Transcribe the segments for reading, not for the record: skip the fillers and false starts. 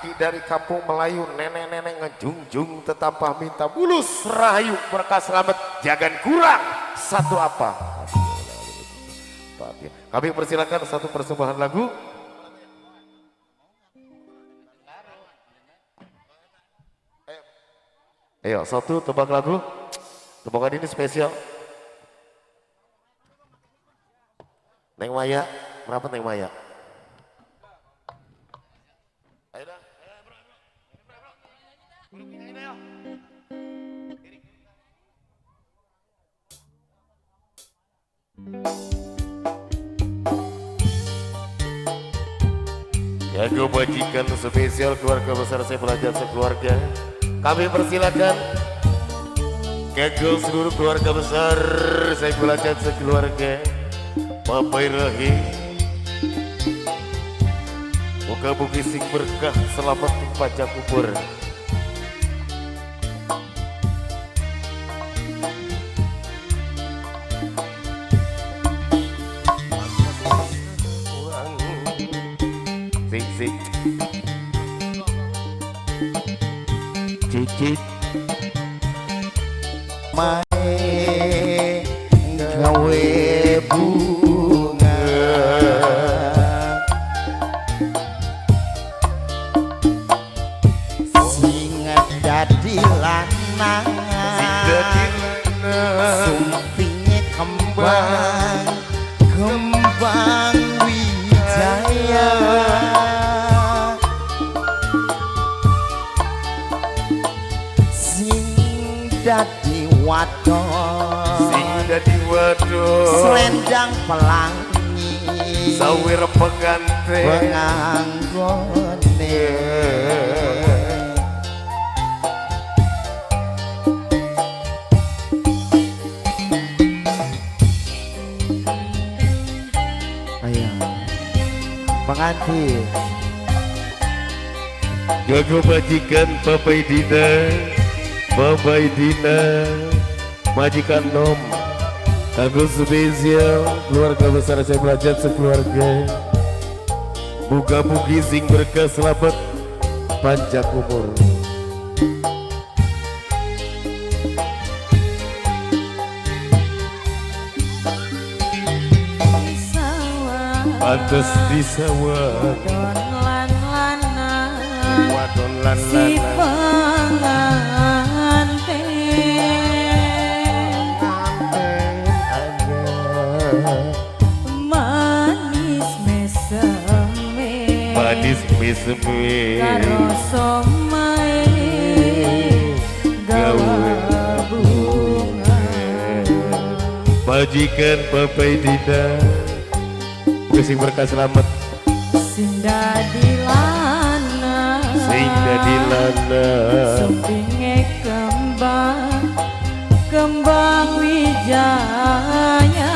Dari kampung Melayu, nenek-nenek ngejungjung tetapah minta bulus rahayu berkah selamat jangan kurang satu apa. Kami persilakan satu persembahan lagu. Ayo satu tebak lagu. Tebakan ini spesial. Neng Maya, berapa Neng Maya? Ya gue bajikan spesial keluarga besar saya belajar sekeluarga. Kami persilakan gagal seluruh keluarga besar saya belajar sekeluarga. Bapak Rahim moga mugi sing berkah selamat ing pajak kubur. Sik cicit mae gawe bunga sing dadi lanang sumpinge kembang kembang wijaya dadi wadon selendang pelangi sawir pengantin penganggone ayo pengantin gago bajikan Bapak Dina Bapak Dina majikan Nom aku spesial keluarga besar saya belajar sekeluarga buka buki sing berkah selamat panjang umur. Pantes di sawah wadon lan si manis meseme karo somae gawe bunga majikan Bapak Dina sing berkah selamat sing dadi lana sumpinge kembang kembang wijaya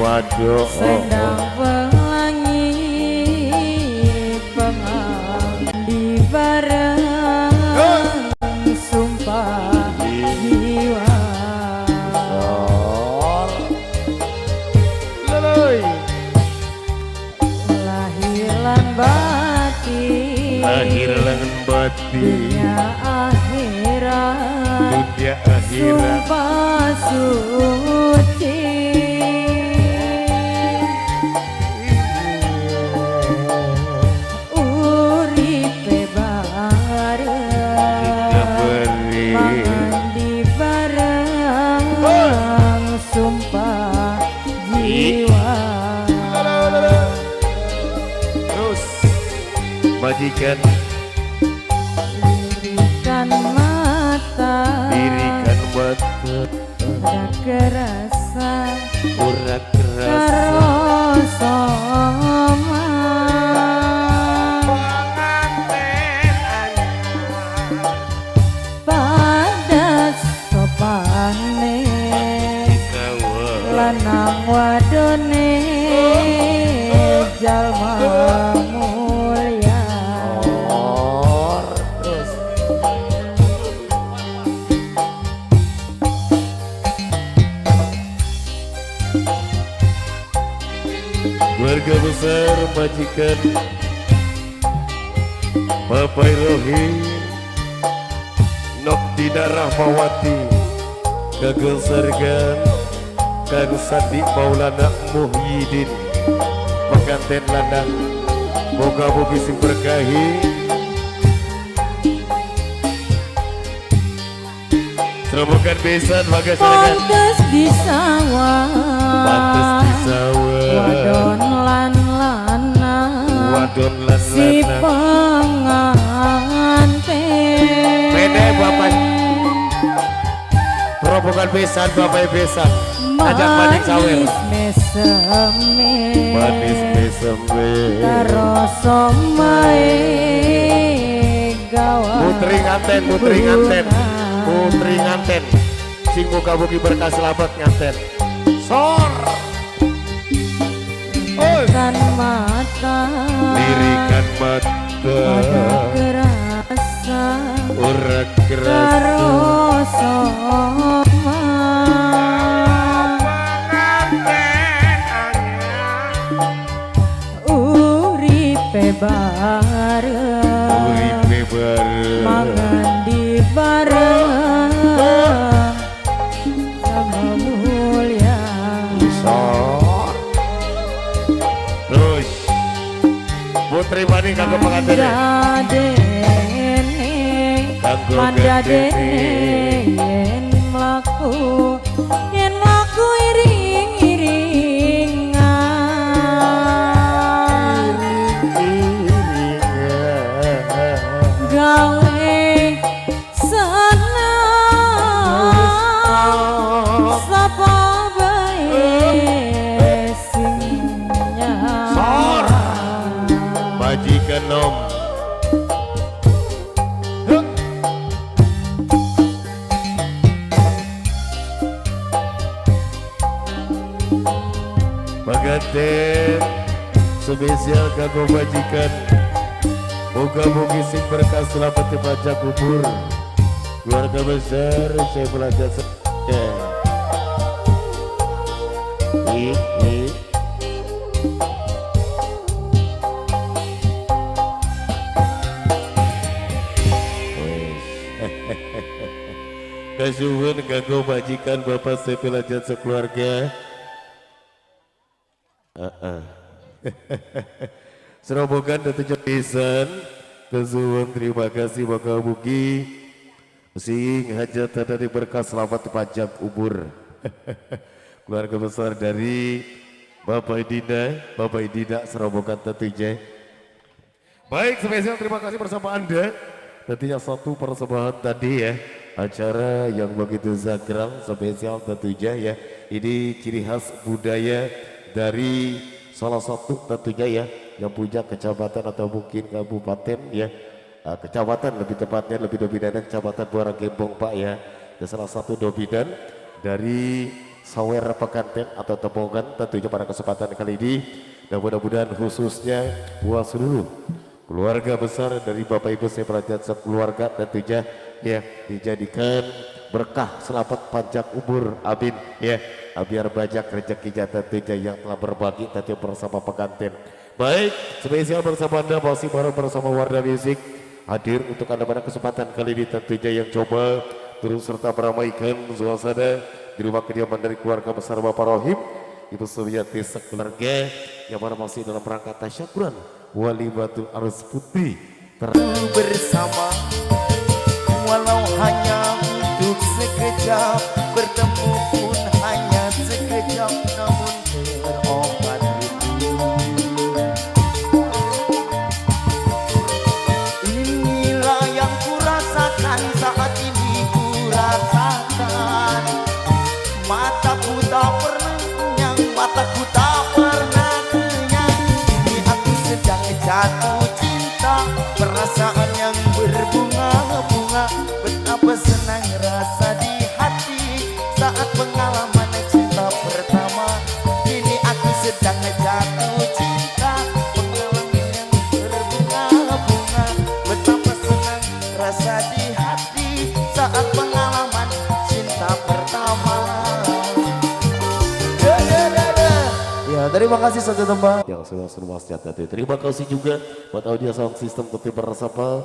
waduh sedang pelangi pengabdi bareng sumpah jiwa lahir lan batin dunia akhirat sumpah suci majikan dirikan mata ora kerasa karo soma pada sopane lanang wadone jalma keluarga besar majikan Bapak Rohim Noktina Rahmawati Kagel Sargan Kang Sandi Maulana Muhyiddin pengantin lanang moga-moga sing berkahi serobokan besan maka silakan Pantes di sawah pantes di sawah wadon lan lana wadon lan si lana pengantin beda bapak serobokan besan bapak besan ajak manik sawer manis meseme karo somae gawa putri nganten putri nganten sing muga-mugi berkah selamat nganten sor kan mata lirikan mata pada kerasa ora keras karo soma uripe bareng uripe bareng mangan di bareng sama mulia sor terus putri maning kanggo pengantin kanggo mandadene yen mlaku iring-iringan gawe senang sapa bae sing sor majikan nom pengantin spesial kanggo majikan moga-moga sing berkah selamat di pajak kubur keluarga besar saya belajar kasuhun kanggo majikan bapak saya belajar sekeluarga serombongan tentunya pisan kesuwun terima kasih maka mugi sing hajat dari berkah selamat panjang umur keluarga besar dari Bapak Idina serombongan tentunya baik spesial terima kasih bersama Anda tentunya satu persembahan tadi ya acara yang begitu sakral spesial tentunya ya ini ciri khas budaya dari salah satu tentunya ya yang punya kecamatan atau mungkin kabupaten ya kecamatan lebih tepatnya lebih dominan kecamatan Muara Gembong Pak ya dan salah satu dominan dari sawer pengantin atau tembongan tentunya pada kesempatan kali ini dan mudah-mudahan khususnya buat seluruh keluarga besar dari Bapak Ibu saya perhatian sekeluarga tentunya ya dijadikan berkah selamat panjang umur amin ya biar banyak rezekinya tentunya yang telah berbagi tadi bersama pengantin baik spesial bersama Anda masih bareng bersama Warna Music hadir untuk Anda pada kesempatan kali ini tentunya yang coba terus serta meramaikan suasana di rumah kediaman dari keluarga besar Bapak Rohim Ibu Suryati sekeluarga yang mana masih dalam rangka tasyakuran Walimatul Arus Putih bersama walau hanya untuk sekejap bertemu pun hanya sekejap namun berobat inilah yang kurasakan saat ini kurasakan mataku tak pernah kenyang mataku tak pernah kenyang ini aku sedang jatuh cinta perasaan yang berbunga-bunga betapa senang rasa di hati saat pengalaman cinta pertama kini aku sedang jatuh cinta pengalaman yang berbunga-bunga betapa senang rasa di hati saat pengalaman cinta pertama. Ya Ya, terima kasih satu tempat. Yang semua sehat hati. Terima kasih juga buat Audio Sound System tentu bersama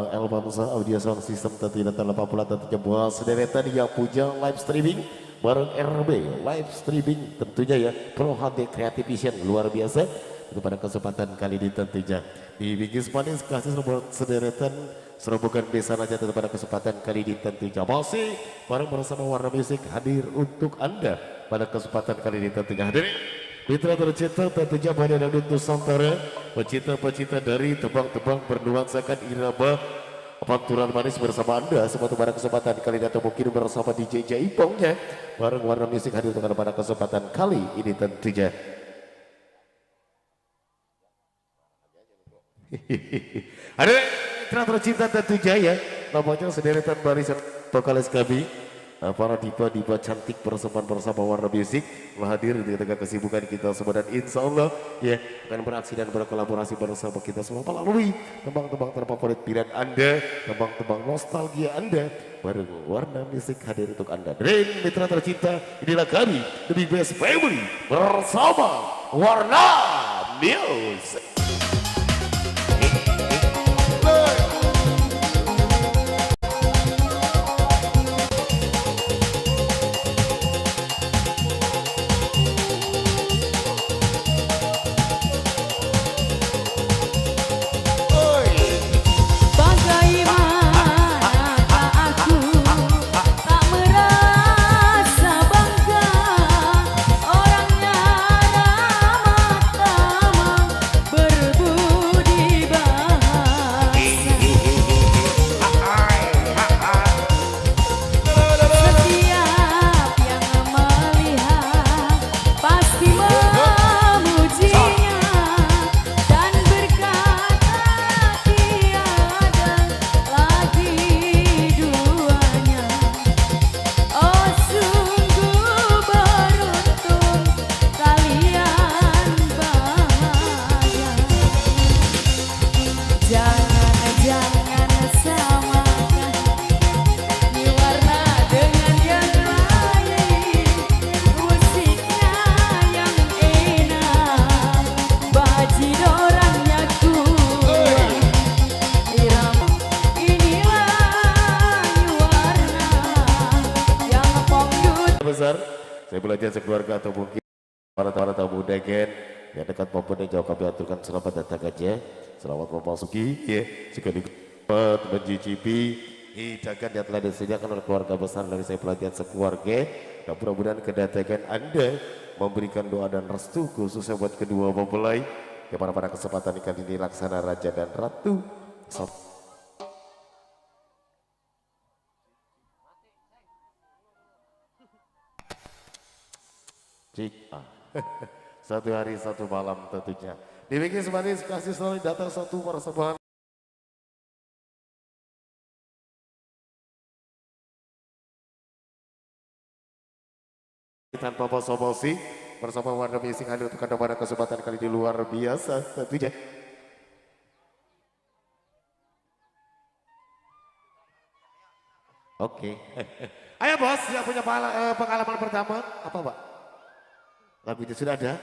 Elmansa Audio Sound System tentu datang 80 tentunya buat sederetan yang punya live streaming bareng RB live streaming tentunya ya Pro HD Creative Vision luar biasa itu pada kesempatan kali ini tentunya di Bingkis Manis kasih sederetan serobongan besan aja pada kesempatan kali ini tentunya masih bareng bersama Warna Musik hadir untuk Anda pada kesempatan kali ini tentunya hadirin mitra tercinta tentunya pada dangdut Nusantara pecinta-pecinta dari tebang-tebang bernuansakan irama panturan manis bersama Anda semua pada kesempatan kali ini atau mungkin bersama DJ Jaipongnya bareng Warna Musik hadir untuk Anda pada kesempatan kali ini tentunya. Ada mitra tercinta tentunya ya namanya sederetan barisan vokalis kami para diva cantik bersama Warna Musik telah hadir di tengah kesibukan kita semua dan insya Allah ya akan beraksi dan berkolaborasi bersama kita semua melalui tembang-tembang terfavorit pilihan Anda, tembang-tembang nostalgia Anda bareng Warna Musik hadir untuk Anda. Dan mitra tercinta inilah kami The Big Best Family bersama Warna Music. Besar, saya belajar sekeluarga atau mungkin para tamu undangan yang dekat maupun yang jauh kami aturkan selamat datang aja, selamat memasuki ya sekaligus mencicipi hidangan yang telah disediakan oleh keluarga besar dari saya belajar sekeluarga dan mudah-mudahan kedatangan Anda memberikan doa dan restu khususnya buat kedua mempelai yang pada kesempatan kali ini laksana Raja dan Ratu. Satu hari satu malam tentunya di Bingkis Manis kasih selalu datang satu persembahan tanpa promosi bersama Warna Musik hadir untuk Anda pada kesempatan kali ini luar biasa tentunya. Oke. Ayo bos yang punya pengalaman pertama apa Pak? Lagu itu sudah ada?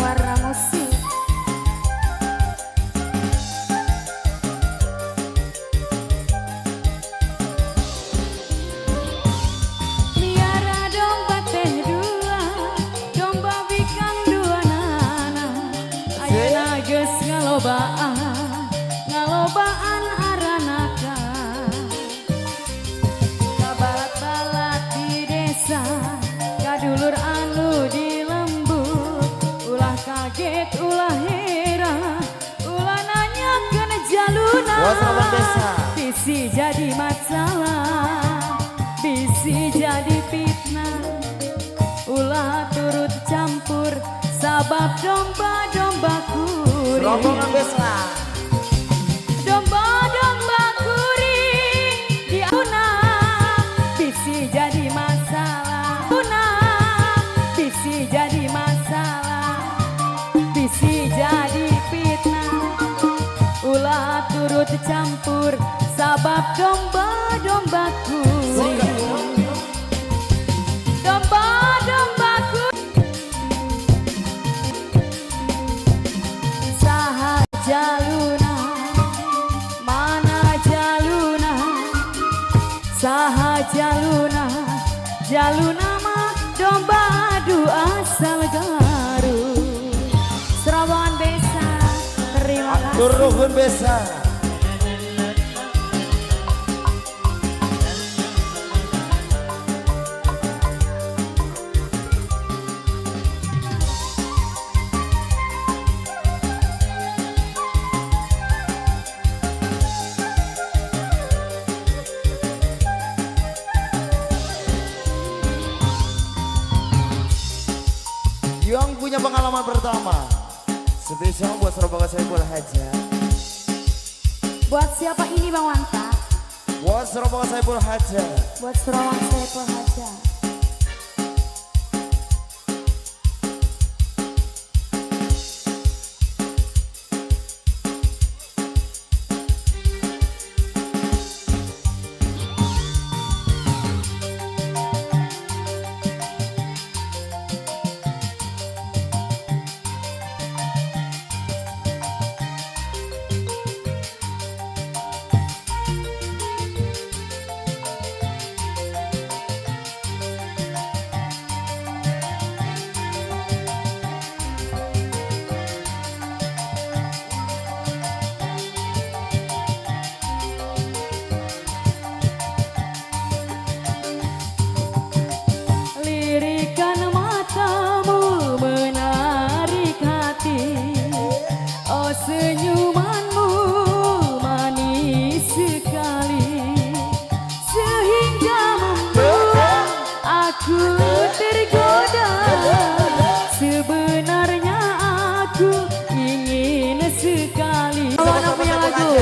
Warna Musik. Miara domba teh dua, domba bikang dua nana. Ayeuna geus ngalobaan aranaka. Kabalat-balat di desa, kadulur anu di lembut, ulah kaget, ulah heran, ulah nanyakeun jaluna. Bisi jadi masalah, bisi jadi fitnah, ulah turut campur, sabab domba-domba kuring. Rombongan desa. Domba-domba kuring di auna, bisi jadi masalah. Auna, bisi jadi masalah, bisi jadi fitnah, ulah turut campur, sabab domba-domba kuring. jaluna, mana jaluna, saha jaluna, jaluna mah domba adu asal Garut. Serawangan Besa, terima kasih. Turun Besa. Yang punya pengalaman pertama, spesial buat Surabaya Saiful Hajat. Buat siapa ini Bang Wanta? Buat Surabaya Saiful Hajat. Buat Surabaya Saiful Hajat. Lirikan matamu menarik hati, oh senyumanmu manis sekali, sehingga membuat aku tergoda. Sebenarnya aku ingin sekali. Mana punya lagu?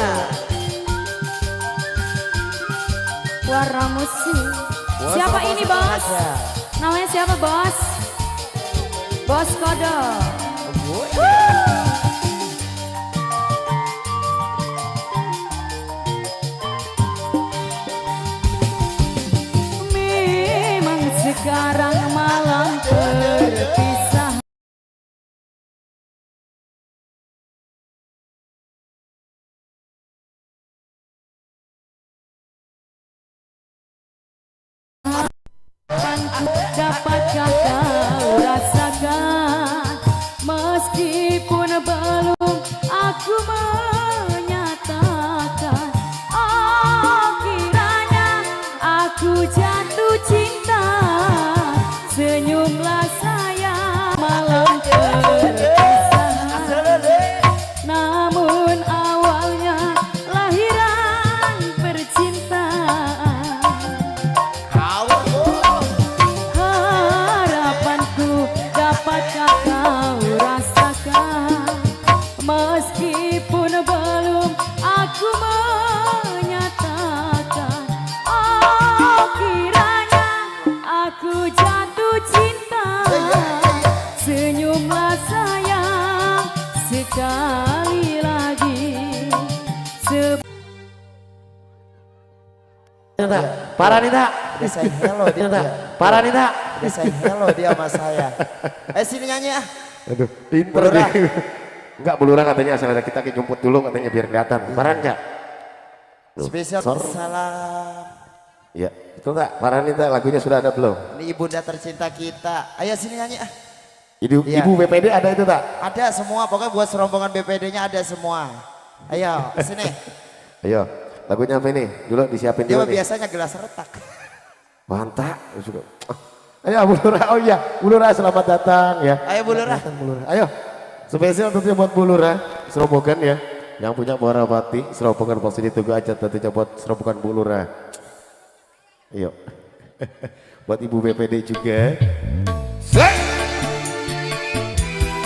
Warna musik. Siapa ini bos? Namanya siapa bos? Bos Kodok. Memang sekarang malam terpisah. Dapatkah kau rasakan, meskipun belum aku menyatakan, oh kiranya aku jatuh cinta, senyumlah sayang. Malam terpisah, namun awalnya lahiran percintaan. Dapatkah kau rasakan, meskipun belum aku menyatakan, oh kiranya aku jatuh cinta, senyumlah sayang sekali lagi. Parah Nita. Dia say hello dia. Parah Nita. Dia say hello dia sama saya. Sini nyanyi ah. Aduh, pinter Bulurah. dia. Enggak, Bulurah katanya asal ada kita jemput dulu katanya biar kelihatan. Parah enggak? Spesial Sor. salam. Iya, betul enggak? Parah Nita, lagunya sudah ada belum? Ini ibunda tercinta kita. Ayo sini nyanyi ah. Ibu, Iya. Ibu BPD ada itu tak? Ada semua, pokoknya buat serombongan BPD-nya ada semua. Ayo, sini. Ayo, lagunya apa ini? Dulu disiapin Dia dulu nih. biasanya gelas retak. Mantap. Ayo Bulurah, oh iya, Bulurah selamat datang ya. Ayo Bulurah. Datang, Bulurah. Ayo, spesial tentunya buat Bulurah, serobongan ya. Yang punya Muara Pati, serobongan pasti ditunggu aja tentunya buat serobongan Bulurah. Ayo, buat Ibu BPD juga.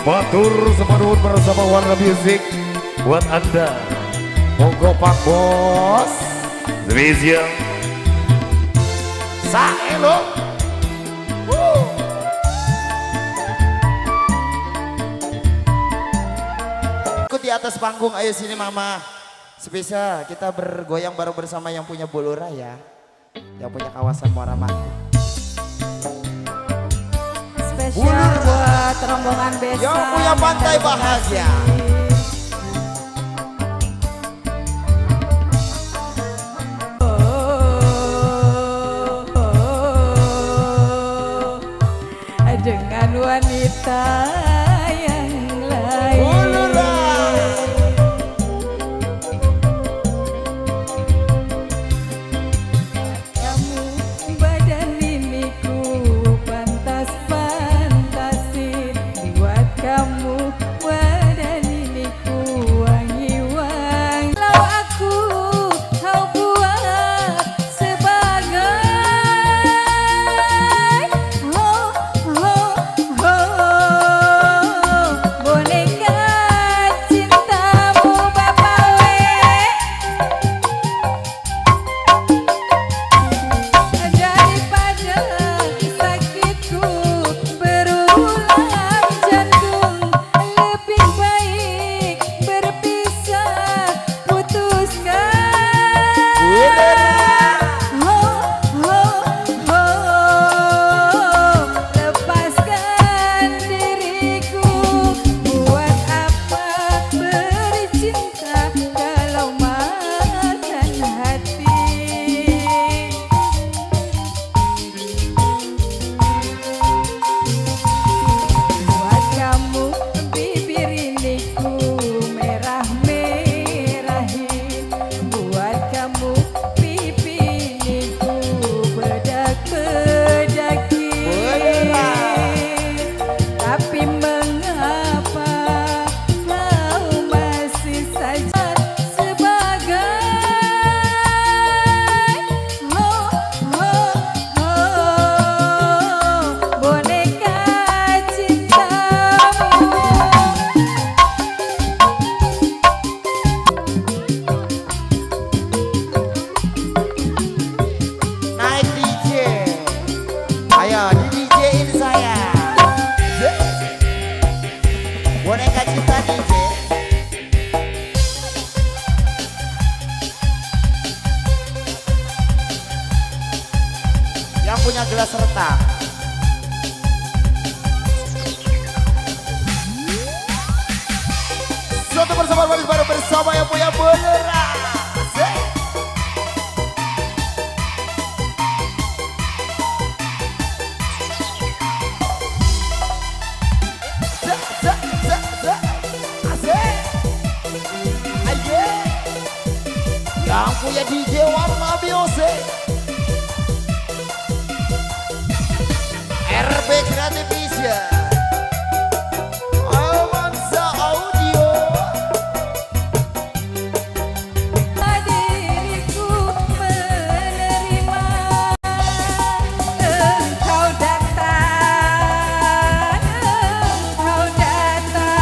Batur semanun bersama Warna Music buat Anda. Monggo Pak Bos. Spesial. Saelo. Ikut di atas panggung, ayo sini Mama. Spesial kita bergoyang bareng bersama yang punya Bulurah ya. Yang punya kawasan Muara Mangku. Spesial buat rombongan Besa. Yang punya pantai bahagia. wanita yang lain. Kamu badan ini ku pantas-pantasin, buat kamu badan ini ku wangi-wangi. Kalau aku kau buat sebagai boneka cintamu Bapak we. Daripada sakitku berulang jantung, lebih baik berpisah, putuskan. Lepaskan diriku, buat apa bercinta kalau makan hati. Buat kamu bibir ini ku merah-merahin, buat kamu pipi ini ku bedak-bedakin. Tapi mengapa kau masih saja sebagai boneka cintamu. Naik DJ, ayo di DJ-in saya. Boneka cinta DJ. Yang punya gelas retak. Suatu persamaan baru bersama yang punya bolera. Yang punya DJ warna biose, RB Creative Vision, Avanza Audio. Diriku menerima engkau datang, engkau datang.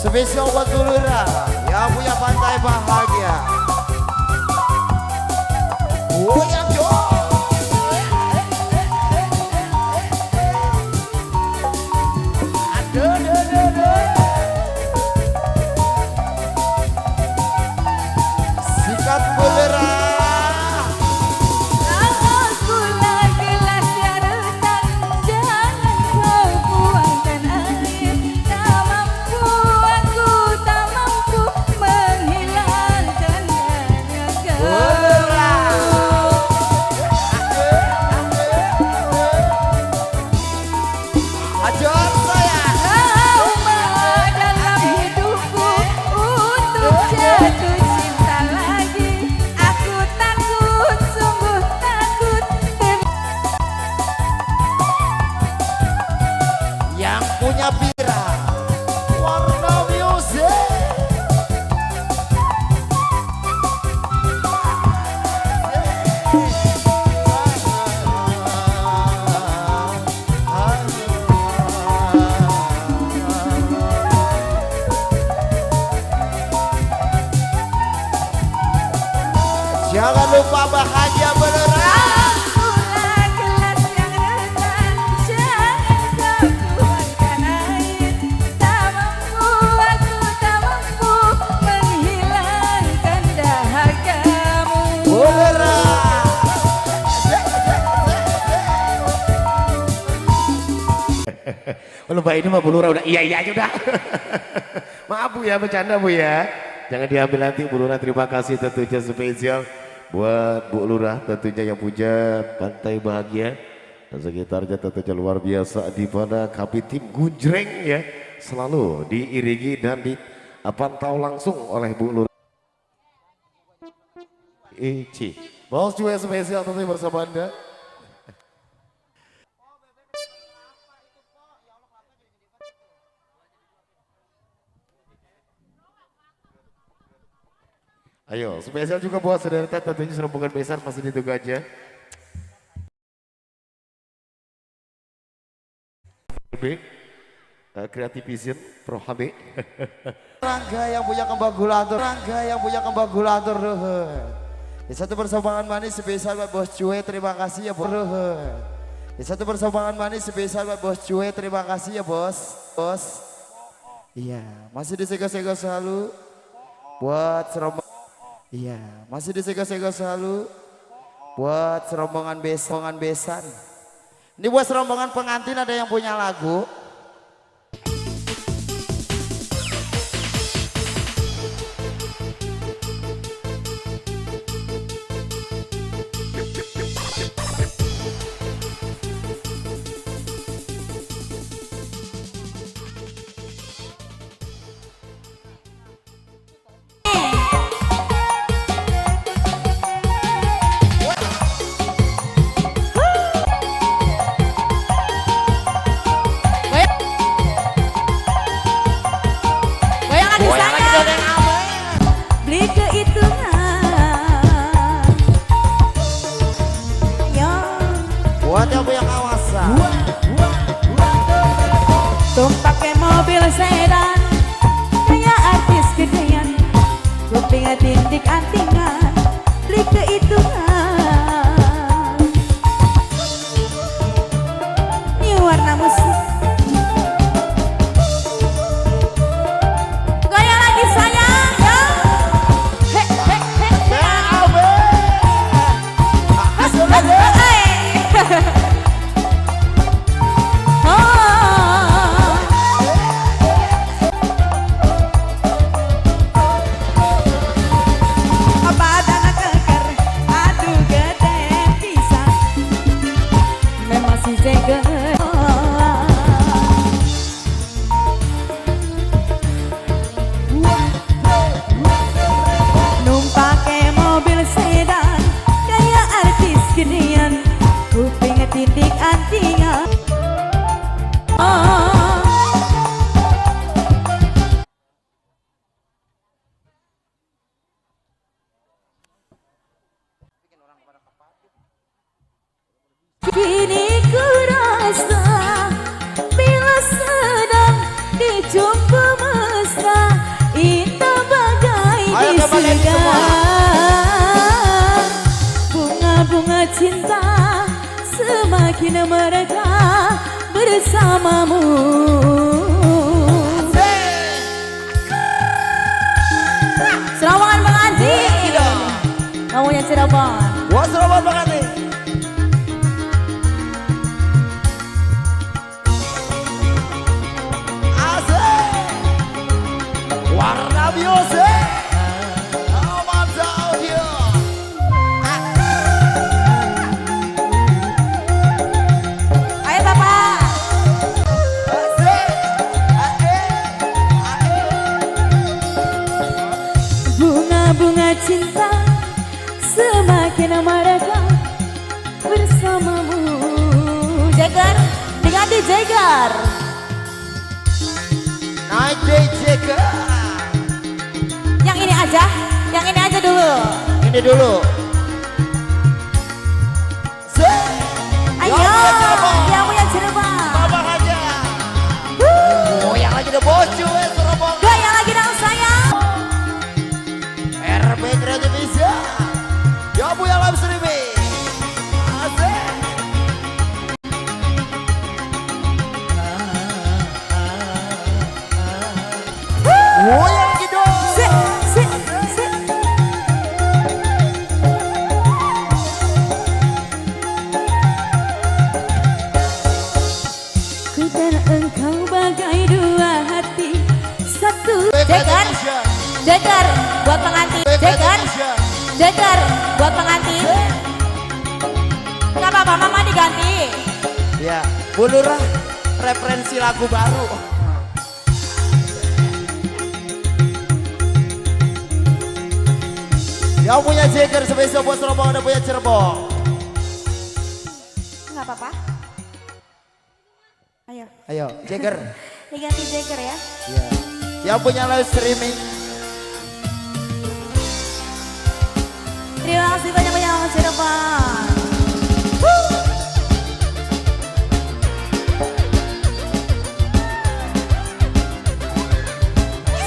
Spesial buat Dulura yang punya pantai bahagia. Oh yang sikat Dulura. Aku gelas yang retak, jangan kau buangkan air. Tak mampu, aku tak mampu menghilangkannya Ajar saya. kau dalam hidupku untuk jatuh cinta lagi. Aku takut, sungguh takut. Yang punya bira warna music. Jangan lupa bahagia beneran. Akulah gelas yang retak, jangan kau tuangkan air. Tak mampu, aku tak mampu menghilangkan Oh, Mbak ini mah Bu Lurah udah iya aja udah. Maaf Bu ya, bercanda Bu ya. Jangan diambil nanti Bu Lurah. Terima kasih tentunya spesial buat Bu Lurah tentunya yang punya Pantai Bahagia dan sekitarnya tentunya luar biasa, di mana kami tim Gunjreng ya selalu diiringi dan dipantau langsung oleh Bu Lurah. Ici, Bos juga spesial tentunya bersama Anda. Ayo, spesial juga buat saudara tentunya serembukan besar masih ditunggu aja. B, Creative Vision Pro HB. Rangga yang punya kembangulator, Rangga yang punya kembangulator. Di satu persembahan manis spesial buat Bos Cuy, terima kasih ya Bos. Di satu persembahan manis spesial buat Bos Cuy, terima kasih ya Bos. Iya, masih disega-sega selalu buat serombongan. Iya, masih disega-sega selalu buat serombongan besan. Ini buat serombongan pengantin, ada yang punya lagu? Beli kehitungan ya. Buat yang punya kawasan. Tumpake mobil sedan kayak artis gedean, kuping tindik antingan, beli kehitungan. Ini warna musik. Goyang lagi sayang ya. He he he. Numpake mobil sedan kayak artis gedean, kuping tindik antingan. Kini ku rasa bila sedang dijumpa mesra, indah bagai di surga. Bunga-bunga cinta semakin mereka bersamamu. Serombongan pengantin, kamunya Cirebon. Buat serombongan pengantin. Warna biose, Amanza Audio. Ayo Bapak. Bunga-bunga cinta semakin mereka bersamamu. Jagar, dengan di Jagar. Naik DJ ke. Yang ini aja dulu. Ini dulu. Ayo, yang punya Cirebon. Babak aja. Yang lagi ada bocu serombongan. Goyang lagi dong sayang. RP Creative Vision. Yang punya live streaming. Asik. Yang lagi dong. Sik. Ku dan engkau bagai dua hati satu. Jeger, jeger buat pengantin. Jeger, jeger buat pengantin. Gak apa-apa, mama diganti. Ya, Bu Lurah, referensi lagu baru. Yang punya Jeger spesial buat Surabaya, ada punya Cirebon. Nggak apa-apa. Ayo, Ayo, Jeger. diganti Jagger ya. Ya. Yang punya live streaming. Terima kasih banyak-banyak Mas Cirebon.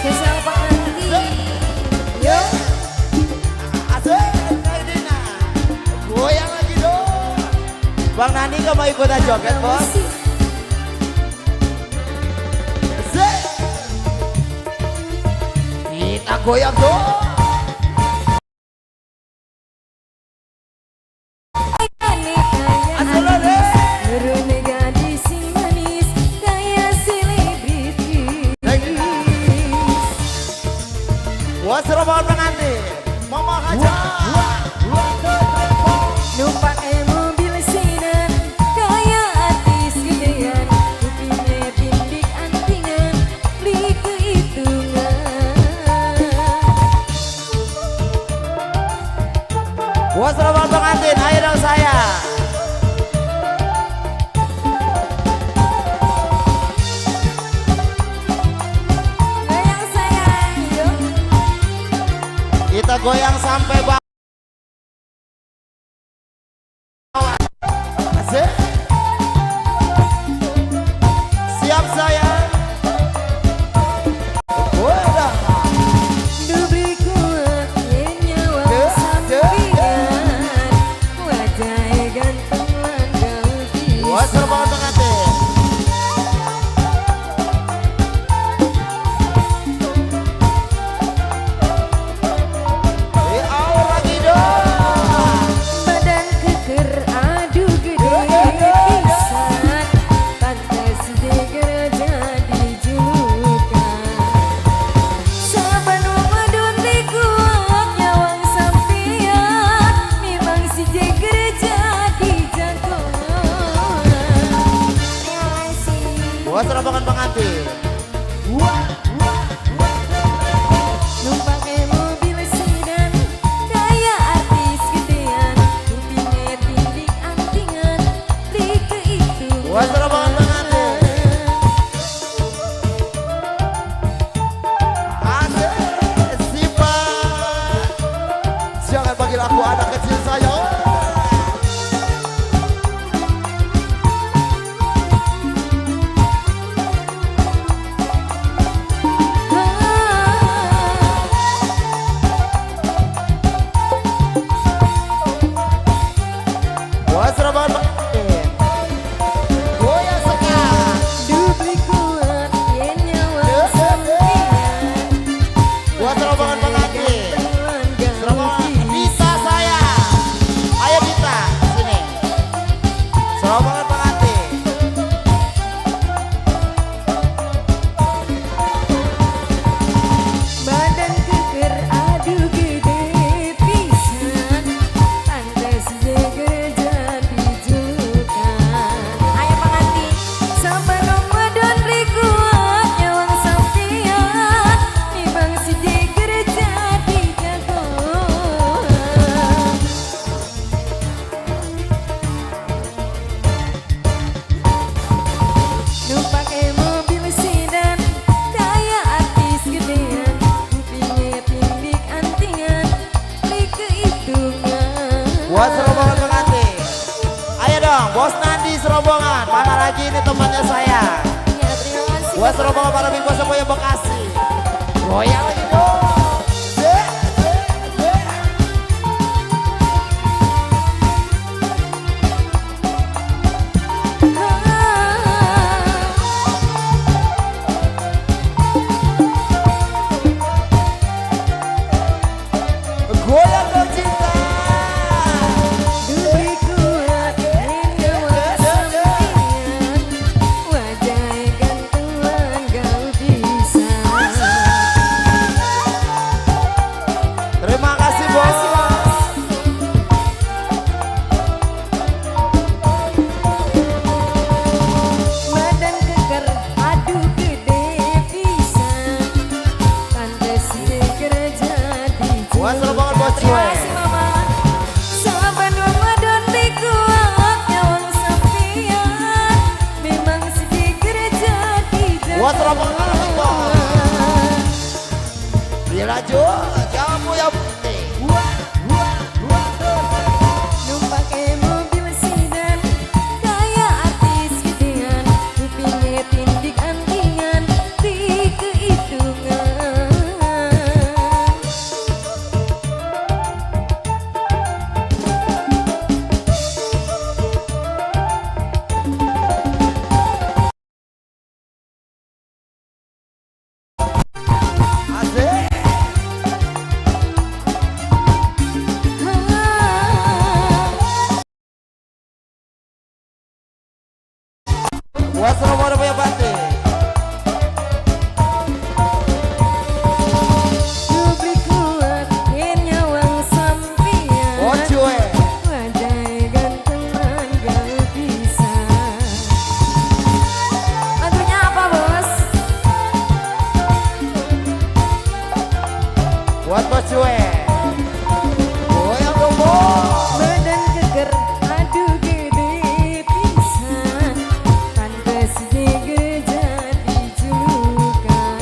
Spesial pengantin. Yuk. Asik, Dina. Goyang lagi dong. Bang Nani gak mau ikutan joget, Bos? Asik. Kita goyang dong. Buat Surabaya pengantin, Mama Haja. Numpak mobil sinan, kaya artis gedean, kupingnya tindik antingan, beli kehitungan. Buat Surabaya pengantin, ayo dong saya. Goyang sayang, yuk. Kita goyang sampai bawah. Asik. Siap sayang. Udah. Dubli kuat, nyawa sampian, wajah ganteng landau Buat Surabaya pengantin. Di awal lagi dong. badan keker adu gede pisan, pantas Jeger jadi julukan. Saban medun di kuat nyawang sampian, memang si Jeger jadi jagoan. Terima kasih. Buat Surabaya pengantin. Numpak mobil sedan, gaya artis gedean, kupingnya tindik antingan, beli kehitungan. Buat Surabaya pengantin. Asik, sifat. Jangan panggil aku anak kecil saya. Buat Surabaya pengantin. Goyang sekarang. Dubli kuat, nyawa sampian, Buat Surabaya pengantin. landau Surabaya, Dita saya. Ayo Dita, sini. Surabaya pengantin. badan keker adu gede pisan, pantas Jeger jadi julukan. Ayo pengantin, saban medun beli kuat nyawang sampian, memang si Jeger jadi jagoan. Numpak mobil sedan, kaya artis gedean, kupingnya tindik antingan, beli kehitungan. Buat Surabaya pengantin. Ayo dong, Bos Nandi Serobongan. Mana lagi ini temannya saya. Ya, terima kasih. Buat Surabaya para Big Boss Semuanya Bekasi. Goyang lagi dong. Zek, zek, zek. Goyang dong cinta. Dubli kuat, nyawa sampian, wajah Buat rombongan Big Boss. Dilaju, jamu yang penting. Numpake mobil sedan kayak artis gedean, kupingnya tindik antingan di kehitungan. Asik. Buat rombongan punya batik. Dubli kuat yen nyawang sampian, Oh cuy. wadai gantengan gak bisa. Lagunya apa bos? Buat Bos cuy. Goyang dong bos. Badan geger, aduh gede pisan, pantes jadi julukan.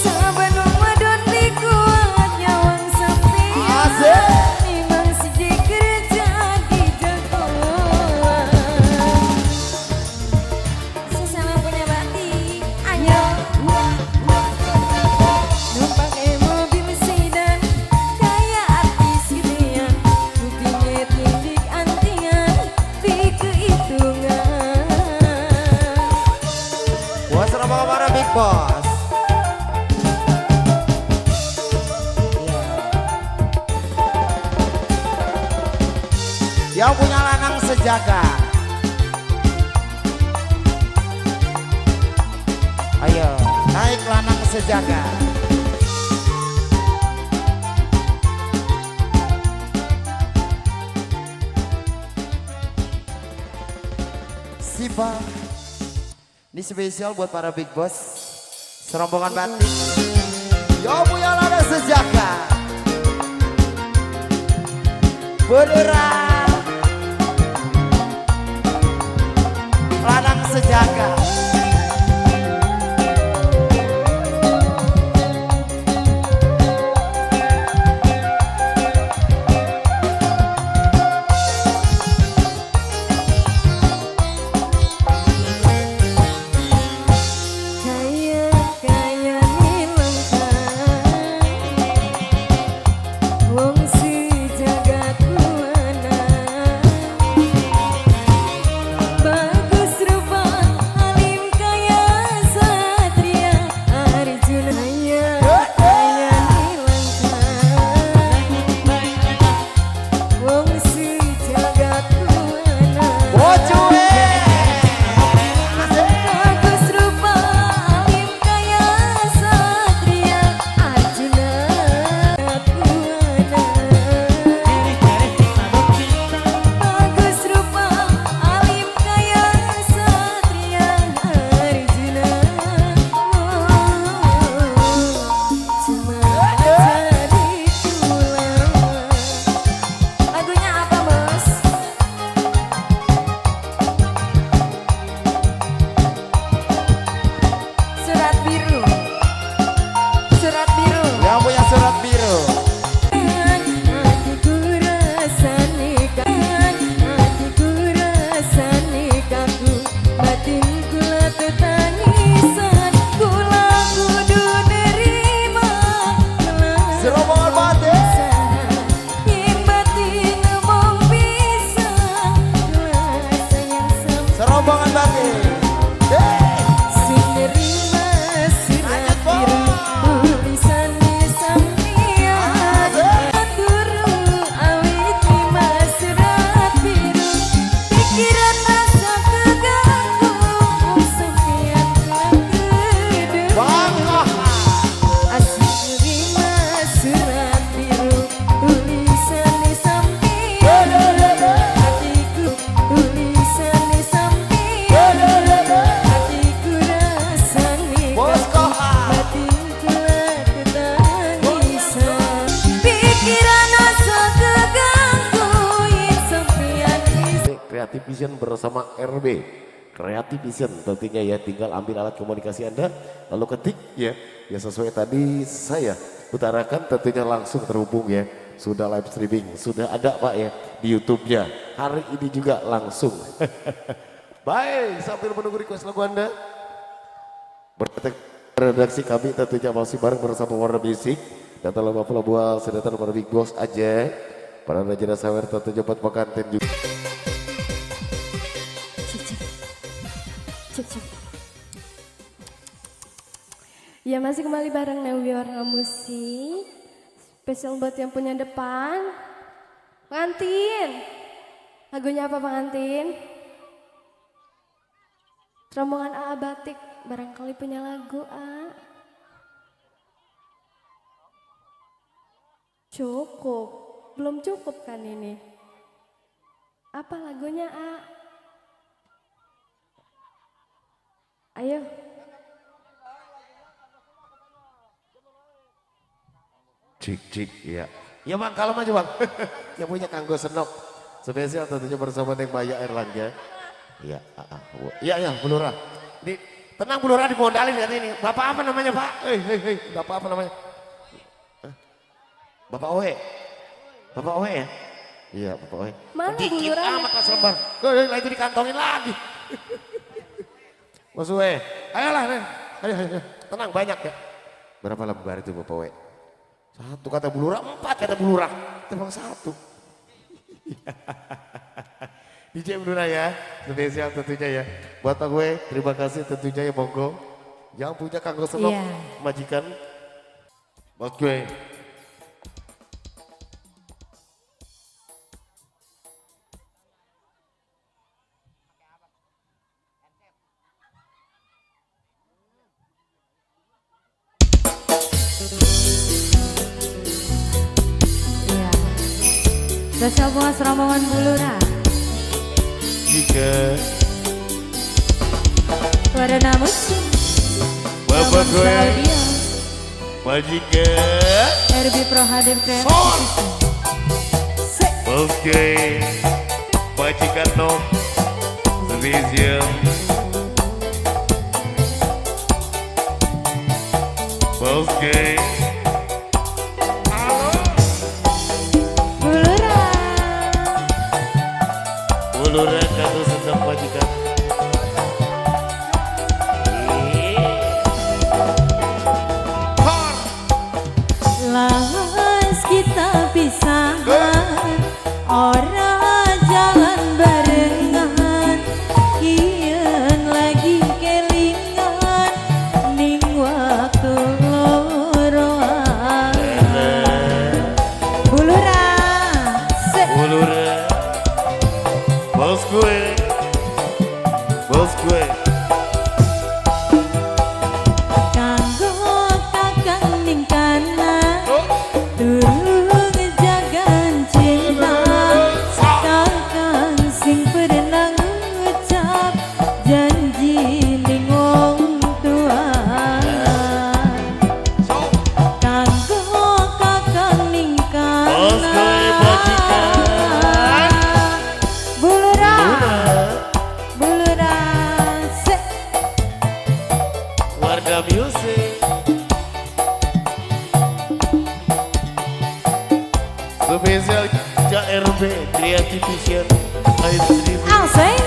Saban Ramadan di kuat nyawang sampean, Asik. memang si jeger jadi jagoan. Sesama punya batik, ayo. Numpake mobil sedan kayak artis gedean, kupingnya tindik antingan di kehitungan. Buat rombongan para Big Boss. Iya. Yang punya lanang sejaga. Ayo, naik lanang sejaga. Sipa. Ini spesial buat para Big Boss. Serombongan batik. Yang punya lanang sejaga. Beneran. Lanang sejaga. Kaya nilangkan wong sejagat kuana, bagus rupa alim kaya satria Arjuna. Kaya nilangkan wong sejagat kuana, Bocuwe. bagus rupa alim kaya satria Arjuna kuana. Bagus rupa alim kaya satria Arjuna. Cuma jadi tulang. Lagunya apa bos? Surat biru. Surat biru. Yang punya surat biru. Hatiku rasane hatiku rasane kaku, batin kula tetangisan, kula kudu nerima Serombongan batik. yen batin ngomong bisa, kula sayang sama Serombongan batik. sing nerima surat biru tulisan di sampean. Turu awit terima surat biru, pikiran rasa keganggu sampean kedu. Bangga. Asik terima surat biru tulisan di sampean. Hatiku tulisan di sampean. Hatiku rasane Bos Koha. batin kula ketangisan, pikiran asa keganggu yen sampean Creative Vision bersama RB Creative Vision tentunya ya, tinggal ambil alat komunikasi Anda lalu ketik ya sesuai tadi saya utarakan, tentunya langsung terhubung ya, sudah live streaming, sudah ada Pak ya di YouTube-nya hari ini juga langsung. Baik, sambil menunggu request lagu Anda, redaksi kami tentunya masih bareng bersama Warna Music dan telah pula buat sedotan nomor Big Boss aja para raja sawer tentunya buat pengantin juga. Cek. Ya masih kembali bareng Newi Warna Musik. Spesial buat yang punya depan. Pengantin. Lagunya apa pengantin? Rombongan AA Batik. Barangkali punya lagu A. Cukup. Belum cukup kan ini? Apa lagunya A? Ayo. Cik ya. Ya Bang, kalau maju Bang. Yang punya Kanggo Senok. Spesial tentunya bersama Neng Maya Erlangga. Iya, iya, Bu Lurah. Tenang Bu Lurah, dimodalin kan ini. Bapak apa namanya Pak? Hei, Bapak apa namanya? Bapak Owe. Bapak Owe ya? Iya, Bapak Owe. Mana Bu Dikit Lurah? amat Mas lembar. Lagi dikantongin lagi. Mas Owe, ayolah Neng. Ayo. Tenang, banyak ya. Berapa lembar itu Bapak Owe? 1 kata Bu Lurah, 4 kata Bu Lurah. Tebang 1. DJ Bu Lurah ya, spesial tentunya ya. Buat gue, terima kasih tentunya ya monggo. Yang punya Kanggo Senok, majikan. Buat gue. Iya. Spesial buat rombongan Bu Lurah. Jika Warna Musik. Bapak gue, Audio. majikan. RB Pro hadir kreatif. Bos gue, majikan Nok, spesial. Bos gue. Bu Lurah. Bu Lurah Kanggo Senok majikan. Lawas kita pisahan, ora jalan barengan, kian lagi kelingan, ning waktu loroan. Bu Lurah, Bu Lurah, bos gue, bos gue. kanggo kakang ning kanan, durung jagan cinta, kakang sing pernah ngucap janji ning wong tua. Kanggo kakang ning Bos gue, majikan. kanan, Bu Lurah, Bu Lurah, Warga Music. Spesial KRB Creative Vision live streaming. Asing.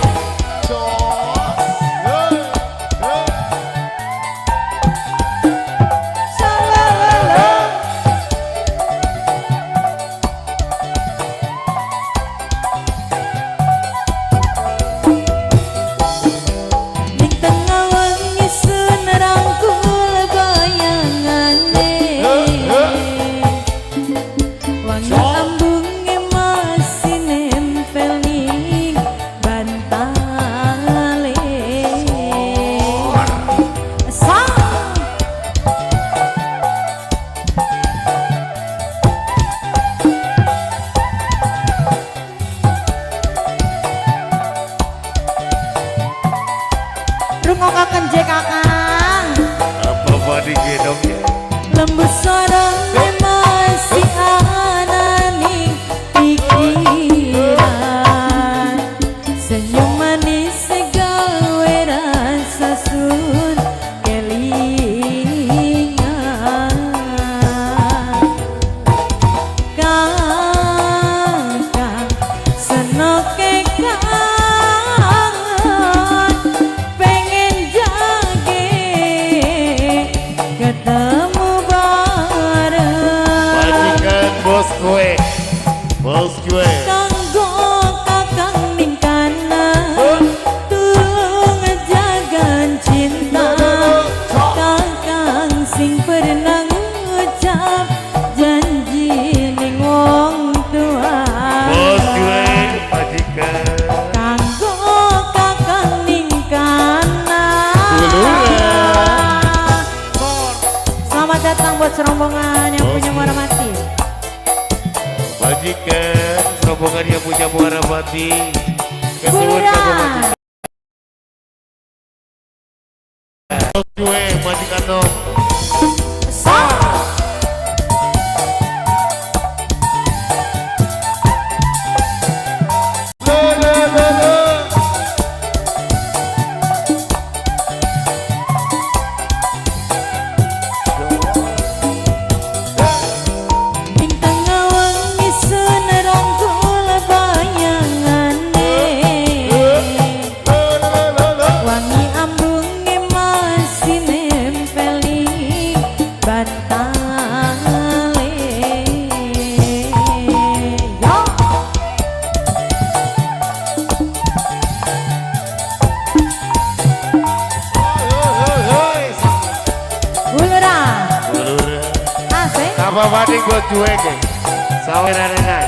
Ning tengah wengi sun rangkul bayangane, wangi ambunge masih nempel ning bantale. Sang rungokaken je kakang, Apa body gedongnya? lembut sorongnya masih anani pikiran, senyum manis gawe datang buat serombongan yang punya muara mati. Majikan rombongan yang punya muara mati. Kesuwun Bulura. kanggo majikan. Bos Jue majikan dong. Bintang ngawangi senerang kula bayangane. Wangi ambunge masih nempeli bantale. Yo. Bulura. Bulura. Asik. Apa banding buat Jue ke? Sawerane.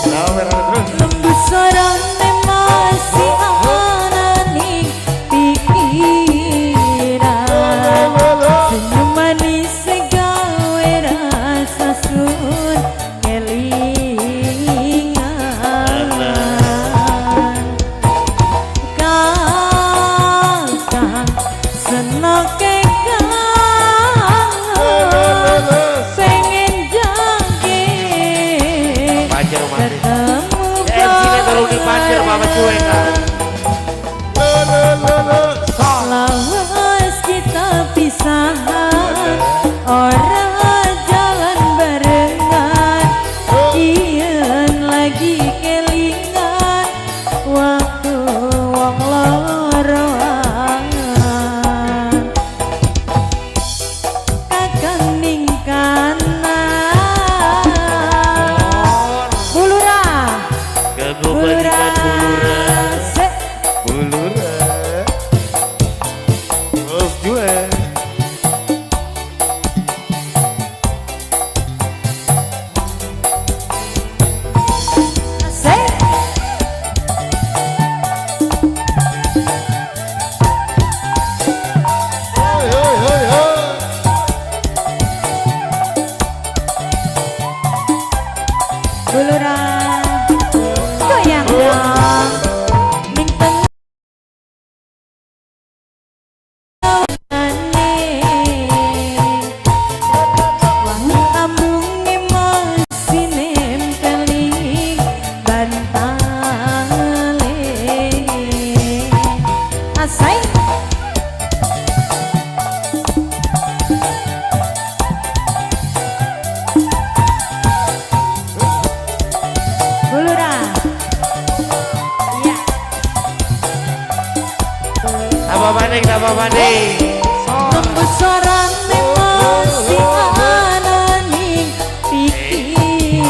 Sawerane terus. Lembut sorone masih anani pikiran. Senyum manis segawe rasa sun kelingan. Kakang senoke pengen janji Pajar mati. ketemu Sini tolong dipajar Mama Jue kan. lawas kita pisahan orang jalan barengan iyan lagi kelingan waktu wong loroan kakang ningkana bulura Ganggu majikan Bulura. Sek. Bulura. Bos Jue. Sek. Bulura goyang dong bintang wangi ambunge masih nempeli bantale asai Bulura. Iya. Apa banding? Lembut sorane masih anani pikiran.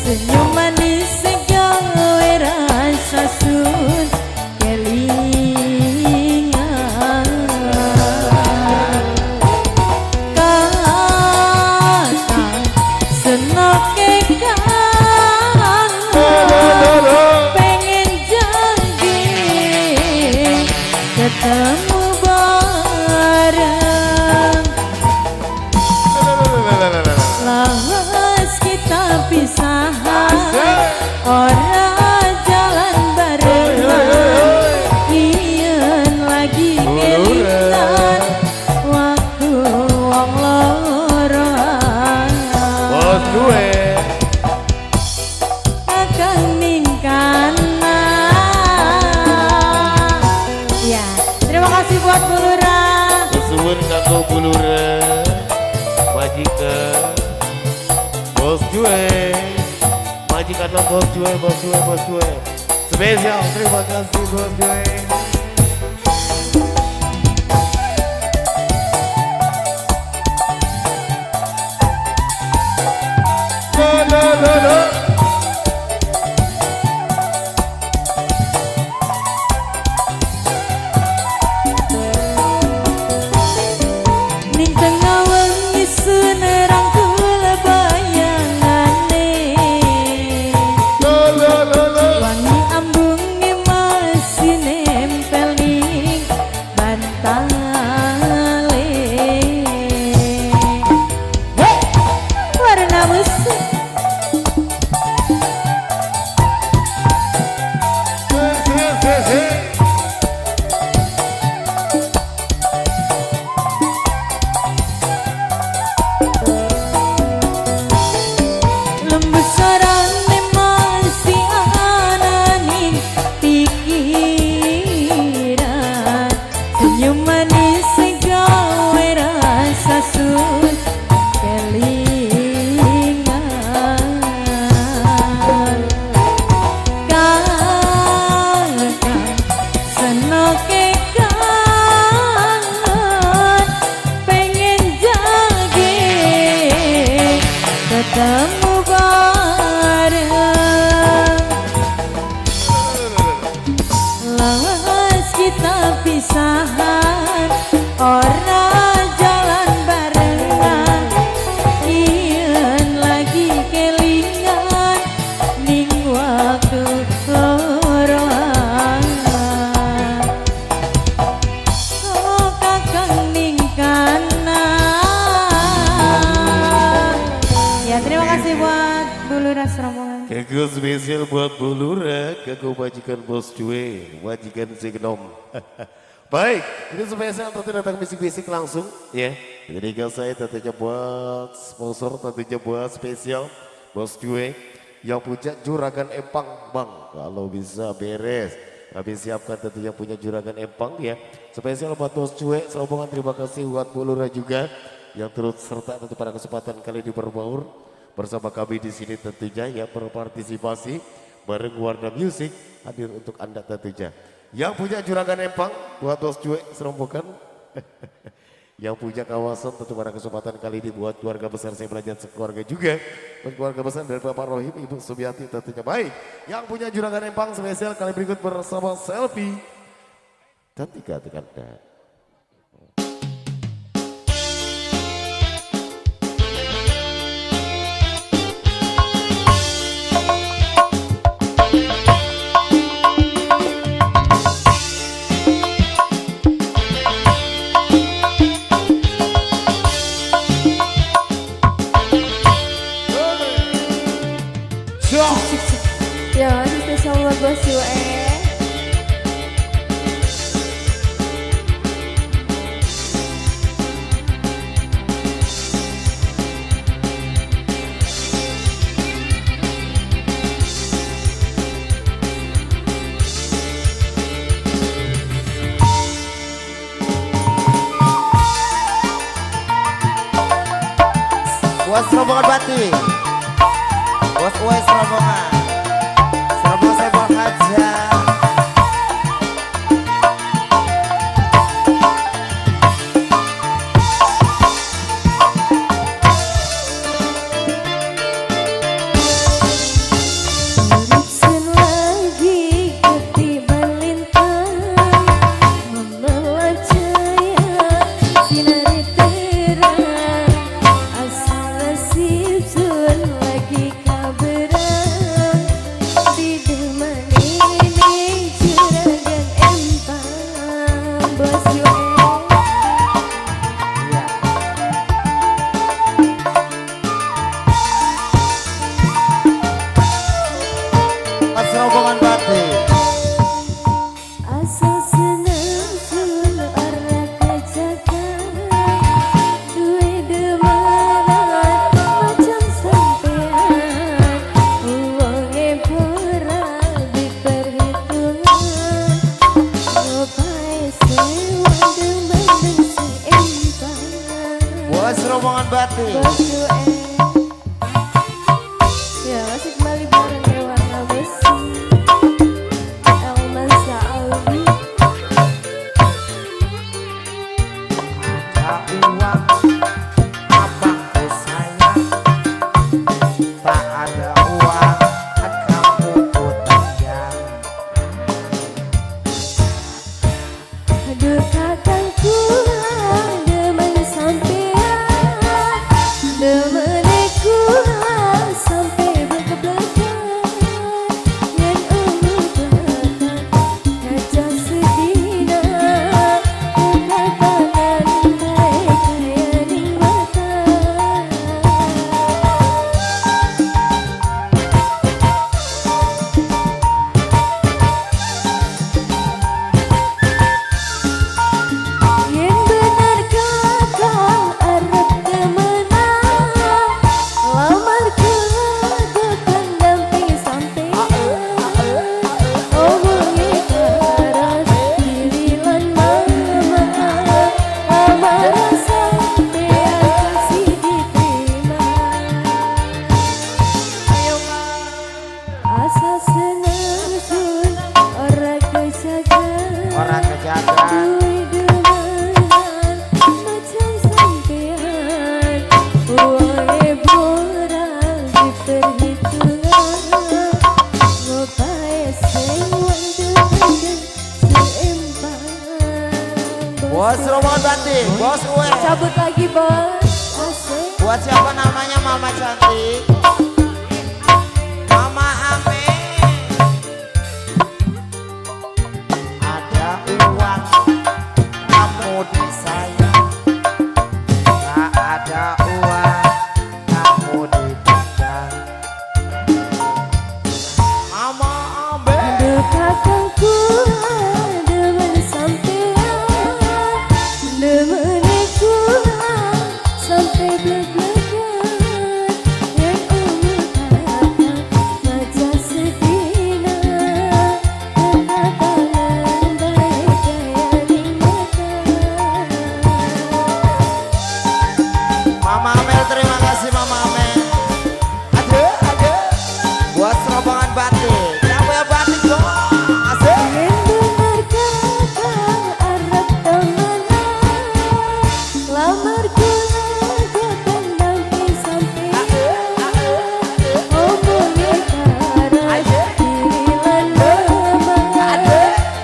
Senyum manis segawe rasa sun kelingan. Kakang senoke pengen janji ketemu bareng lawas kita pisahan orang jalan barengan iyan lagi kelingan waktu wong loroan Bos Jue. kakang ningkana. Ya, terima kasih buat Bulura. Kesuwun kanggo Bulura. Majikan. Bos Jue. Majikan dong Bos Jue. Spesial terima kasih Bos Jue. Ning tengah wengi sunerang kula bayangane. Wangi ambunge masih lawas kita pisahan orang jalan barengan ian lagi kelingan ning waktu loroan oh kakang ning kanan ya terima kasih buat Buluras rombongan. Kego spesial buat Bulura, kego majikan Bos Cuy, majikan si Genom. Baik, ini spesial tentu datang bisik-bisik langsung ya. Jadi kalau saya tentunya buat sponsor, tentunya buat spesial Bos Cuy yang punya juragan empang bang. Kalau bisa beres, kami siapkan tentunya punya juragan empang ya. Spesial buat Bos Cuy, serombongan terima kasih buat Bulura juga yang turut serta tentu pada kesempatan kali ini berbaur bersama kami di sini tentunya ya berpartisipasi bareng Warna Music hadir untuk Anda tentunya. Yang punya juragan empang buat Bos Cuek serombongan. Yang punya kawasan tentu pada kesempatan kali ini buat keluarga besar saya belajar sekeluarga juga. Buat keluarga besar dari Bapak Rohim, Ibu Subiati tentunya baik. Yang punya juragan empang spesial kali berikut bersama Selfie. Dan tiga Anda. Ya masih spesial buat Bos Cuy. Buat serombongan Bati, buat Uwais serombongan, serombongan saya buat Haja. Sun lagi ketiban lintang memelah cahaya sinar terang asal nasib sun lagi kaberang didemani ning juragan empang Bos Cuy. Buat serombongan Bati. Asa senang sun ora kajagan duwe demaran macam sampean uangnya kurang diperhitungan ngopai sewa dembang si empang Buat serombongan Bati. Bos Cuy. Ya masih kembali bareng ya Warna Musik Elman Sa'albi. Tak uang, abangku sayang. Tak ada uang, kamu ku tayang. Aduh kakang kurang demen sampean demen kurang sampai berkebelakang yang belakang kaca sedina kekatanan mereka yang mata. Yang benar kakang arep kemenang lamar kakang damping sampean omongi karan dirilan mama lamar sampean kasih diterima asa senang sun ora kejagan Orang kejagaan. duwe demaran macam sampean uangnya kurang diperhitungan ngopai sewa dembang Bos rombongan batik, bos gue. Cabut lagi bos. Asik. Buat siapa namanya Mama cantik? Mama Ame. Ada uang, kamu disayang. Tak ada uang, kamu dipandang. Mama Ame. Dekatkanku demen sampean, demeniku sampai blek-blekan. Yang umur kakak wajah sedina, kekatalan baik gaya lingatan. Mama Amel, terima kasih Mama Amel. Ada. Buat rombongan batik. Siapa yang batik dong? Asik. Yang benar kakak arep temenan, lamarku lakukan nanti sampean. Omongnya karena dirilan lemah,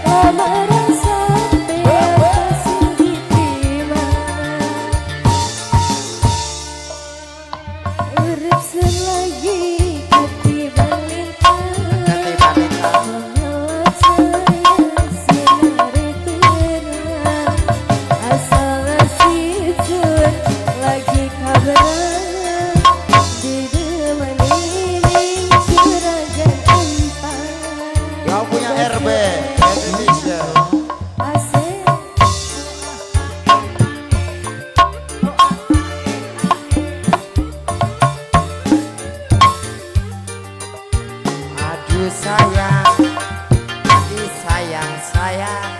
lamaran sampean pasti diterima. Urip selagi ketiban lintang, mengelak saya sinari terang. Asal asitun lagi kabaran, didemani juragan empang. Yang punya RB Indonesia. Asik. Aduh sayang, sayang,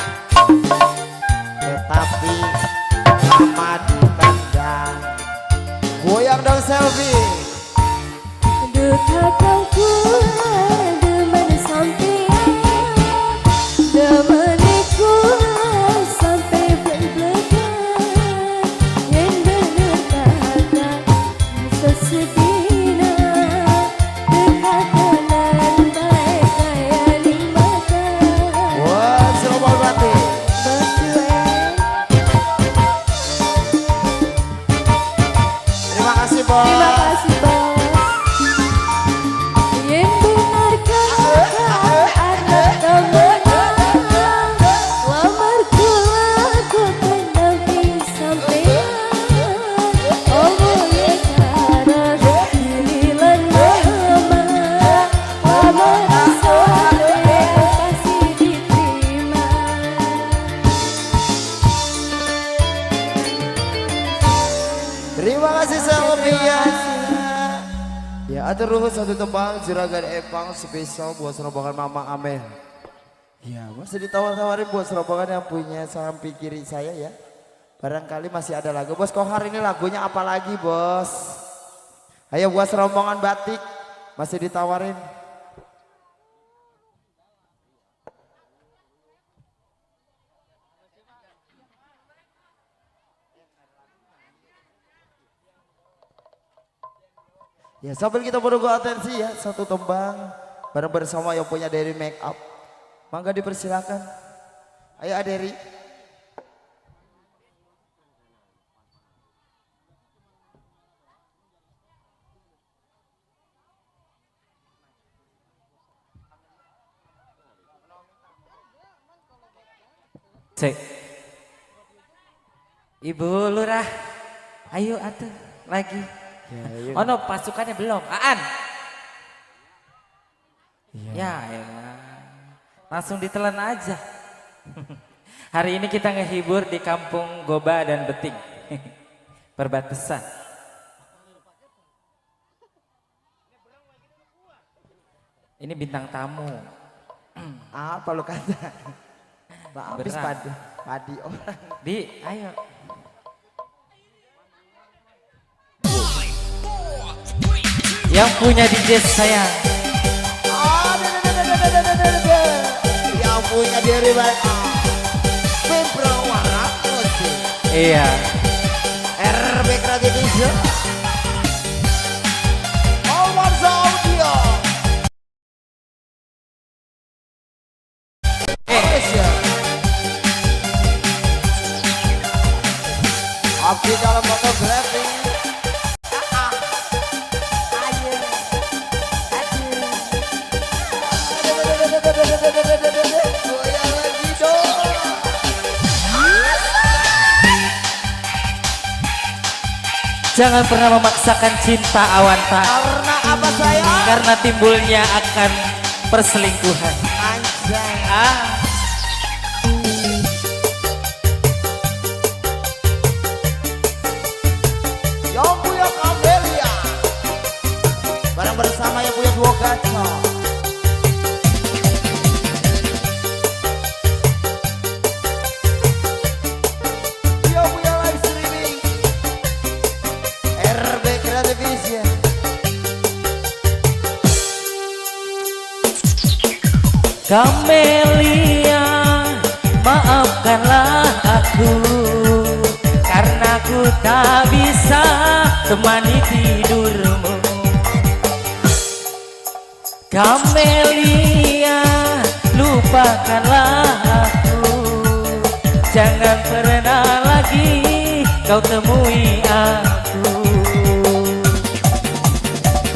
tetapi lama dipandang. Goyang dong selfie. Dekatkanku demen sampean, demeniku sampai blek-blekan. Yang bener kakak sesedina, kekatalan baik gaya lingatan. Wah, serobol batik. Besueng. Terima kasih bos. Terima kasih bos. Yang benar kakak ada temenan, lamarku lakukan nanti sampean. Omongnya karena dirilan lemah, lamaran sampean pasti diterima. Terima kasih Sylvia. Ya, ada ruhut satu tembang juragan Epang spesial buat rombongan Mama Amel. Ya, masih ditawar-tawarin buat rombongan yang punya samping kiri saya ya. Barangkali masih ada lagu. Bos, kok hari ini lagunya apa lagi bos? Ayo buat rombongan batik masih ditawarin. Ya, sambil kita menunggu atensi ya, satu tembang bareng bersama yang punya Derry Make Up. Mangga dipersilakan. Ayo Aderi. Cek. Ibu Lurah, ayo atuh lagi. Ya, Oh no, pasukannya belum. Aan. Ya, elah. Langsung ditelan aja. Hari ini kita ngehibur di kampung Goba dan Beting. Perbatasan. Ini bintang tamu. Apa lu kata? Habis Berat. padi orang. Di, ayo. Yang punya DJ sayang. Yang punya Derry Make Up. Pemperawat musik. Iya. RB Kreatif Indonesia. Alwarza Audio. Indonesia. Jangan pernah memaksakan cinta Awanta, Karena apa sayang? karena timbulnya akan perselingkuhan. Anjay. Yang punya Kamelia bareng bersama yang punya dua kaca. Yang punya live streaming RB Creative Vision. Kamelia, maafkanlah aku karena ku tak bisa temani tidurmu. Kamelia, lupakanlah aku, jangan pernah lagi kau temui aku.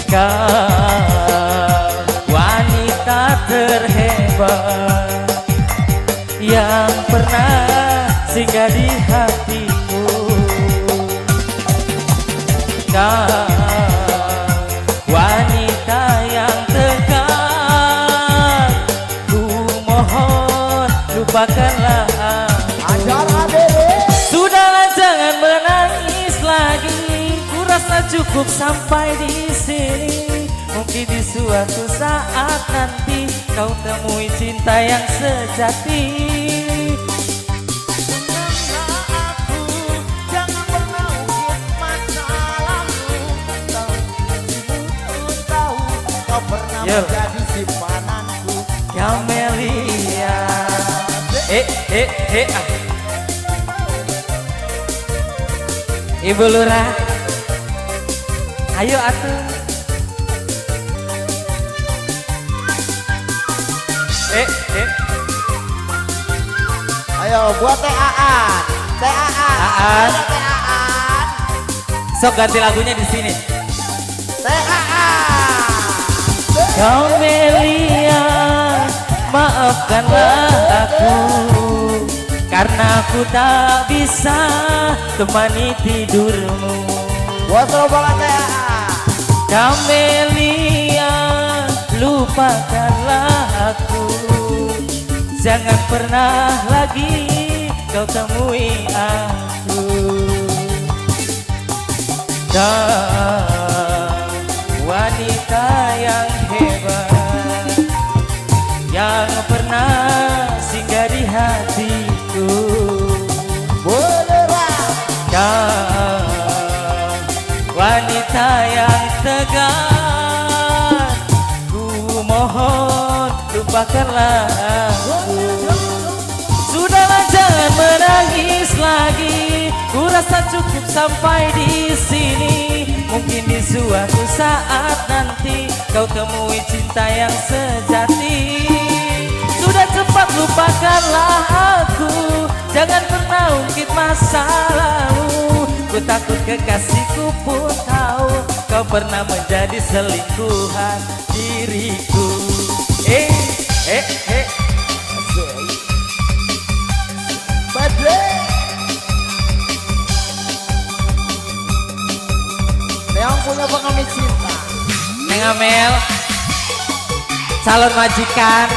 Kau wanita terhebat yang pernah singgah di hatiku. Kau wanita yang tegar, ku mohon lupakanlah aku. Ajar adek. Sudahlah jangan menangis lagi, ku rasa cukup sampai di sini. Mungkin di suatu saat nanti kau temui cinta yang sejati. Aku jangan pernah ungkit masa lalu. Ku tahu kau pernah Yo. menjadi simpananku. Kamelia, Ibu Lurah, ayo atuh. Ayo buat TAAN. TAAN. Aan. Ada TAAN. Sok ganti lagunya di sini. TAAN. Kamelia, maafkanlah aku karena aku tak bisa temani tidurmu. Buat rombongan TAAN. Kamelia, lupakanlah aku, jangan pernah lagi kau temui aku. Kau wanita yang hebat yang pernah singgah di hatiku. Beneran. Kau wanita yang tegar, ku mohon lupakanlah aku. Sudahlah jangan menangis lagi, ku rasa cukup sampai di sini. Mungkin di suatu saat nanti kau temui cinta yang sejati. Sudah cepat lupakanlah aku, jangan pernah ungkit masa lalu. Ku takut kekasihku pun tahu kau pernah menjadi selingkuhan diriku. Badre. Yang punya pengemis cinta. Neng Amel, calon majikan.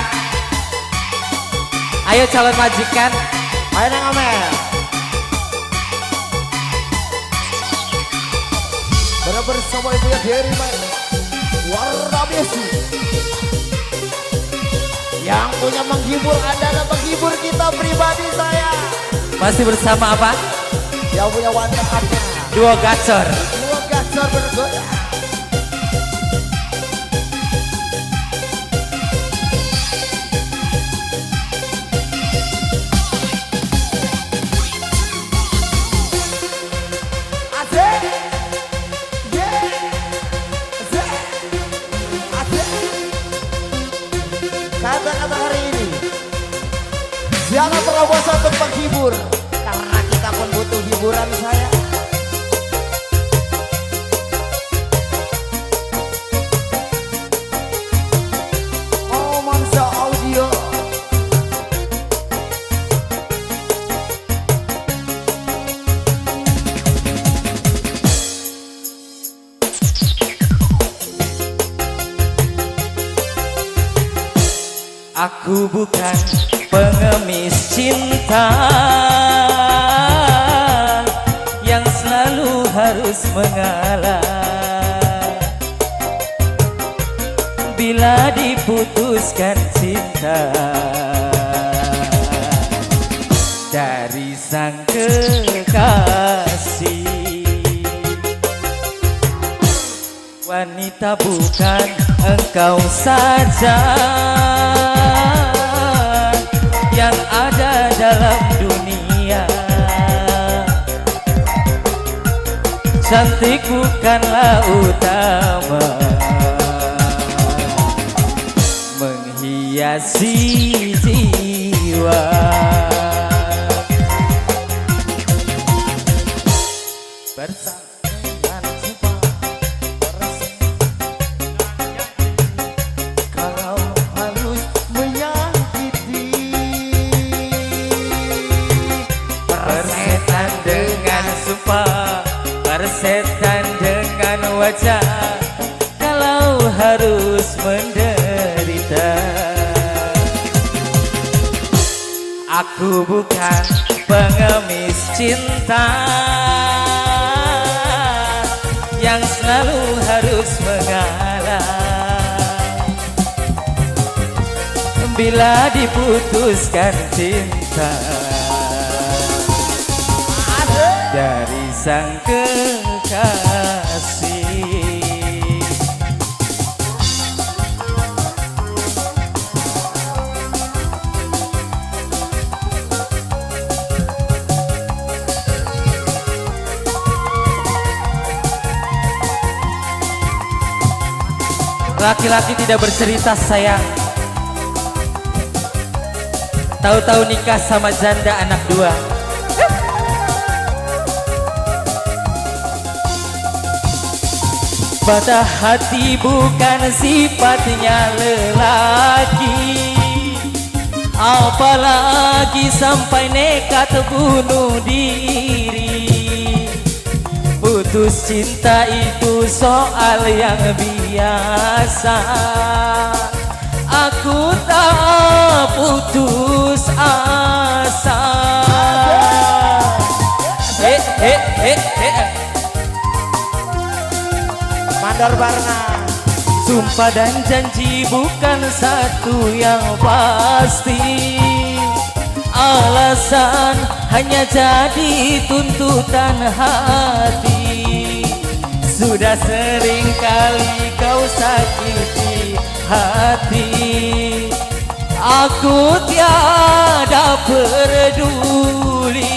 Ayo calon majikan. Ayo Neng Amel. Bersama ibunya Derry main warna besi. Yang punya menghibur Anda dan menghibur kita pribadi saya. Masih bersama apa? Yang punya wanita apa? Duo Gacor. Dua gacor bergoyang. Kata-kata hari ini, jangan pernah bosan untuk menghibur, karena kita pun butuh hiburan saya. Oh Mansa Audio. Aku bukan pengemis cinta yang selalu harus mengalah bila diputuskan cinta dari sang kekasih. Wanita bukan engkau saja yang ada dalam dunia. Cantik bukanlah utama menghiasi jiwa. Bersangan sumpah Kalau harus menyakiti, persetan dengan sumpah, persetan dengan wajah. Kalau harus menderita, aku bukan pengemis cinta yang selalu harus mengalah bila diputuskan cinta dari sang kekasih. Laki-laki tidak bercerita sayang, tahu-tahu nikah sama janda anak dua. Patah hati bukan sifatnya lelaki, apalagi sampai nekat bunuh diri. Putus cinta itu soal yang biasa, aku tak putus asa. mandor barengan. Sumpah dan janji bukan satu yang pasti, alasan hanya jadi tuntutan hati. Sudah sering kali kau sakiti hati, aku tiada peduli.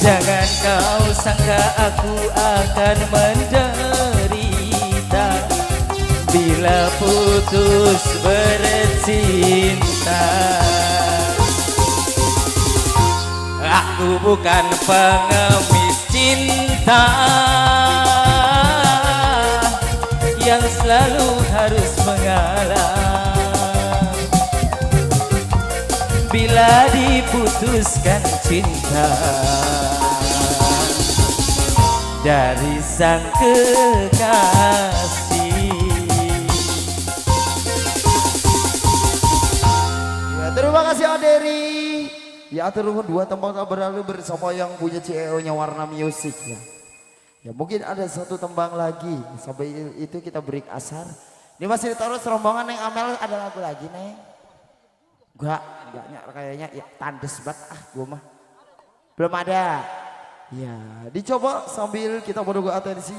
Jangan kau sangka aku akan menderita bila putus bercinta. Aku bukan pengemis cinta yang selalu harus mengalah bila diputuskan cinta dari sang kekasih. Ya, terima kasih Aderi. Ya terus dua tembang tak berlalu bersama yang punya CEO-nya Warna Music ya. Ya mungkin ada satu tembang lagi. Sampai itu kita break asar. Ini masih ditaruh serombongan Neng Amel, ada lagu lagi Neng. Enggaknya kayaknya ya tandes banget gue mah. Belum ada. Ya dicoba sambil kita menunggu atensi.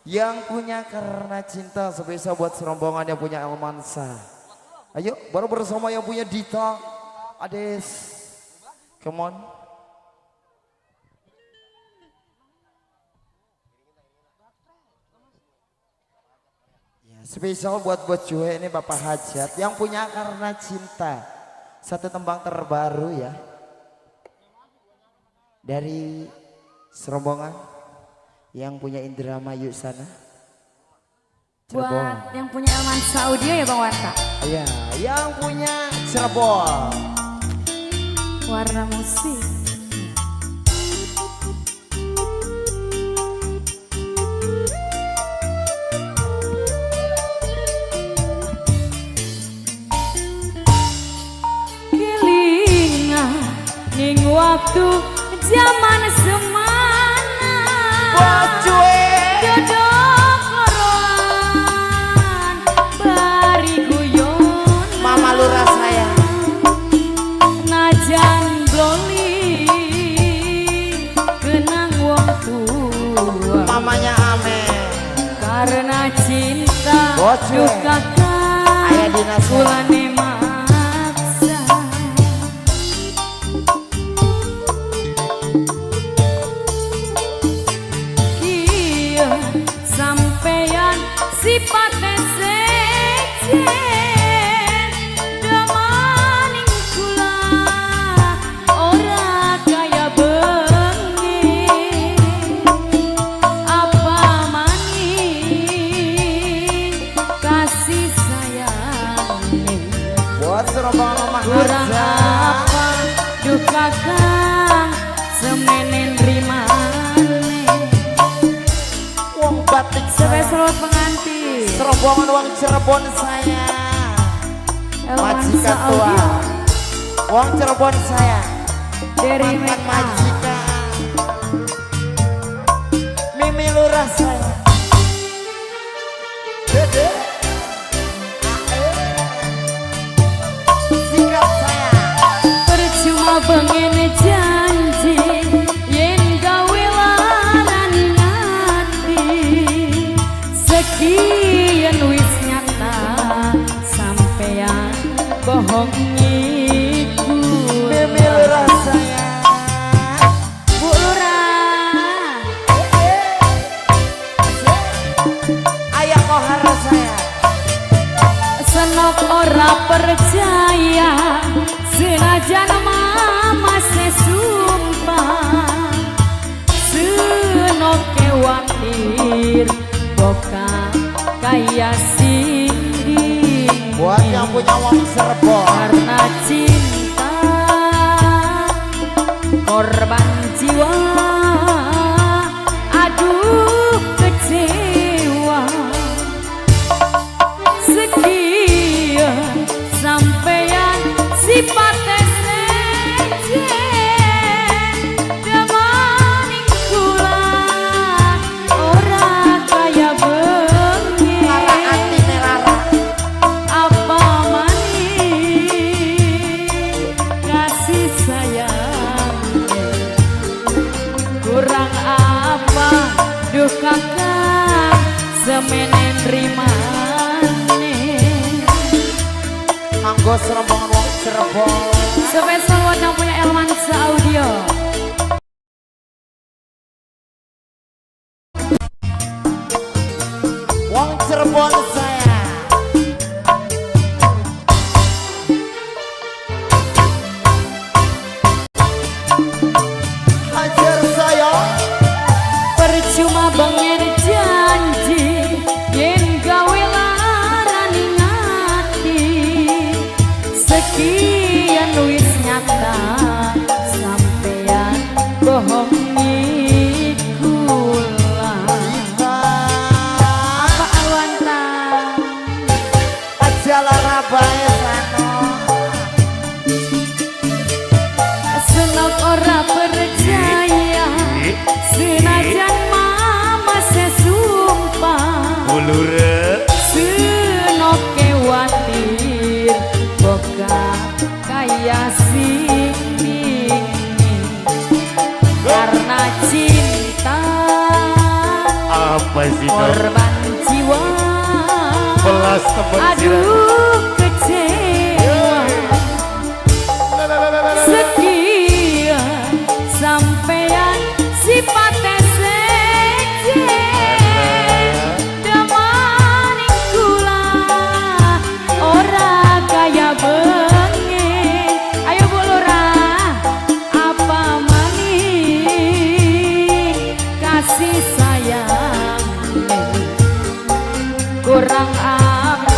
Yang punya Karena Cinta spesial buat serombongan yang punya Elmansa. Ayo baru bersama yang punya Dita, Ades. Come on. Ya, spesial buat cuy ini Bapak Hajat yang punya Karena Cinta. Satu tembang terbaru ya. Dari serombongan yang punya Indramayu sana. Buat yang punya Elmansa Audio ya Bang Warta. Iya, yang punya Cirebon. Warna Musik. waktu zaman semana Bos cuy. dodok loroan bari guyon Mama lurah saya. najan bloli kenang wong tua Mamanya Ame. karena cinta Bocor. duka Aya dina saya. kulane maksa iya sampeyan sipate sejen damaning kula ora kaya bengi apa maning kasih sayang Buat serobongan Mama kurang Haja. apa duka kang semenen rimane Wong batik saya. spesial pengantin Serobongan uang Cirebon saya. Majikan tua. Uang Cirebon saya. dari Mantan Meka majikan. Mimi lurah saya. Dede. Sikap saya. percuma pengen janji yen gawe larani ngati sekian wis nyata sampeyan bohong iku Mimi lurah saya. Bu Lurah Ayah kohar saya. senok ora percaya senajan mama sesumpah senok kewatir boka kaya singgi Buat yang punya uang Cirebon. karena cinta korban jiwa aduh kecewa sekian sampeyan sipate sejen damaning kula ora kaya bengi Lara atine lara. apa maning kasih sayang kurang apa duka kang semenen rimane Anggo serobongan uang Cirebon. spesial buat yang punya Elmansa Audio Uang Cirebon saya. Hajar saya. percuma bengen janji yen gawe larani ngati sekian wis nyata sampeyan bohong ikula apa awanta Ajalah rabai sano. senok ora percaya senajan mama sesumpah Bulure senok kewatir boga kaya singing karena cinta apa sih dong? korban jiwa Belas teman aduh kecewa sekian sampeyan sipate sejen damaning kula ora kaya bengi ayo Bu Lurah apa maning kasih sayang kurang apa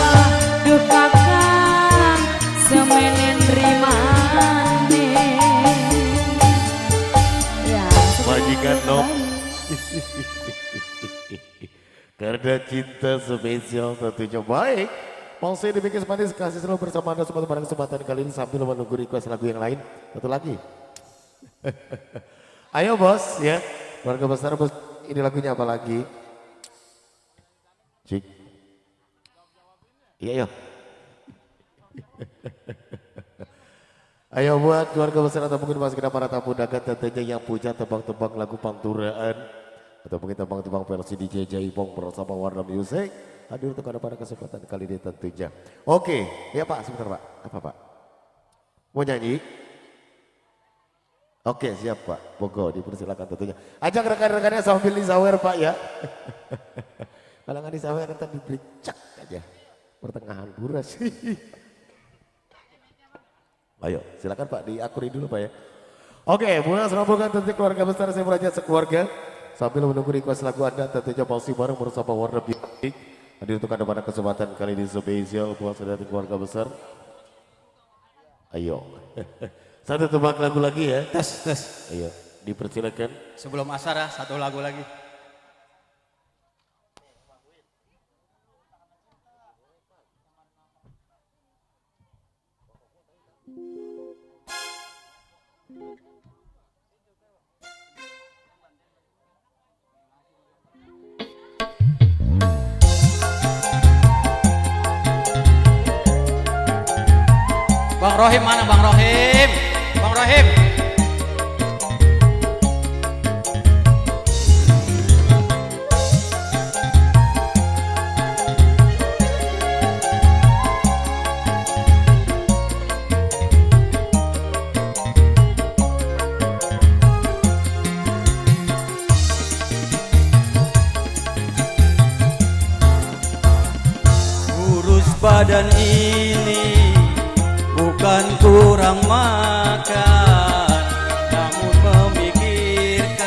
duka kang semenen rimane ya Majikan nom. Karena cinta spesial tentunya baik. Mau saya demikian manis kasih selalu bersama Anda semua pada kesempatan kali ini sambil menunggu request lagu yang lain. Satu lagi. Ayo bos ya, keluarga besar bos. Ini lagunya apa lagi? Cik. Iya, yuk. Ayo buat keluarga besar atau mungkin masih para tamu undangan tentunya yang punya tebang-tebang lagu panturaan atau mungkin tebang-tebang versi DJ Jaipong bersama Warna Music hadir untuk pada kesempatan kali ini tentunya. Oke, ya Pak, sebentar Pak. Apa Pak? Mau nyanyi? Oke, siap Pak. Bogo dipersilakan tentunya. Ajak rekan-rekannya sambil disawer Pak ya. Kalau nggak disawer nanti diberi cak aja. Pertengahan buras. Ayo, silakan Pak, diakuri dulu Pak ya. Oke, mulai rombongan tentu keluarga besar saya meraja sekeluarga. Sambil menunggu request lagu Anda tentunya masih bareng bersama Warna Music. Hadir untuk Anda pada kesempatan kali ini spesial buat saudara keluarga besar. Ayo. Satu tebak lagu lagi ya. Tes. Ayo, dipersilakan. Sebelum asar satu lagu lagi. Bang Rohim mana Bang Rohim? Bang Rohim. Urus badan ini bukan kurang makan, namun memikirkan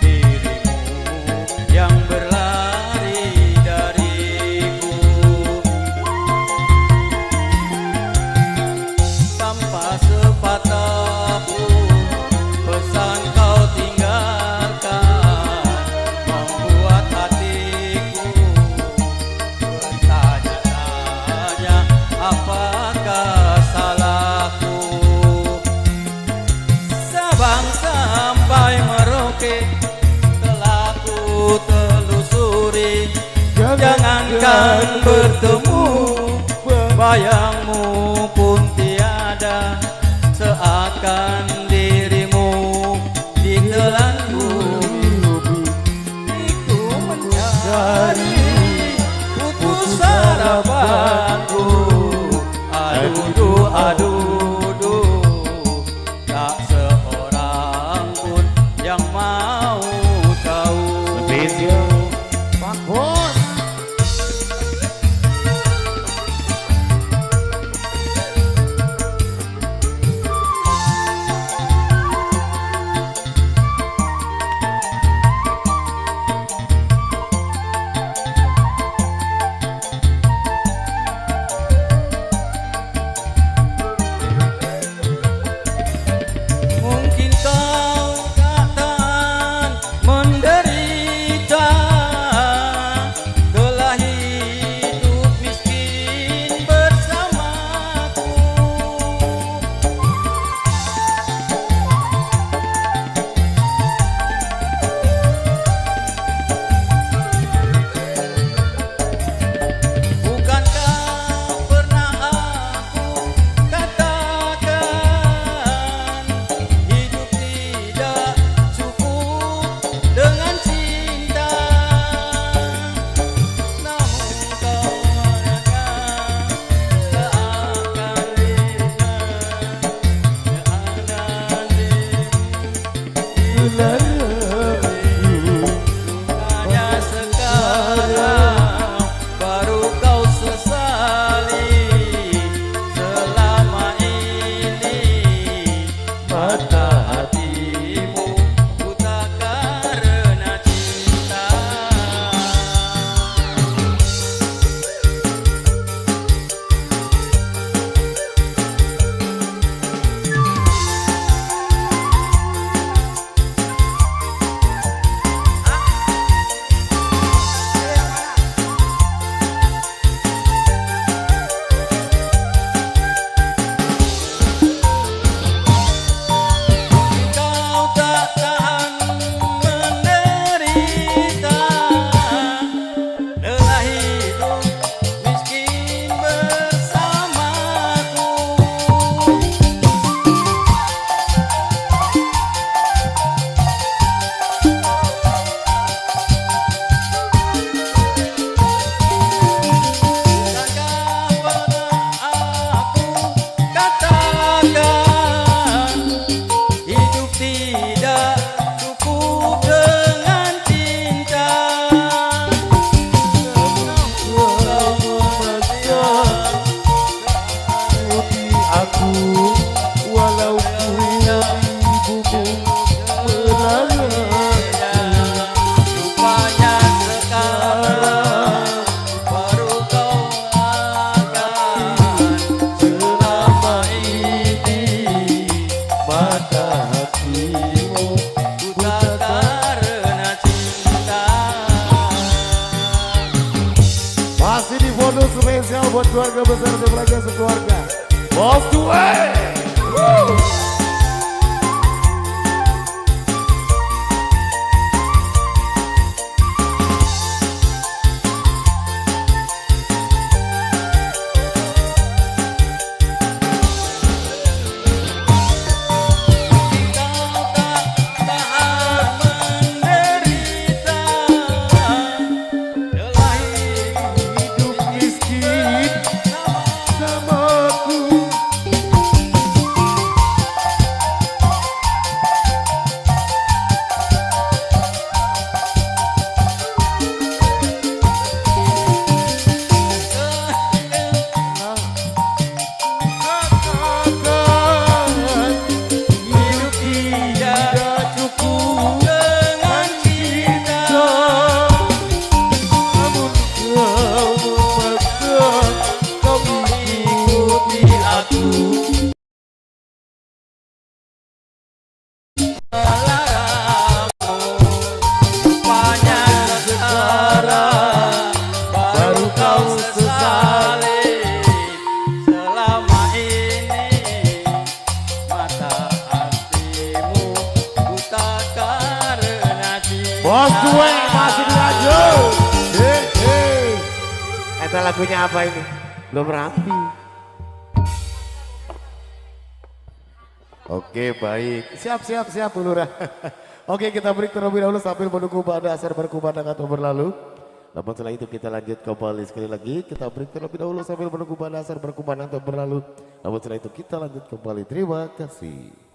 dirimu yang berlari dariku. Tanpa sepatah pun pesan kau tinggalkan, membuat hatiku bertanya-tanya apakah salahku. Sabang sampai Merauke telah ku telusuri, jangankan bertemu, bayangmu pun tiada, seakan dirimu ditelan bumi. Ku mencari putus harapanku, aduh, tak seorang pun yang mau tahu. Pak Bos. keluarga besar dan keluarga sekeluarga. Bos Due. Bos Due masih dilanjut. Eta lagunya apa ini? Belum rapi. Oke baik. Siap Bu Lurah. Oke kita break terlebih dahulu sambil menunggu pada asar berkumandang atau berlalu. Namun setelah itu kita lanjut kembali sekali lagi. Kita break terlebih dahulu sambil menunggu pada asar berkumandang atau berlalu. Namun setelah itu kita lanjut kembali. Terima kasih.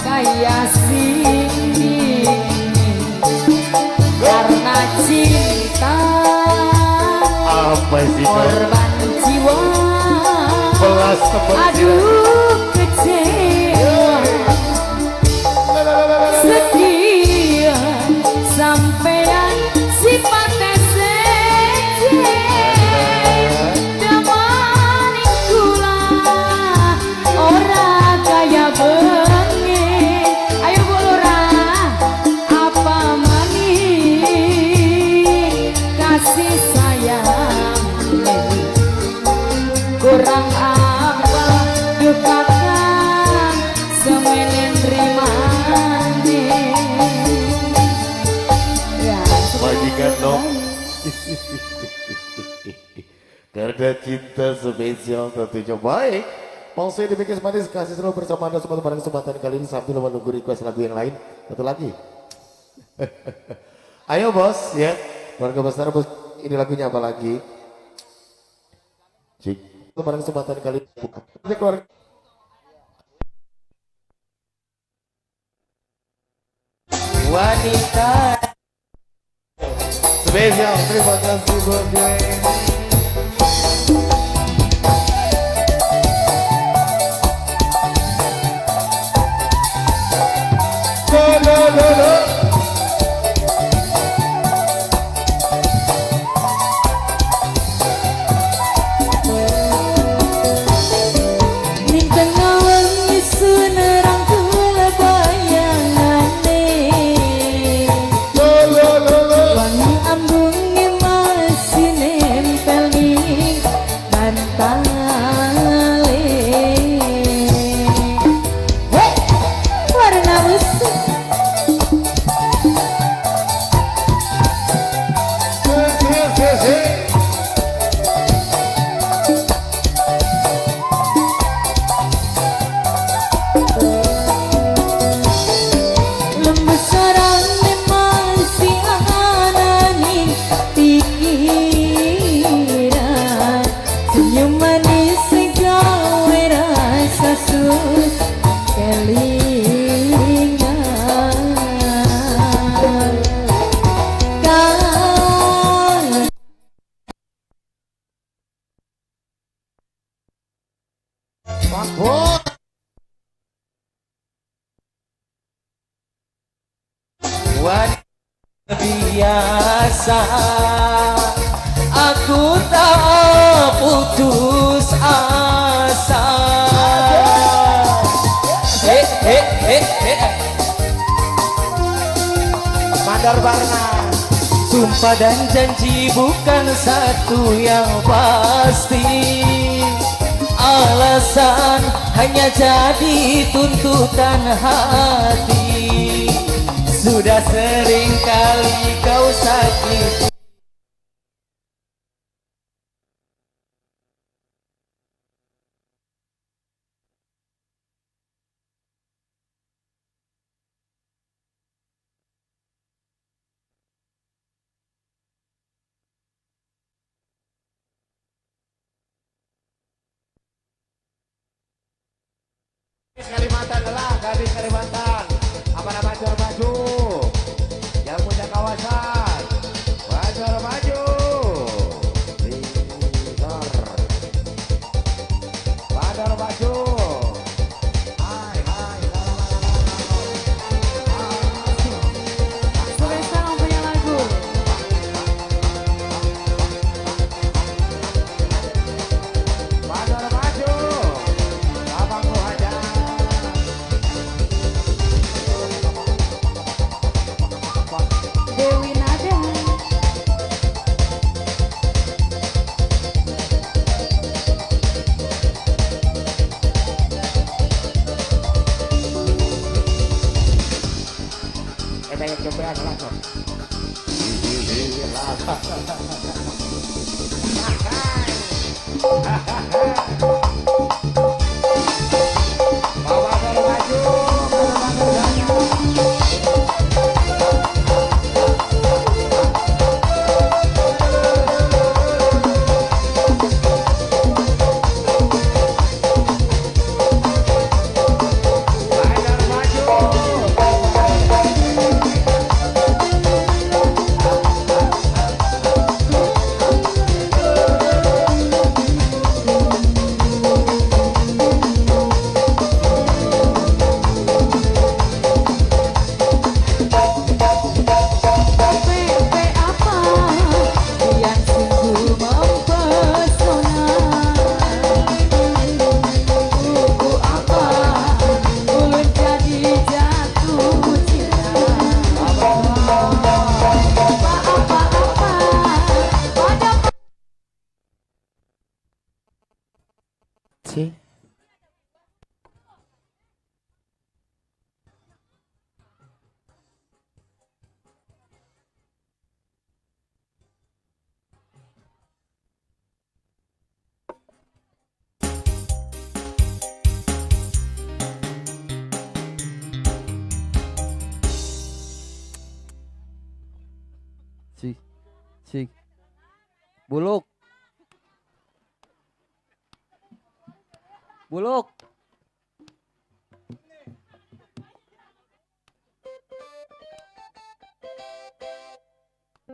kaya sini karena cinta Apa sih kau? korban jiwa. Belas teman Aduh kecewa setia sampean sifatnya seje damani kula ora kaya bengi. Ayo Bu Lurah apa maning kasih sayang kurang apa dukakan semenen rimane ya majikan dong. Karena cinta spesial tentunya baik. Mau saya dipikir manis kasih selalu bersama anda semua pada kesempatan kali ini sambil menunggu request lagu yang lain. Satu lagi. Ayo bos ya. Keluarga besar bos. Ini lagunya apa lagi? Cik. Pada kesempatan kali ini keluarga. Wanita Spesial, terima kasih buat gue. ning tengah wengi sunerang kula bayangane wangi ambunge masih nempel ning bantale. Hei warna musik lembesaran masih ananing pikiran senyum manis segawe rasa sus kelingan kan wanita biasa aku tak putus asa. Mandar barengan. Sumpah dan janji bukan satu yang pasti. Alasan hanya jadi tuntutan hati. Sudah sering kali kau sakiti. Kalimantan adalah gadis Kalimantan. Apa nama maju? Yang punya kawasan. Maju. Bandar maju. Hai. Spesial punya lagu Bandar maju. Abang lu aja. Dewi Nada. Yang coba langsung. Bandar Sik. Buluk. Buluk.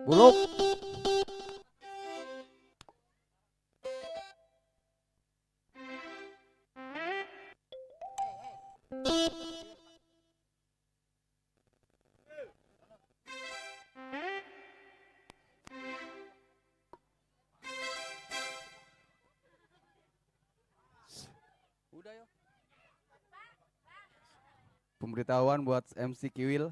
Buluk. Pemberitahuan buat MC Kiwil.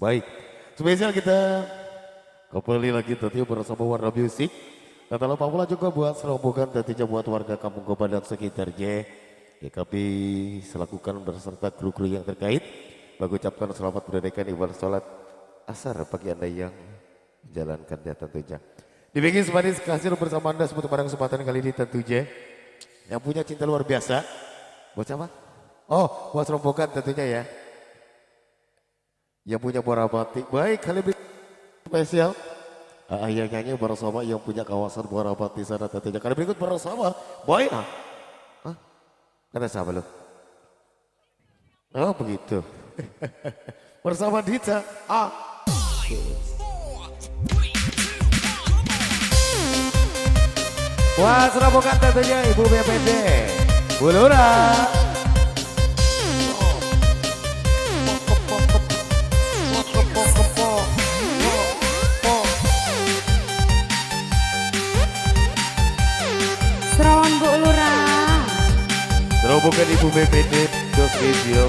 Baik, spesial kita kembali lagi tentunya bersama Warna Music. Dan tak lupa pula juga buat serombongan tentunya buat warga Kampung Goba dan sekitarnya. Ya, kami selakukan berserta kru-kru yang terkait mengucapkan selamat menunaikan ibadah sholat asar bagi Anda yang menjalankannya tentunya. Dibikin semanis kasih bersama Anda seperti pada kesempatan kali ini tentunya. Yang punya cinta luar biasa. Buat siapa? Oh, buat rombongan tentunya ya. Yang punya muara batik. Baik, kali ini spesial. Yang nyanyi bersama yang punya kawasan muara batik sana tentunya. Kali berikut bersama Boy. Hah? Kata siapa lo? Oh begitu. Bersama Dita. Wah, rombongan tentunya Ibu BPD. Bu Lura. Serawan Bu Lurah. Rombongan Ibu BPD Dos Video.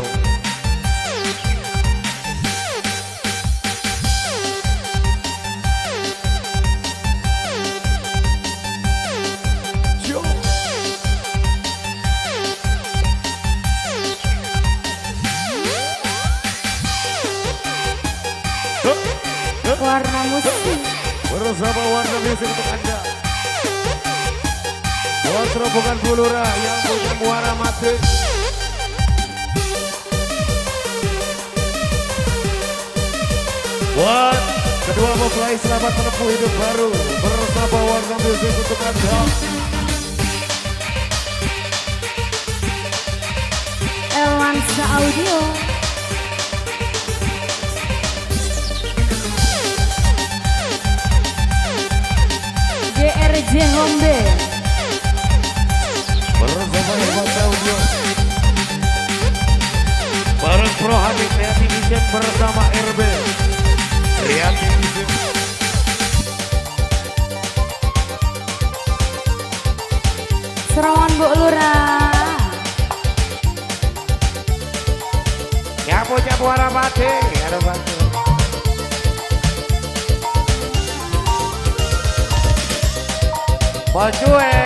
Warna Musik. Bersama Warna Musik untuk Anda. Buat rombongan Bu Lura yang punya muara mati. Buat kedua mempelai selamat menempuh hidup baru. Bersama Warna Musik untuk Anda. Elwansa Audio. GRJ Hombe. Bersama Elwansa Audio. Bareng Pro Hadi Creative Vision bersama RB Creative Vision. Serawan Bu Lurah. Yang punya muara batik. Ada bantu. Bocue.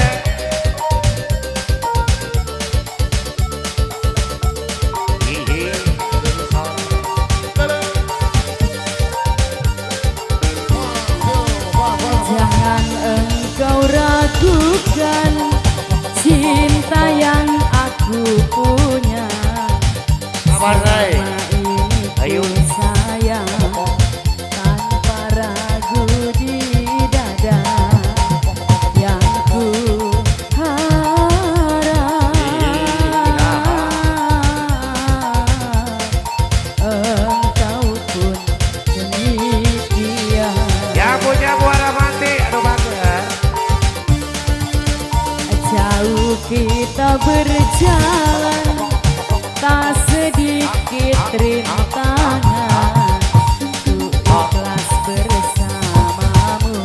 Jangan engkau ragukan cinta yang aku punya. Kabar saya. Ayo sayang tanpa ragu di dada yang ku harap. Engkau pun demikian. Yang punya muara mati. Aduh bangga. Jauh kita berjalan, tak sedikit rintangan. Ku ikhlas bersamamu,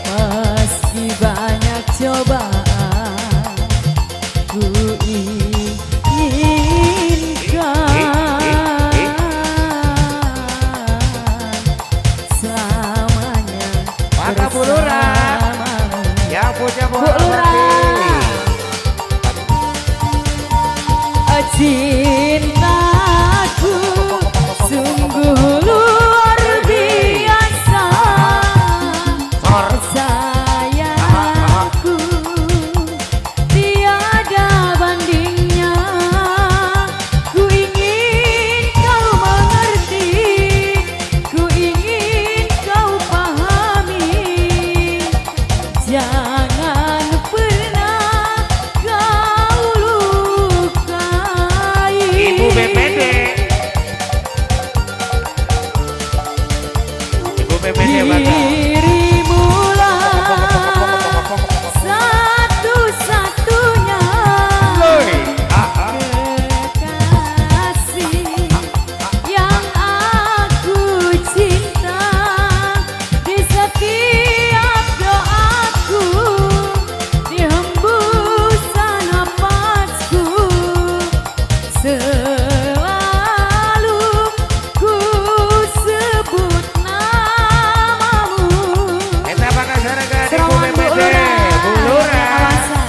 meski banyak cobaan. Ku inginkan selamanya bersamamu. Yang punya Bu Lurah, cintaku sungguh luar biasa. Sayangku tiada bandingnya. Ku ingin kau mengerti, ku ingin kau pahami. Jangan pernah kau lukai Ibu BPD. Ibu BPD bangga. dirimulah satu-satunya kekasih yang aku cinta. Di setiap doaku, di hembusan nafasku, selalu ku sebut namamu. Kita bangga seragam Ibu Serangan Bu BPD. Lurah, Bu Lurah. kawasan.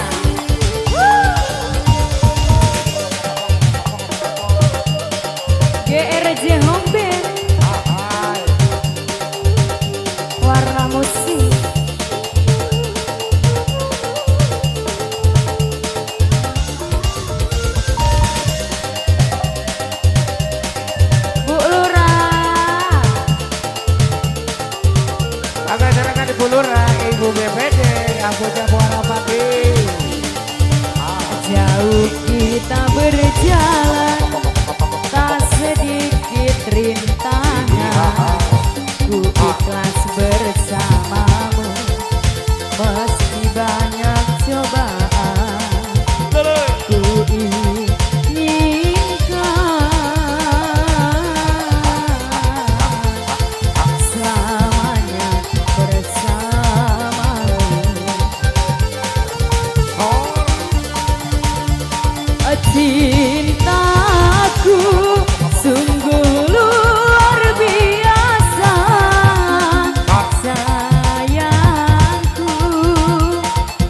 GRJ Home Band, warna musik. Bu Lurah, Bangga seragam Ibu Lurah. Ibu BPD. Yang punya muara pagi. jauh kita berjalan, tak sedikit rintangan. Ku ikhlas bersamamu, meski banyak cobaan. Ku inginkan selamanya bersamamu. Cintaku sungguh luar biasa. Sayangku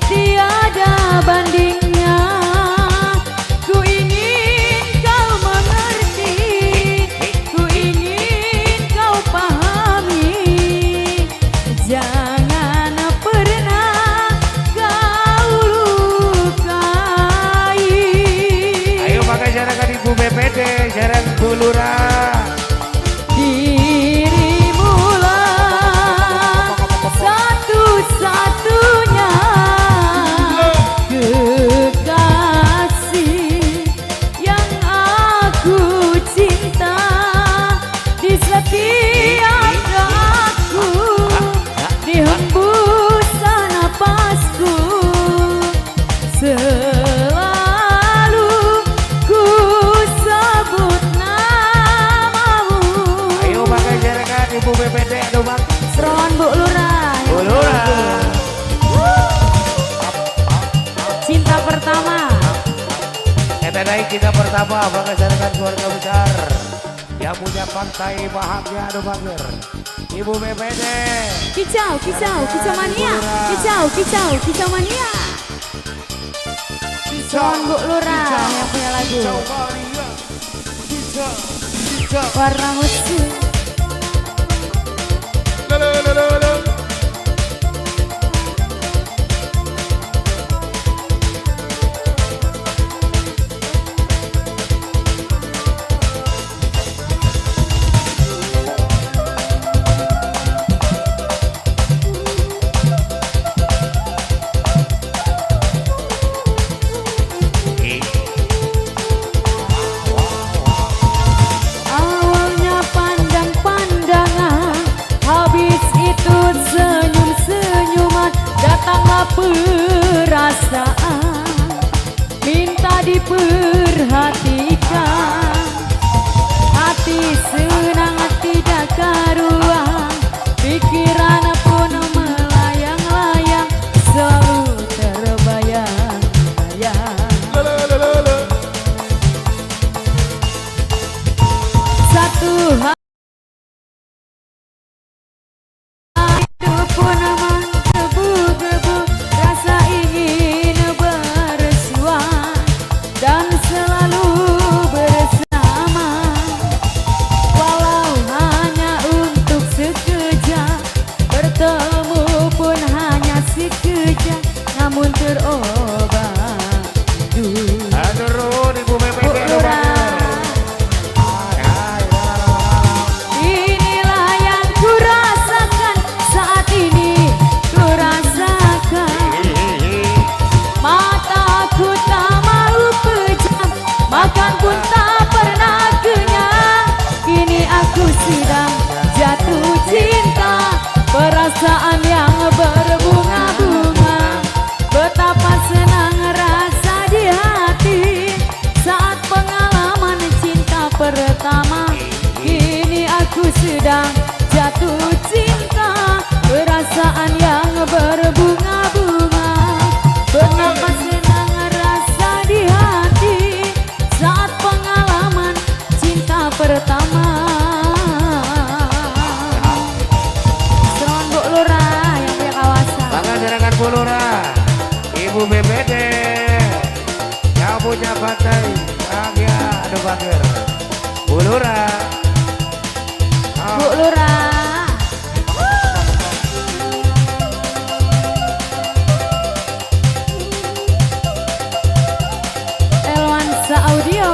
tiada bandingnya. Ku ingin kau mengerti, ku ingin kau pahami. Jangan pernah kau lukai. Ayo bangga seragam Ibu BPD. Seragam Bu Lurah. Dirimulah satu-satunya kekasih yang aku cinta. Di setiap doaku, di hembusan nafasku, selalu ku sebut namamu. Ayo bangga seragam Ibu BPD. Aduh bang. Serangan Bu Lurah. Bu Lurah. Cinta pertama. Kita naik kita pertama. Bangga seragam keluarga besar. Yang punya pantai bahagia. Aduh bangga. Ibu BPD. Kicau, kicau, kicau mania. Kicau, kicau, kicau mania. Serangan Bu Lurah yang punya lagu warna musik. Awalnya pandang-pandangan, habis itu bantu. Aduh, Ibu Bebe Bu Lurah, inilah yang ku rasakan saat ini, ku rasakan. Mataku tak mau pejam, makan pun tak pernah kenyang. Kini aku sedang jatuh cinta, perasaan yang berbunga-bunga. Betapa senang rasa di hati saat pengalaman cinta pertama. Kini aku sedang jatuh cinta, perasaan yang berbunga-bunga. Betapa senang rasa di hati saat pengalaman cinta pertama. Selamat Bu Lurah yang punya kawasan. Bangga serangan Bu Lurah, Ibu BBD yang punya pantai bahagia. Aduh bager Bu Lurah. Bu Lurah. Elwansa Audio.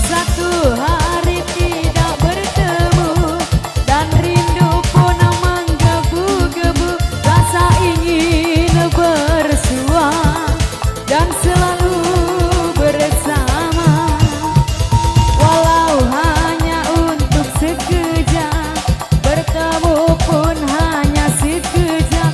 Satu hari tidak bertemu dan rindu pun menggebu-gebu, rasa ingin bersua dan selalu bersama. Walau hanya untuk sekejap, bertemu pun hanya sekejap,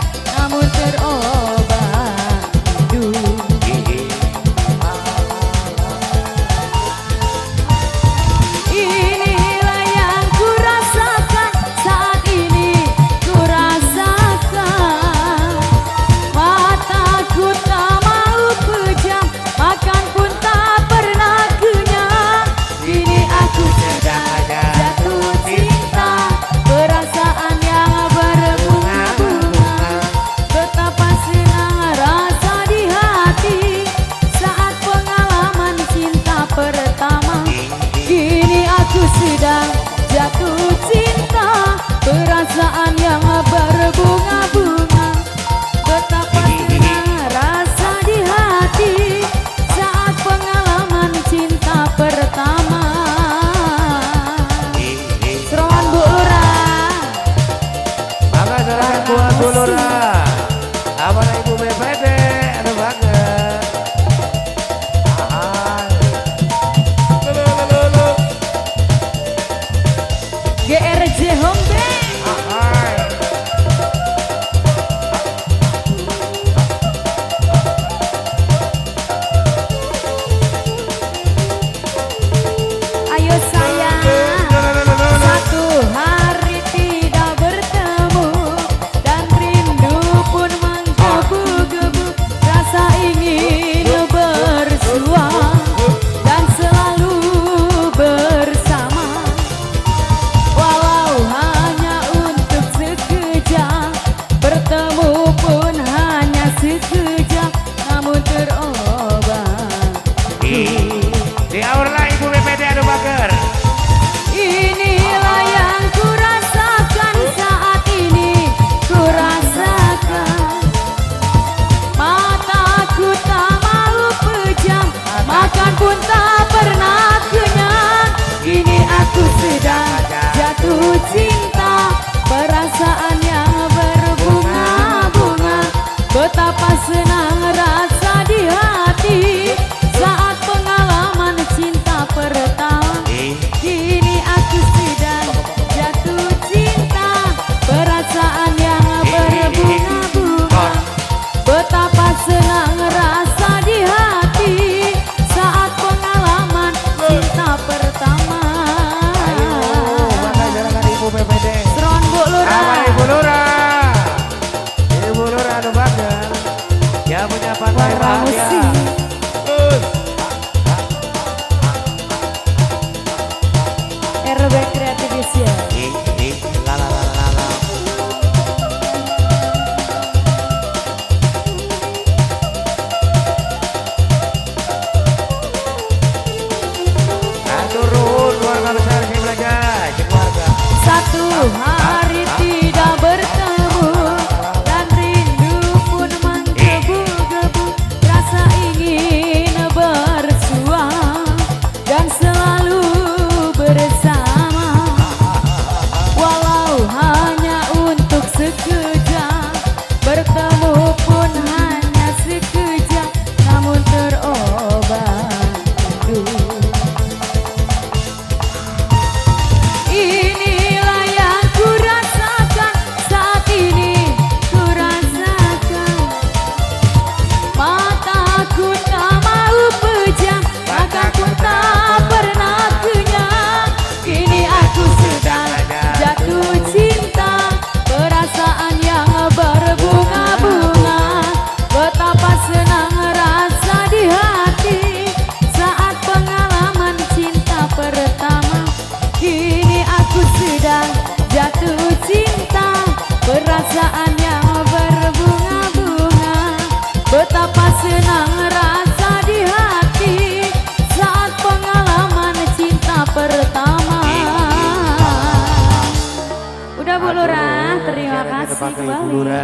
Bu Lurah, terima kasih kembali.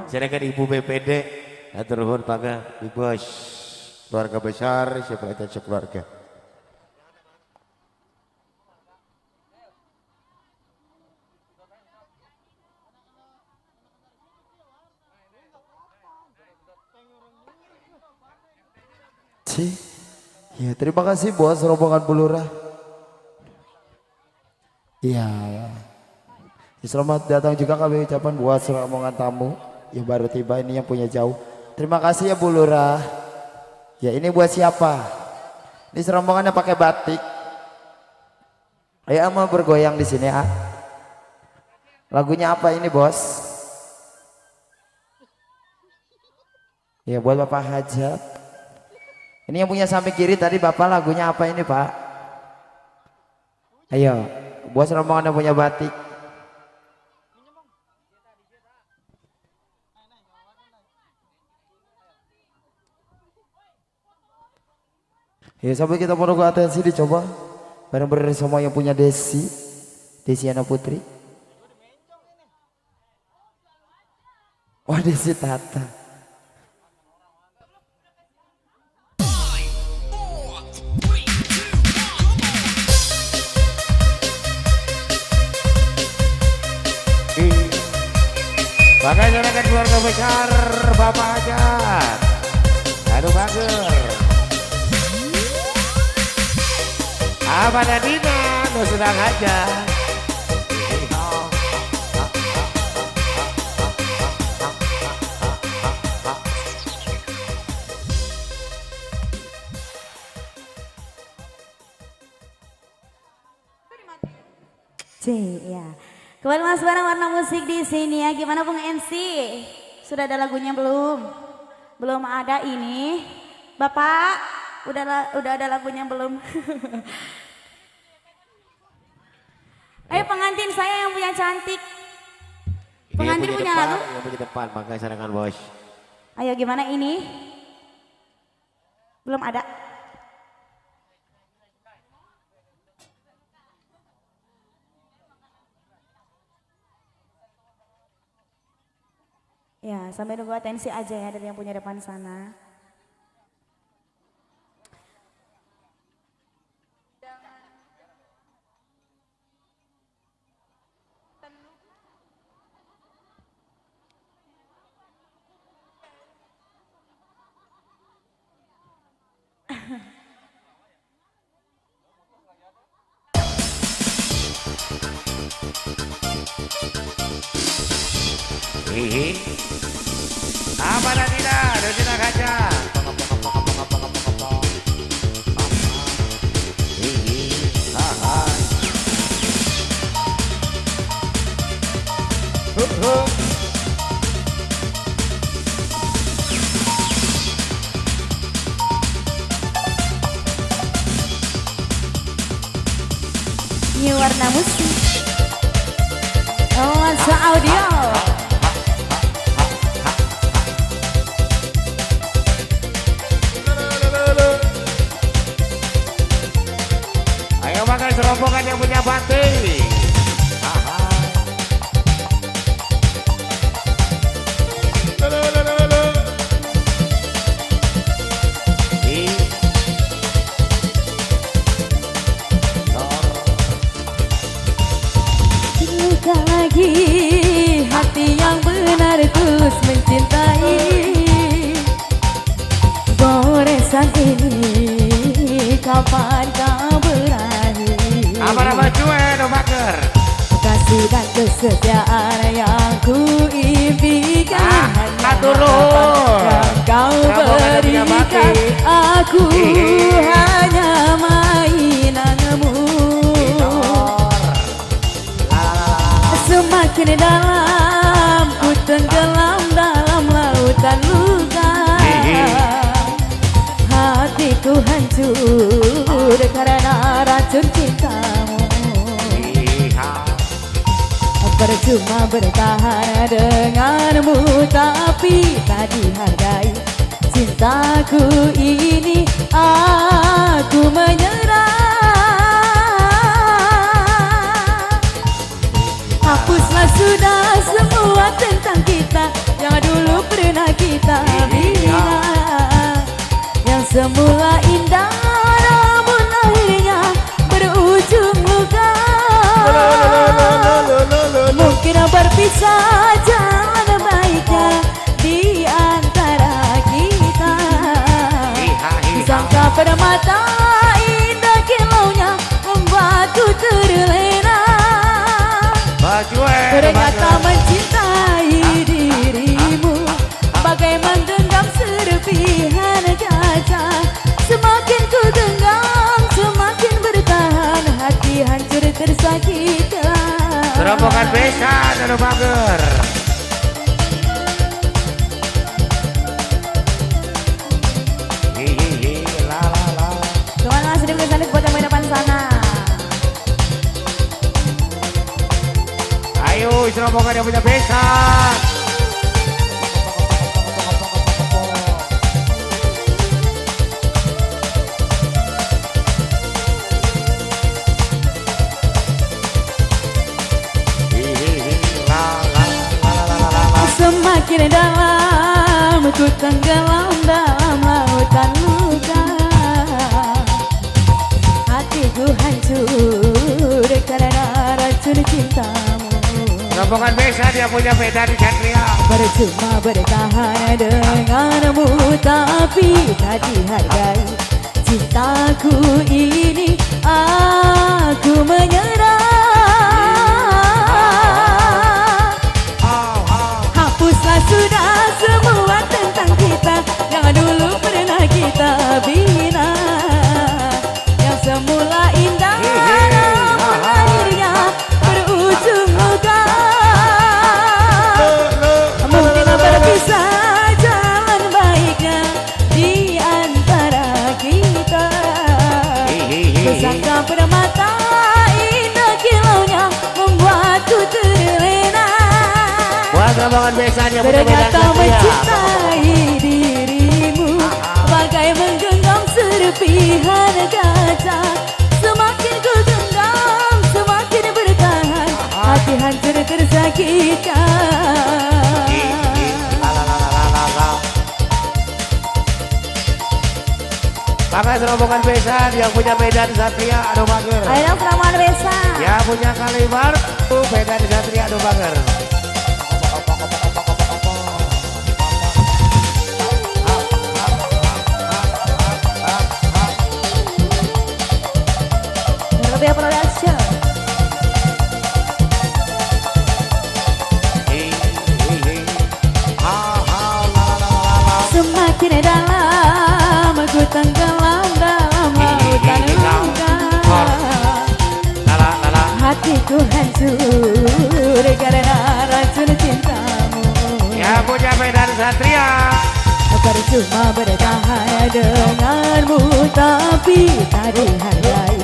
Silakan Ibu BPD. Atur nuhun pangga Big Bos. Keluarga besar, siapa itu keluarga. Ya, terima kasih buat rombongan Bu Lurah. Iya. Selamat datang juga kami ucapan buat rombongan tamu yang baru tiba ini yang punya jauh. Terima kasih ya Bu Lurah. Ya ini buat siapa? Ini rombongannya pakai batik. Ayo mau bergoyang di sini ah. Lagunya apa ini bos? Ya buat Bapak Hajat. Ini yang punya samping kiri tadi Bapak lagunya apa ini Pak? Ayo, buat rombongan yang punya batik. Ya sampai kita mau atensi dicoba. Bareng-bareng semua yang punya Desi Ana Putri. Wah Desi Tata. Pakai silakan keluarga besar Bapak Hajat. Aduh bager. Apa Dina, nu sedang aja. Ya. Kembali Mas bareng warna musik di sini ya. Gimana Bung MC? Sudah ada lagunya belum? Belum ada ini. Bapak, udah ada lagunya belum? Ayo pengantin saya yang punya cantik. Pengantin punya lagu? Yang punya depan, makanya sarangan bos. Ayo gimana ini? Belum ada. Ya, sampai nunggu atensi aja ya dari yang punya depan sana. Hihi. Apa Dina, Dina kaca. Hihi. Haha. New warna musik. Nuansa audio. Ayo makan serombongan yang punya batik. Lagi hati yang benar terus mencintai. Goresan ini kapan kau berakhir? Apa nama cuek dong baker? Kasih dan kesetiaan yang ku impikan hanya turun. yang kau berikan. Aku hanya mainanmu. Semakin dalam ku tenggelam dalam lautan luka. Hatiku hancur karena racun cintamu. Percuma bertahan denganmu tapi tak dihargai. Cintaku ini aku menyerah. Hapuslah sudah semua tentang kita yang dulu pernah kita bina, yang semula indah namun akhirnya berujung luka. Mungkin berpisah jalan baiknya di antara kita. Sangka permata indah kilaunya membuatku terlena. Ternyata mencintai dirimu bagai menggenggam serpihan kaca. Semakin ku genggam semakin bertahan, hati hancur tersakitkan. Rombongan besan anu bager. Hihihi la la la. Cuman masih dibeli buat yang main depan sana. Ayo rombongan yang punya besan. Semakin dalam ku tenggelam dalam lautan luka. Hatiku hancur karena racun cintamu. Rombongan besan yang punya beda di Satria. Percuma bertahan denganmu tapi tak dihargai. Cintaku ini aku menyerah. Hapuslah sudah semua tentang kita yang dulu pernah kita bina, yang semula indah namun akhirnya berujung luka. Mungkin berpisah jalan baiknya di antara kita. Sangka permata indah kilaunya membuatku terlena. Buat rombongan besan yang punya beda di Ternyata Satria. mencintai dirimu bagai menggenggam serpihan kaca. Semakin ku genggam semakin bertahan, hati hancur tersakitkan. Pakai rombongan besan yang punya Medan Satria anu bager. Ayo selamat besan. Yang punya Kalibar Medan Satria anu bager. Rupiah Production. Semakin dalam ku tenggelam dalam lautan luka. Hatiku hancur karena racun cintamu. Yang punya Medan Satria. Percuma bertahan denganmu tapi tak dihargai.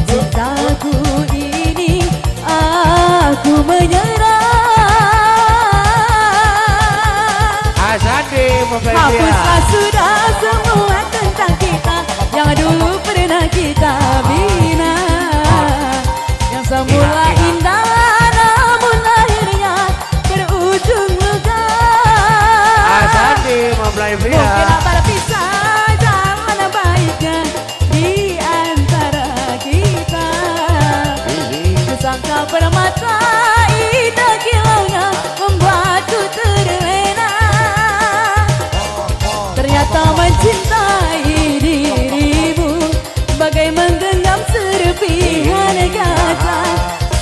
Cintaku ini aku menyerah. Asadi membeli dia. Hapuslah sudah semua tentang kita yang dulu pernah kita bina, yang semula indah namun akhirnya berujung luka. Asadi membeli dia. Mungkin berpisah jalan baiknya di antara kita. Sangka permata indah kilaunya membuatku terlena. Ternyata mencintai dirimu bagai menggenggam serpihan kaca.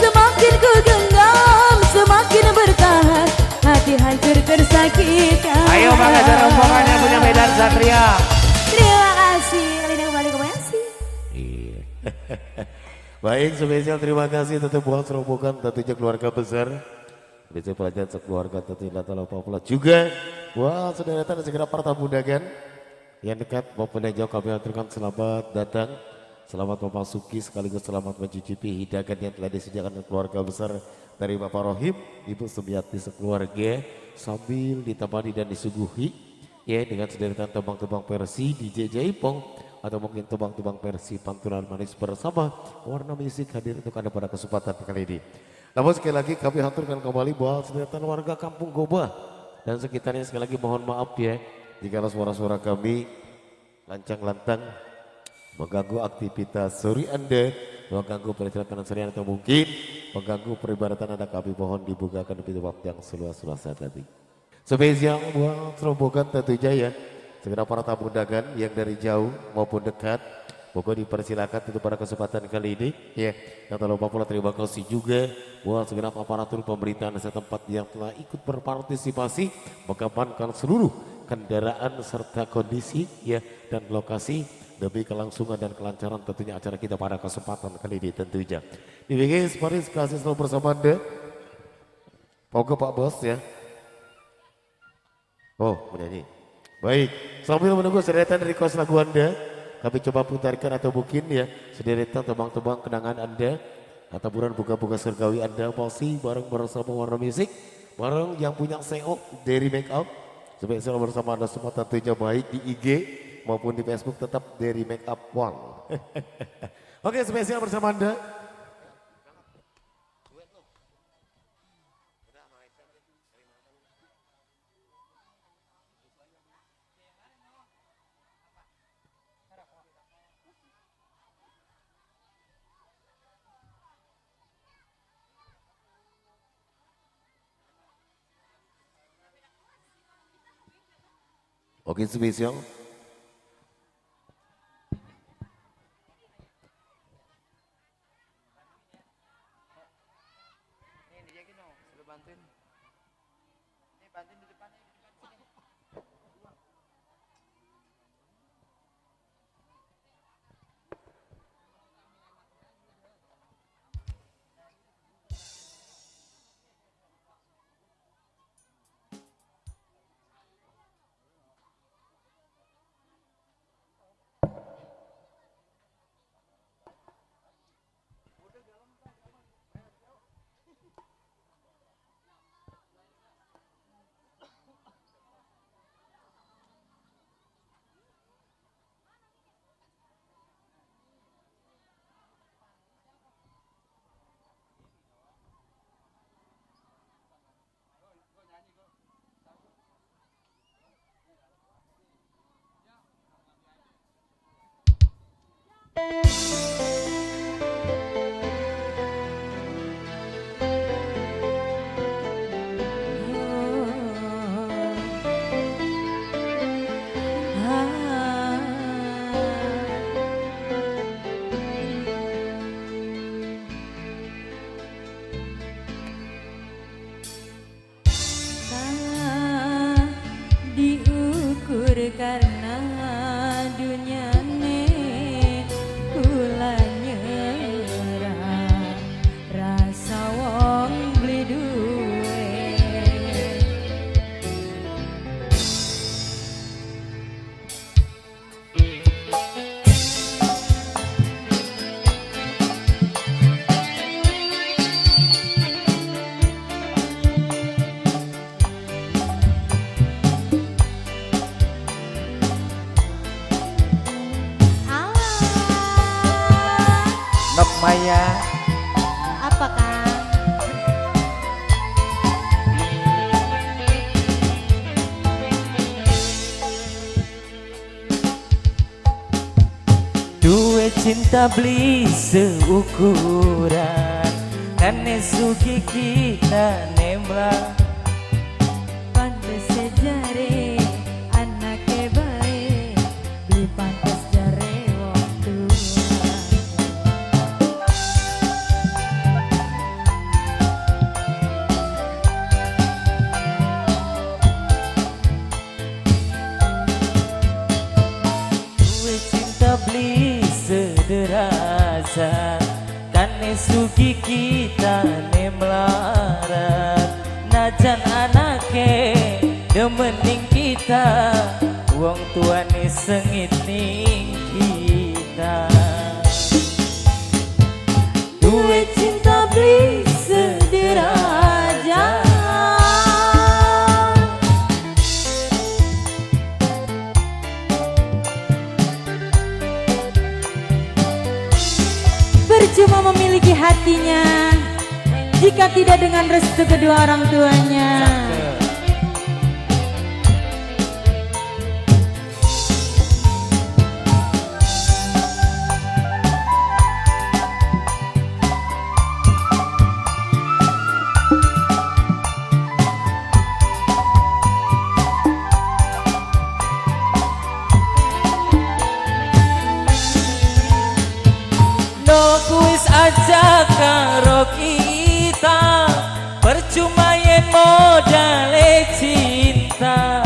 Semakin ku genggam semakin bertahan, hati hancur tersakitkan. Ayo pakai rombongan yang punya Medan Satria. Terima kasih. Kali kembali ke Messi. Iya. Baik, spesial terima kasih tentu buat rombongan tentunya keluarga besar. Bisa pelajaran sekeluarga tentunya Natal Papua juga. Wah, sudah datang segera para undangan yang dekat maupun yang jauh kami aturkan selamat datang. Selamat memasuki sekaligus selamat mencicipi hidangan yang telah disediakan oleh keluarga besar dari Bapak Rohim, Ibu Sumiati sekeluarga sambil ditemani dan disuguhi ya dengan sederetan tembang-tembang versi DJ Jaipong atau mungkin tembang-tembang versi pantulan manis bersama warna musik hadir untuk Anda pada kesempatan kali ini. Namun sekali lagi kami haturkan kembali buat sedentan warga Kampung Goba dan sekitarnya, sekali lagi mohon maaf ya jika suara-suara kami lancang-lantang mengganggu aktivitas sore Anda, mengganggu peristirahatan seharian atau mungkin mengganggu peribadatan Anda. Kami mohon dibukakan pintu waktu yang seluas-luas saat nanti. Spesial buat rombongan tentunya ya, segera para tamu undangan yang dari jauh maupun dekat, pokoknya dipersilakan untuk pada kesempatan kali ini ya. Dan tak lupa pula terima kasih juga buat segenap aparatur pemerintahan setempat yang telah ikut berpartisipasi mengamankan seluruh kendaraan serta kondisi ya dan lokasi demi kelangsungan dan kelancaran tentunya acara kita pada kesempatan kali ini tentunya. Dibikin Paris kasih selalu bersama Anda. Pokok Pak Bos ya. Oh menyanyi. Baik, sambil menunggu sederetan dari kos lagu Anda, kami coba putarkan atau mungkin ya sederetan tebang-tebang kenangan Anda atau buka-buka surgawi Anda masih bareng bersama Warna Musik, bareng yang punya CEO dari Makeup. Spesial bersama Anda semua tentunya baik di IG maupun di Facebook tetap dari Makeup One. Oke, spesial bersama Anda. Oke, spesial. Diukur karena dunia kula nyerah rasa wong beli duwe. Nok Maya. Apa Kang? Duwe cinta beli seukuran, kane sugi kita nembak. Pantes sejare anake bae, beli pantes jare wong tua. Duwe cinta beli sederhana, kane sugi kita nemlarat. Najan anake demening kita, wong tuane sengit ning kita. Duwe cinta beli sederhana, percuma memiliki hatinya, jika tidak dengan restu kedua orang tuanya. Kuis aja karo kita, percuma yen modale cinta.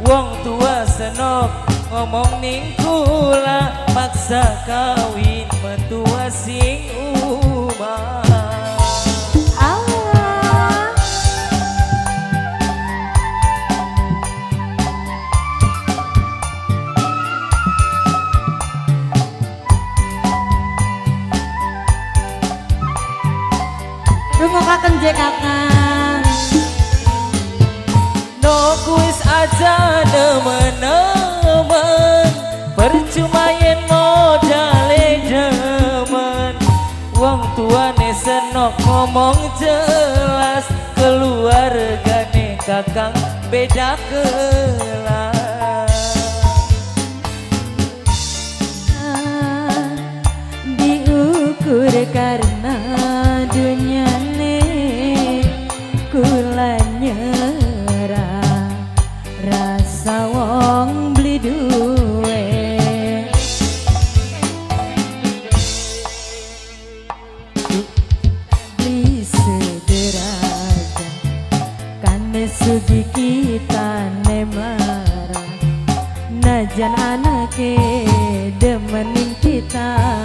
Wong tua senok ngomong ning kula, paksa kawin mentua sing umah. Rungokaken je kakang. No kuis aja nemen-nemen, percuma yen modale demen. Wong tuane senok ngomong jelas, keluargane kakang beda kelas. Diukur karena dunia kula nyerah, rasa wong beli duwe. Beli sederajat kane sugi kita ne marah, najan anake demenin kita,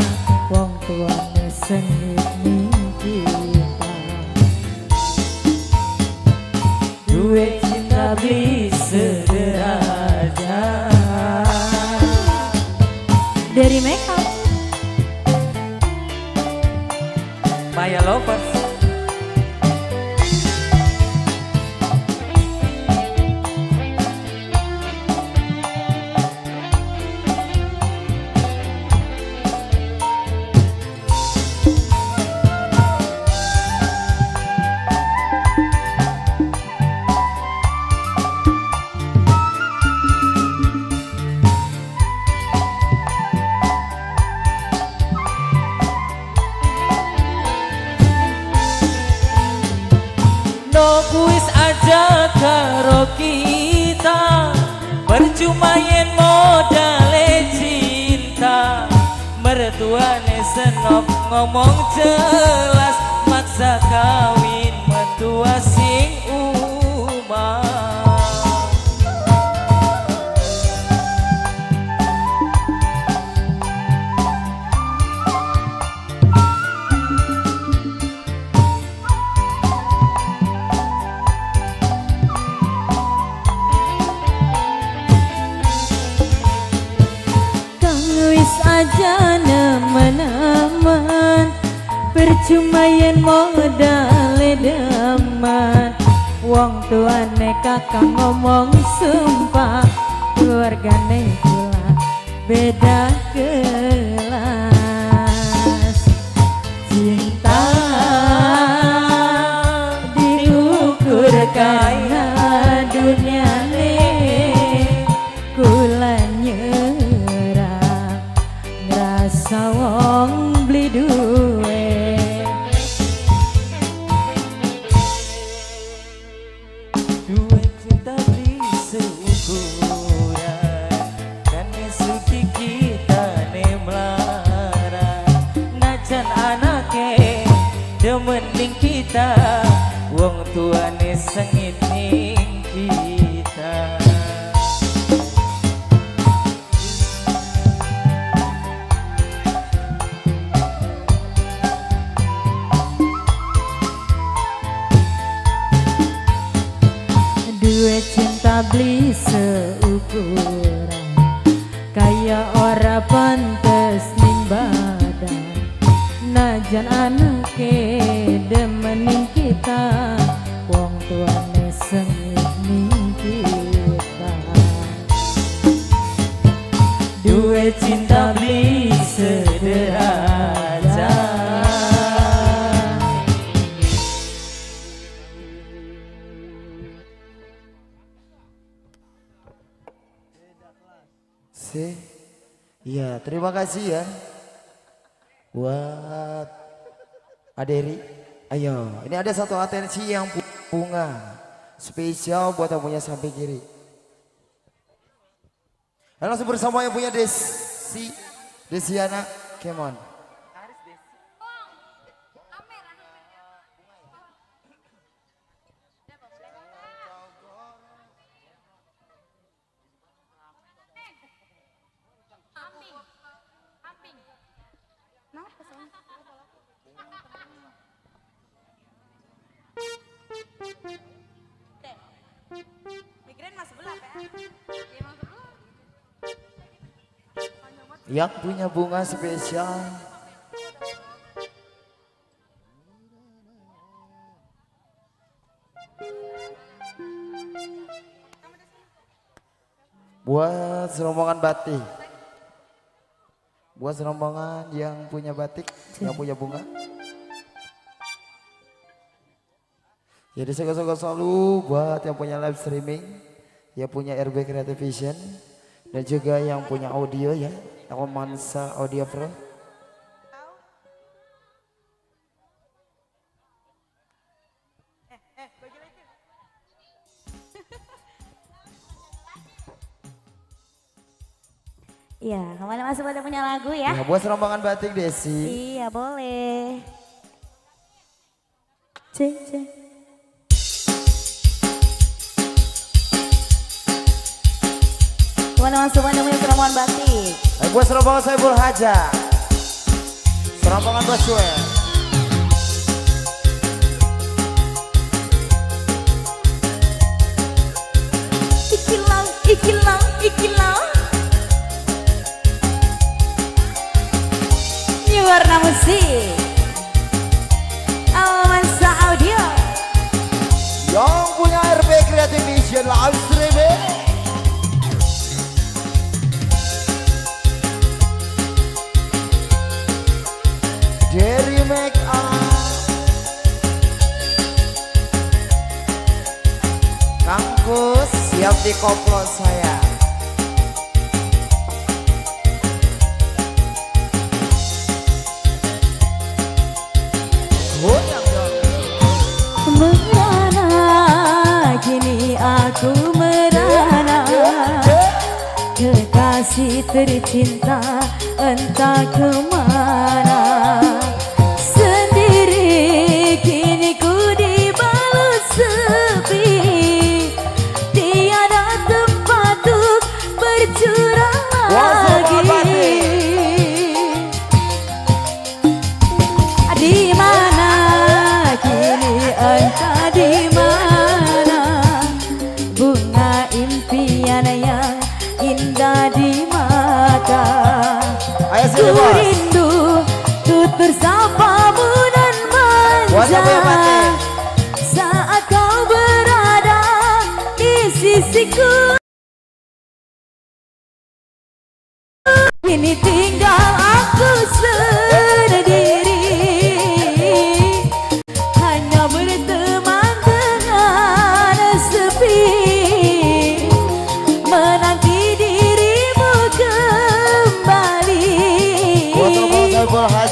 wong tuane sengit ning kita. Duit cinta beli sederajat. Dari makeup Maya Lovers. Kuis aja karo kita, percuma yen modale cinta. Mertuane senop ngomong jelas, maksa kawin mentua sing umah. aja nemen-nemen, percuma yen modale demen. Wong tuane kakang ngomong sumpah, keluargane pula beda kelas. Cinta diukur kaya dunia ne, kula nyerah ngerasa wong beli duwe. Duwe cinta beli seukuran, kane suki kita ne melarat. Najan anake demening kita, wong tuane sengit ning kita. Duwe cinta beli seukuran, kaya ora pantes ning badan. Najan anake demening kita, wong tuane sengit ning kita. Duwe cinta beli sederajat, Jose. Iya, terima kasih ya buat Aderi. Ayo, ini ada satu atensi yang bunga spesial buat yang punya samping kiri. Dan langsung bersama yang punya Desiana, come on. Yang punya bunga spesial. Buat serombongan batik. Buat serombongan yang punya batik, yang punya bunga. Jadi suka-suka selalu buat yang punya live streaming, yang punya RB Creative Vision, dan juga yang punya audio ya, Romansa Audio Pro. Iya, kemana masuk pada punya lagu ya? Ya, buat serombongan batik Desi. Iya, boleh. Cek, cek. Kemana masuk pada punya serombongan batik? Buat serombongan Saiful Haja. Serombongan Baswe. Ikilang, ikilang, ikilang. Warna musik Almansa Audio. Yang punya RB Creative Vision live streaming. Jerry Make Up. Kangkus siap dikoplos saya. Merana, kini aku merana. Kekasih tercinta entah kemana. Sendiri kini ku dibalut sepi. Tiada tempat untuk bercurah lagi. Di mana kini entah di mana bunga impian yang indah di mata. Ku rindu tutur sapamu dan manja saat kau berada di sisiku. Kini tinggal aku sendiri, hanya berteman dengan sepi, menanti dirimu kembali.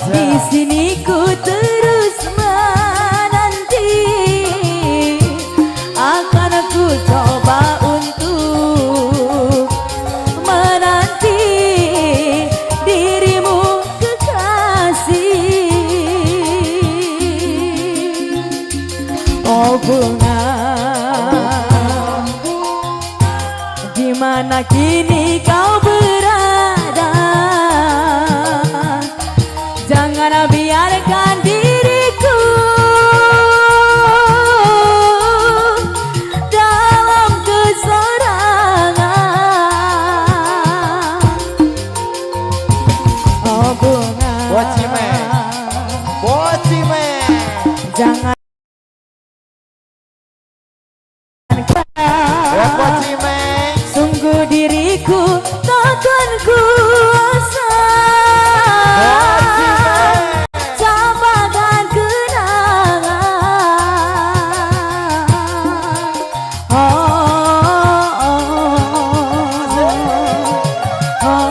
Di sini ku terus menanti, akan aku coba untuk menanti dirimu kekasih. Oh bunga, di mana kini kau berada? Jangan biarkan diriku dalam kesorangan. Oh bunga, jangan sungguh diriku takkan kuasa campakkan kenangan. Oh, oh, oh, oh, oh.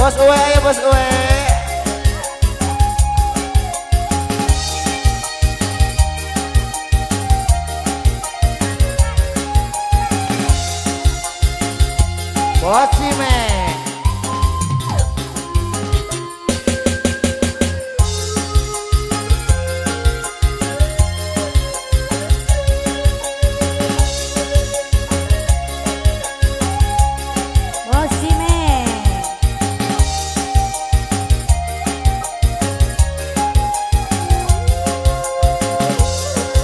Bos Uwe ayo Bos Uwe. Bos Cime.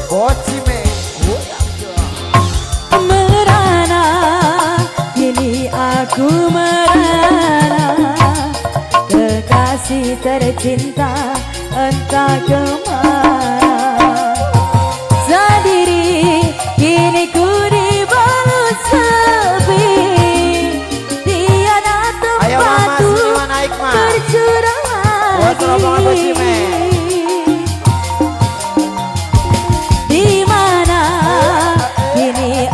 Bocime, Merana, kini aku merana, kekasih tercinta entah kemana. Sendiri kini ku dibalut sepi, tiada ayo tempat mama sini mana naik mah. bercurang Buat rombongan Bocime.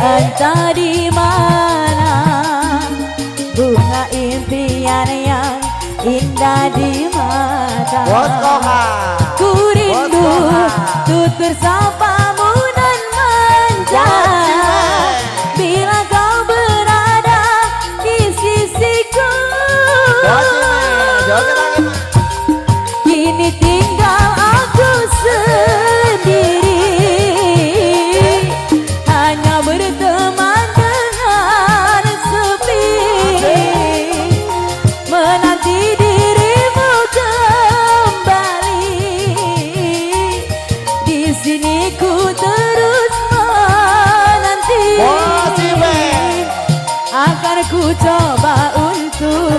Entah di mana bunga impian yang indah di mata. Bos Koha. Ku rindu tutur sapamu dan manja. Bila kau berada di sisiku, kini tinggal aku sendiri, hanya berteman dengan sepi, menanti dirimu kembali. Di sini ku terus menanti, akan ku coba untuk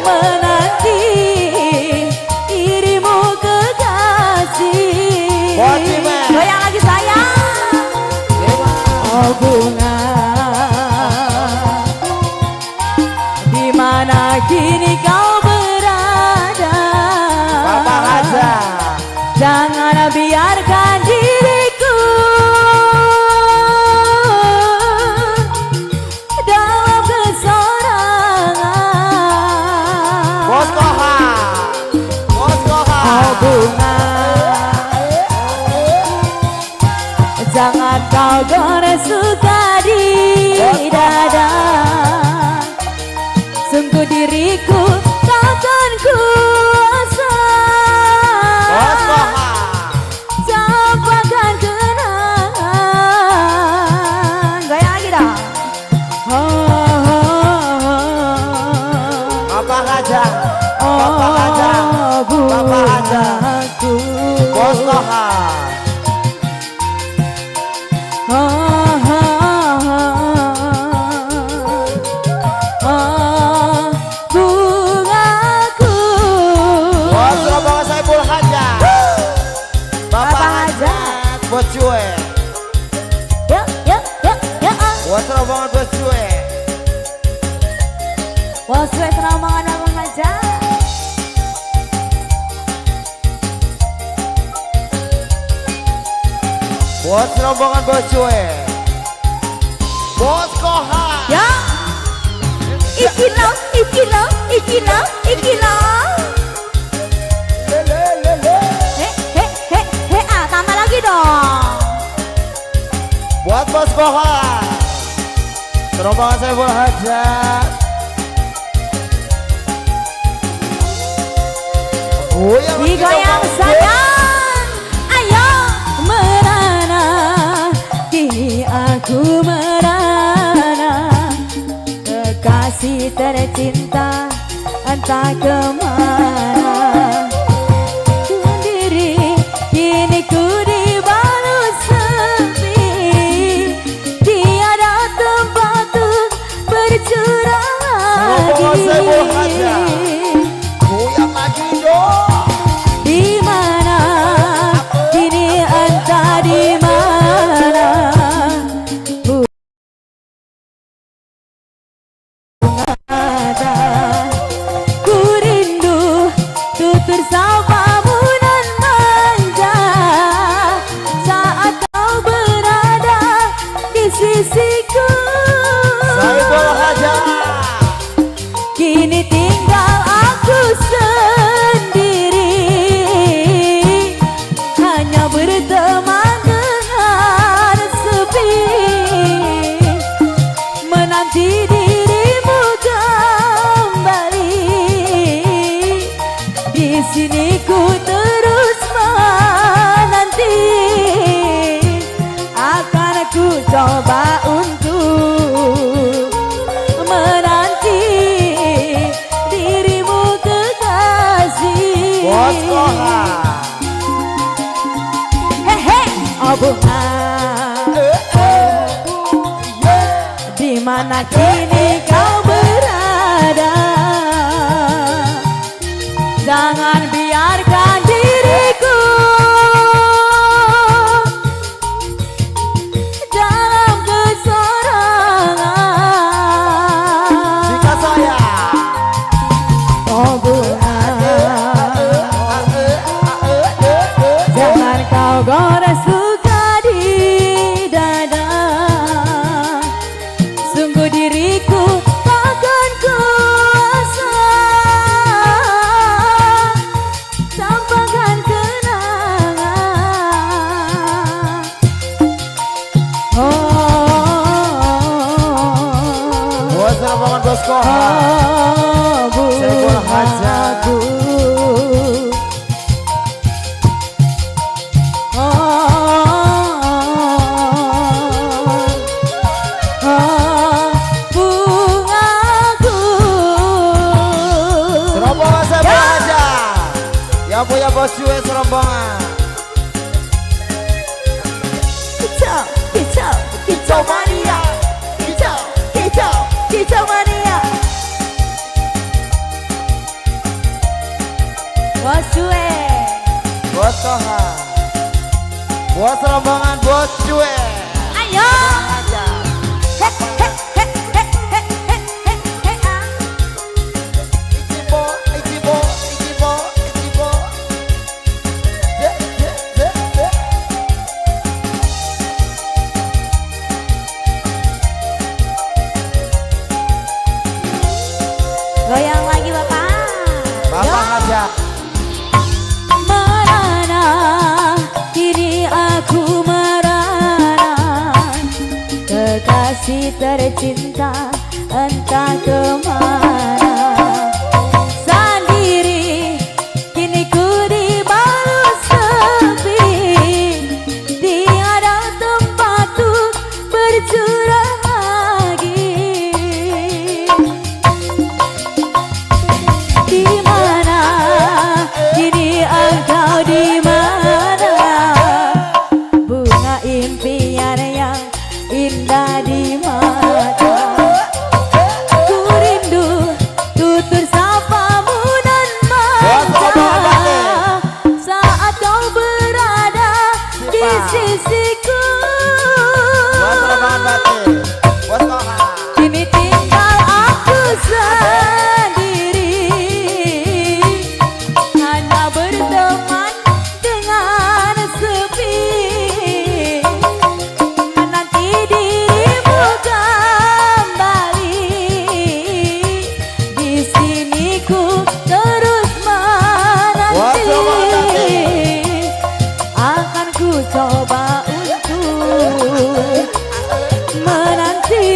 menanti dirimu kekasih. Goyang lagi sayang. Oh bunga, di mana kini kau berada? Papa aja. Jangan biarkan diriku dalam kesorangan. Bos Koha. Bos Koha. Oh bunga, jangan kau gores suka di dada. Sungguh diriku takkan kuasa capakan kenangan. Goyang lagi dong. Papa aja. Papa aja. Papa aja. Bos Koha. Bungaku. Bos rombongan Saiful Hajat. Bapak Haja. Hajat. Bos Cuek. Yuk, yuk, yuk, yuk. Bos rombongan Bos Cuek. Bos gue serombongan Abang Haja. Bos rombongan Bos Cuek. Bos Koha. Ya. Ikilo, ikilo, ikilo, ikilo. Tambah lagi dong. Buat Bos Koha. Rombongan Saiful Hajat. Digoyang sayang, ayo merana, kini aku merana, kekasih tercinta entah kemana. Sendiri kini ku dibalut sepi, tiada tempat untuk bercurang lagi. Goyang lagi dong. Di mana kini entah di mana bunga, ku rindu tutur sapamu dan manja saat kau berada di sisiku. Saiful Hajat. Kini Kini tinggal aku sendiri, hanya berteman dengan sepi, menanti dirimu kembali. Di sini ku terus menanti, akan ku coba untuk menanti dirimu kekasih. Bos Koha. Hehe, oh bunga, di mana kini kau berada? Jangan biarkan diriku dalam kesorangan. Jika saya Oh bunga, jangan kau gores luka di dada. Sungguh diriku takkan kuasa tampakkan kenangan. Buat rombongan Bos Koha. Saiful Hajat. Serombongan Saiful Hajat. Yang punya Bos Cuy serombongan. Kicau, kicau, kicau mania. Kicau, kicau, kicau mania. Bos Cuy. Bos Koha. Buat rombongan Bos Cuy. Ayo. He, he, he, he, he, he, he, he, ah. Ichibo, Ichibo, Ichibo, Ichibo. Je, je, je, je. Goyang lagi Bapak. Bapak Hajat. Merana, kini aku merana, kekasih tercinta entah kemana. Sendiri, kini ku dibalut sepi, tiada tempat untuk bercurah lagi. Di mana kini engkau di mana? Bunga impian yang indah di mata. Ku rindu tutur sapamu dan mata saat kau berada di sisiku. Buat rombongan Batik. Bos Koha. Kini tinggal aku sendiri, hanya berteman dengan sepi, menanti dirimu kembali. Di sini ku terus menanti, akan ku coba untuk menanti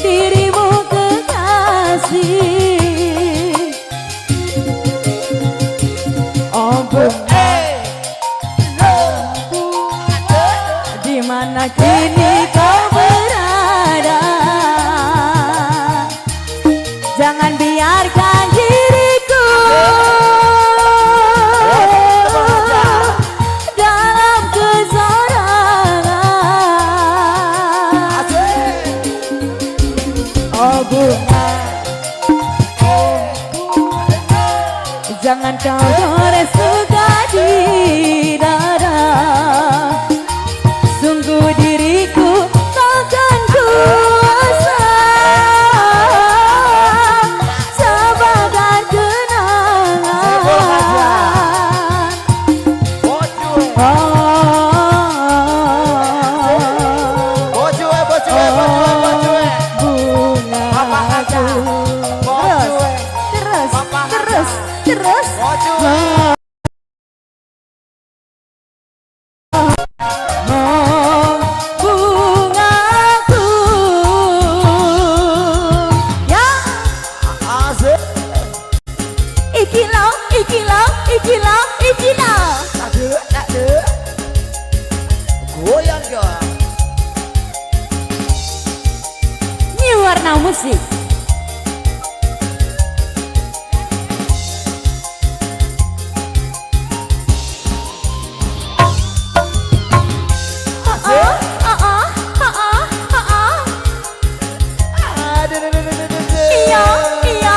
dirimu kekasih. Oh bunga, di mana kini kau berada? Jangan biarkan diriku dalam kesorangan. Oh bunga, jangan kau gores luka di dada. Sungguh diriku takkan kuasa tampakkan kenangan. Bos Cuy. Oh, Bos Cuy, Bos Cuy, Bos Cuy, Bos Cuy. bunga Bapak Hajat. Bos Terus bungaku ya Asik. ikilau ikilau ikilau ikilau Tak ada. Goyang dong. Ini warna musik. Iya, iya.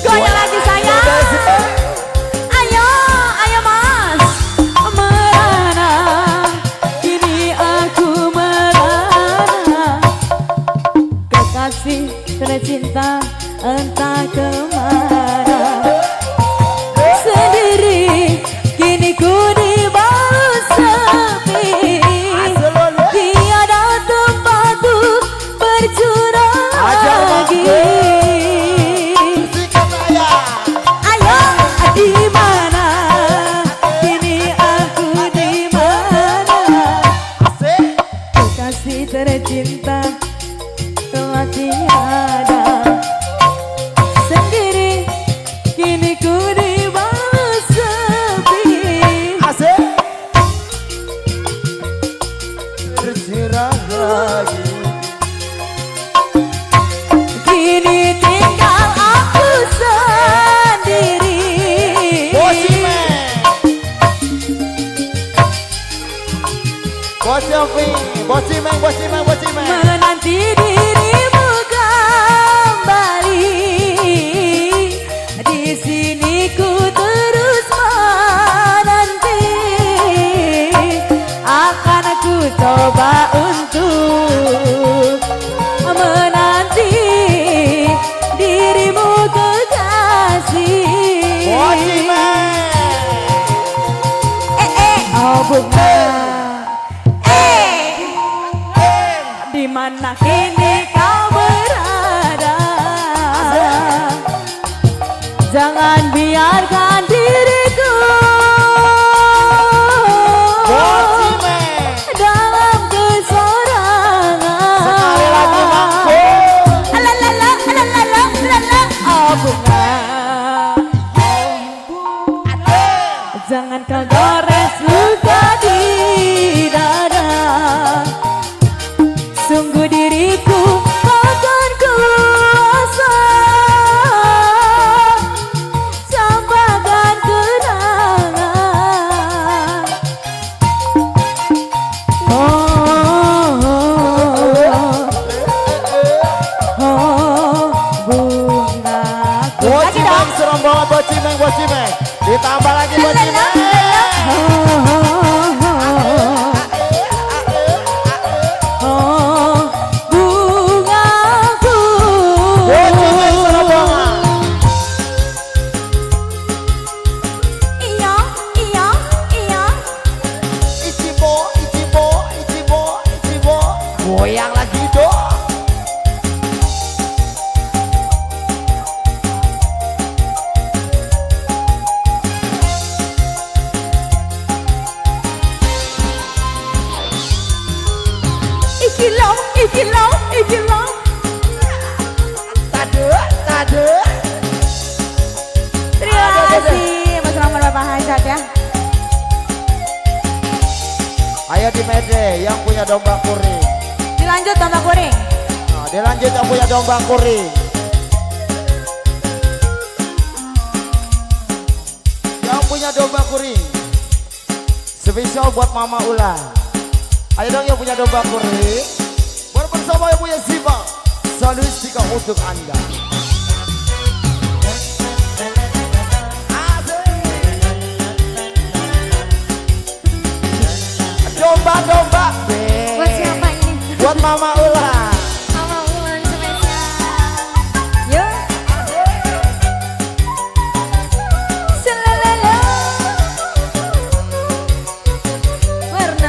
Goyang lagi sayang. Ayo, ayo mas. Merana, kini aku merana. Kekasih tercinta entah kemana. Sendiri, kini ku dibawa sepi. Tiada tempatku bercurah lagi. Ayo, di mana? Kini aku di mana? Kekasih tercinta telah tiada. Sendiri, kini ku dibawa sepi. Bercerah lagi. Kini tinggal aku sendiri. Bocimeng. Menanti dirimu kembali. Di sini ku terus menanti. Akan aku coba untuk menanti dirimu kekasih. Oh bunga. Di mana kini kau berada? Jangan biarkan diriku dalam kesorangan. Sekali lagi, Mangku. Alalala, alalala, alalala. Oh bunga, jangan kau gores luka di dada. Sungguh diriku takkan kuasa sampaikan kenangan. Bungaku. Bocimeng serem banget bocimeng. Ditambah lagi bocimeng. Bungaku. Bocimeng serem banget. Iya, iya, iya. Ichibo. Goyang lagi dong. Ikilau. Tade. Terima kasih Mas Rahman Bapak Hajat ya. Ayo di Mede yang punya domba kuring. Dilanjut tambah kuring. Nah, dilanjut yang punya domba kuring. Yang punya domba kuring. Spesial buat Mama Ulan. Ayo dong yang punya domba kuring. Bersama yang punya Siva. Solistika untuk Anda. Domba-domba. Buat siapa ini? Buat Mama Ulan. Mama Ulan spesial. Yuk. Selalala. Warna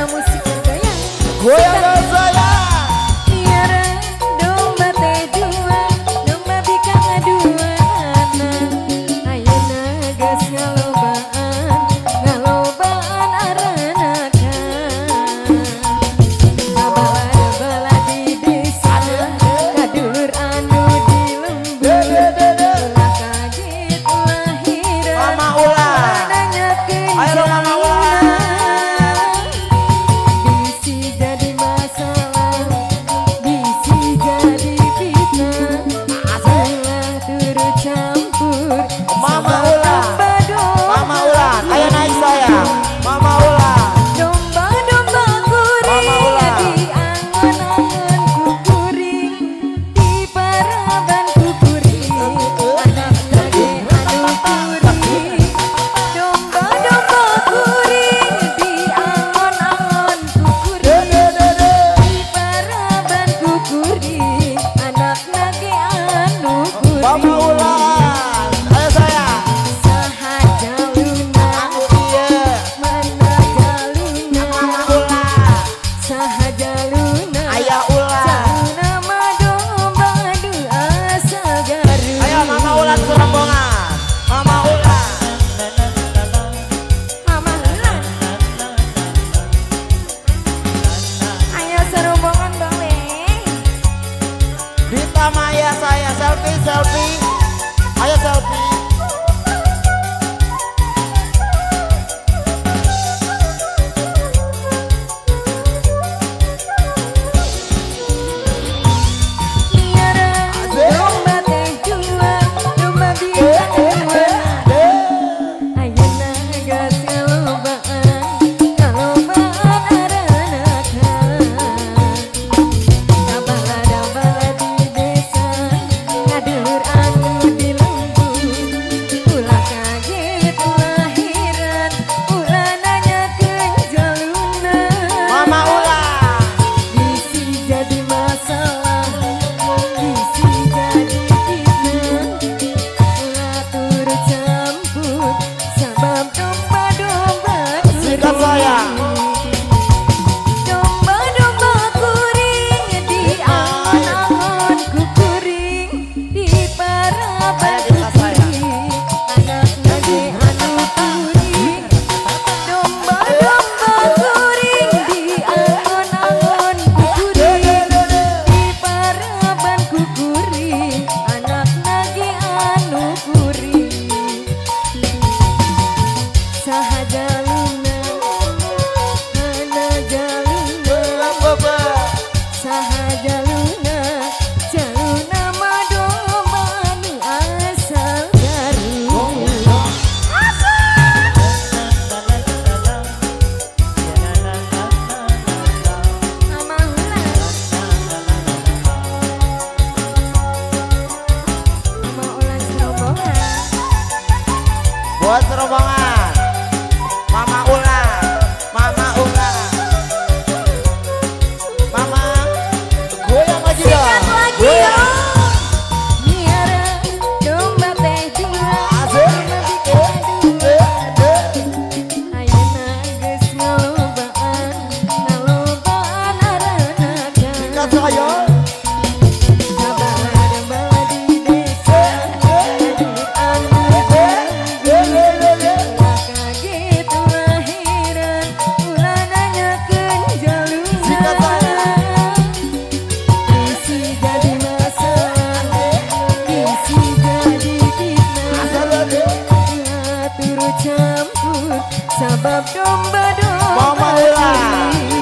Sebab domba-domba Mama Ula,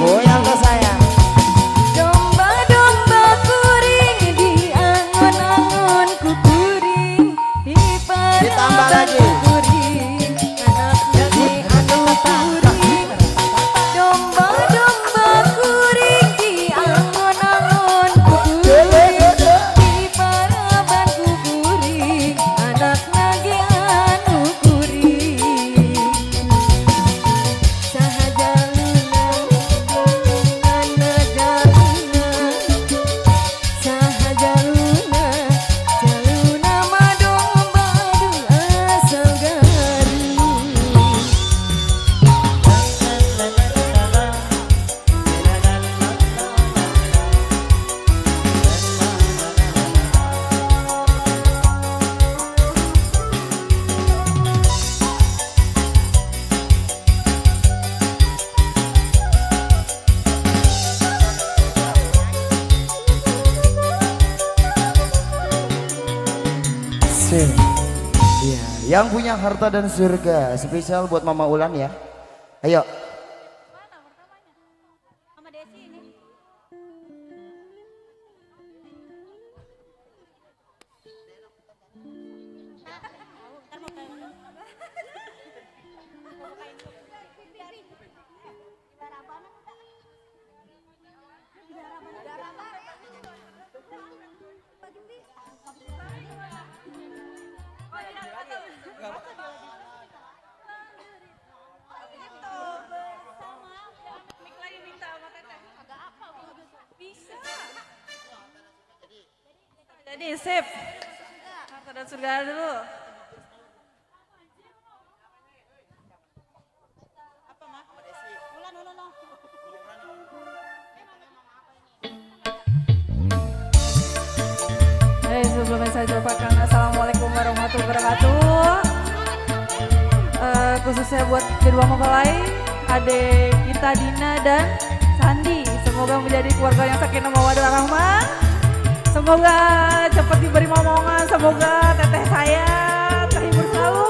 goyang ke saya. Domba-domba kuring di angon-angon kukuring Ditambah lagi. kuring anak jadi anu kuring Domba-domba kuring di angon-angon kukuring di paraban kukuring anak lagi anu kuring sahajaluna jaluna sahajaluna jaluna madomba asal garu Iya, yang punya harta dan surga spesial buat Mama Ulan ya. Ayo. Mama Desi ini. Jadi sip. Harta dan surga dulu. Hai, sebelumnya saya ucapkan assalamualaikum warahmatullahi wabarakatuh. Khususnya buat kedua mempelai, adik kita Dina dan Sandi. Semoga menjadi keluarga yang sakinah mawaddah warahmah. Semoga cepat diberi momongan, semoga teteh saya terhibur selalu.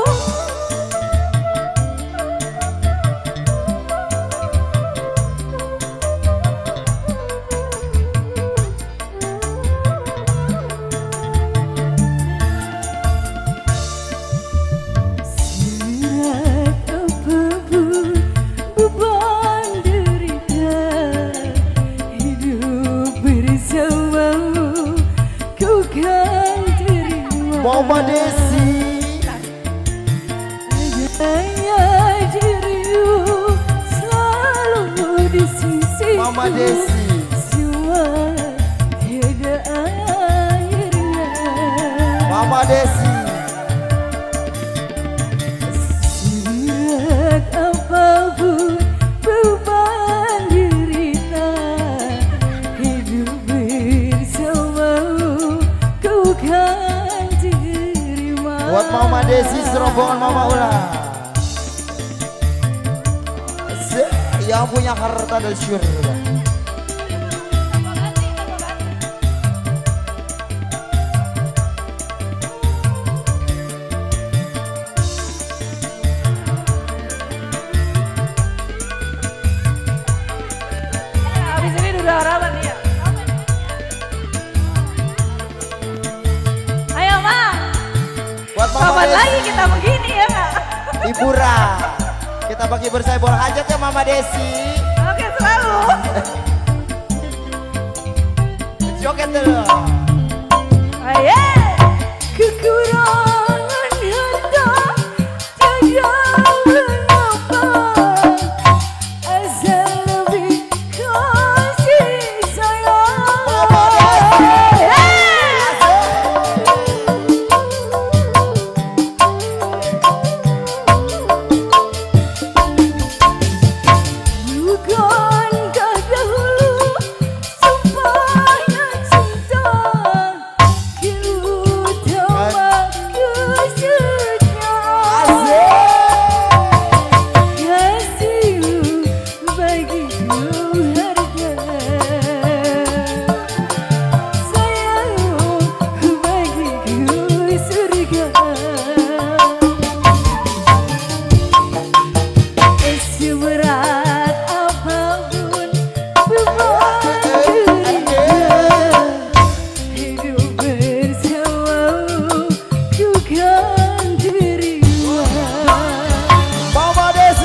Mama Desi. selalu di sisi Mama Desi. semua tiada akhirnya. Mama Desi. Surat apapun beban derita, hidup bersamamu kau kan terima. Buat Mama Desi serombongan Mama Ulan. Yang punya harta dan surga. Habis ini udah harapan ya. Ayo Mang, Buat Mama kapan Desi. lagi kita begini ya Kak? Liburan. Kita bagi bersama bola hajat ya Mama Desi. Oke selalu. Joget dulu. Ayo. Kekurangan harta tiada mengapa, asal lebih kasih bukankah dahulu sumpahnya cinta, kini utama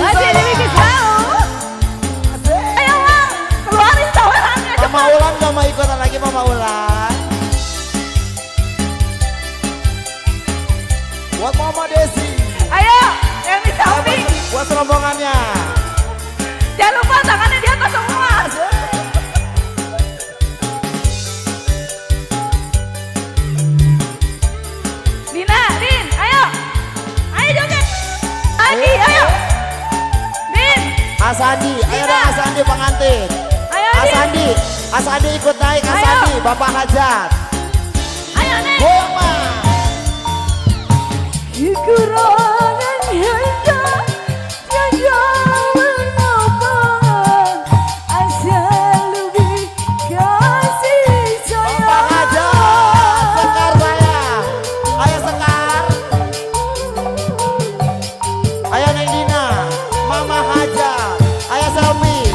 Masih saya. Dewi Kisau. Ayo Bang, keluarin tawarannya Mama cepat. Ulan gak mau ikutan lagi Mama Ulan. Buat Mama Desi. Ayo, yang di samping. Buat rombongannya. Jangan lupa tangannya di atas semua. Dina, Din, ayo. Ayo joget. Adi, ayo. Din, Asandi, ayo dong Asandi pengantin. ayo Din. Asandi, Asandi ikut naik Asandi, Bapak Hajat. Ayo Nek. Goyang Mas. Kekurangan hanya mengapa asal lebih kasih Bapak sayang. Hajat, Sekar saya. Ayo Sekar. Ayo Neng Dina, Mama Hajat. Ayo Selfie.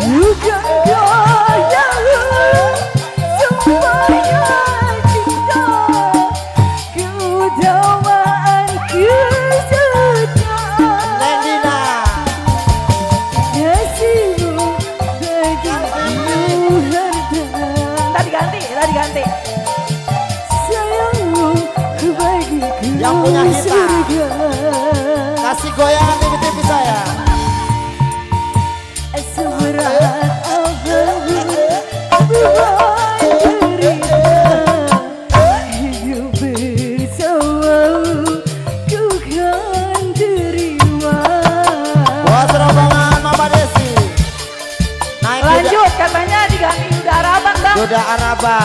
Bukan gaya semuanya cinta, keutamaan kesukaan. Neng Dina. Kasihmu bagiku harta. Tadi ganti. Sayangmu bagiku Yang punya kita. surga. Kasih goyangan tipis-tipis saya. Seberat apapun beban derita, hidup bersamamu ku kan terima. Buat rombongan Mama Desi. Naik Lanjut katanya diganti udah Araban Bang. Kuda Araba.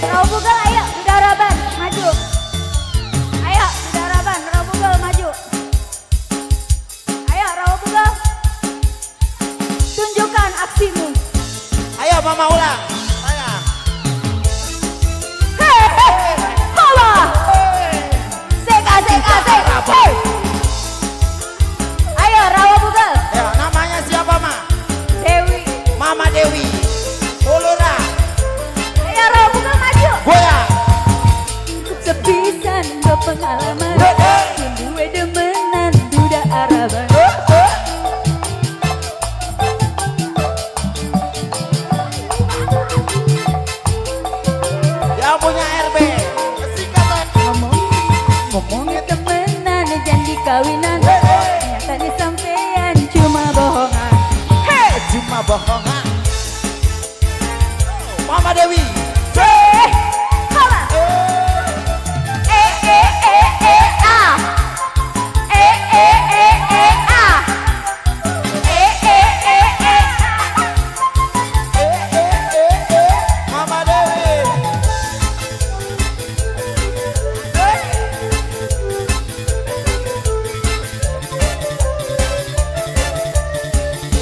Rawabugal ayo udah Araban maju. Ayo udah Araban Rawabugal maju. Ayo Rawabugal. Tunjukkan aksimu. Ayo Mama ulang. Sayang. Hawa. Asik. Hey. Ayo Rawabugal. Ya, namanya siapa Ma? Dewi. Mama Dewi. Ulura. Ayo Rawabugal maju. Goyang. Sepisan berpengalaman. Dua demenan duda Araban. Yang punya RB. Singkatan. Ngomongnya temenan janji kawinan. Nyatanya sampean cuma bohongan. Cuma bohongan. Mama Dewi. Hala. Mama Dewi.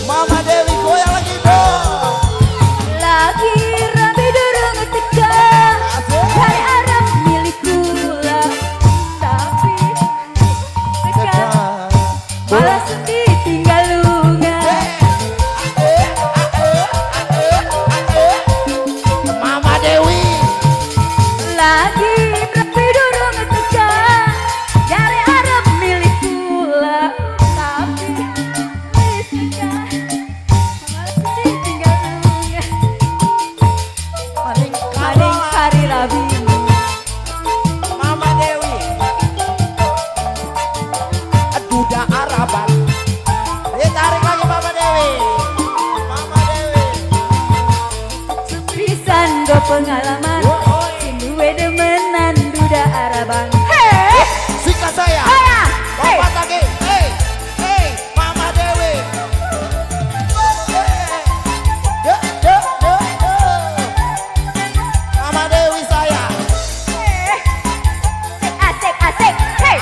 Mama Dewi goyang lagi dong. Lagi rapi dorong tekan. Dari arah milikku lah. Tapi tekan. Malah sedih tinggal lungan. Mama Dewi. Lagi rapi dorong tekan. Dari arah milikku lah. Tapi tekan. Malah sedih tinggal lungan. Maling hari rabi. Mama Dewi. Aduh dah Araban. Tarik lagi Mama Dewi. Mama Dewi. Pisan go pengalaman. Sinduwe demenan duda Araban. Hei, Sikat saya. saya. Hei, Lompat lagi. Hey, Mama Dewi. Mama Dewi saya. asik. Hei,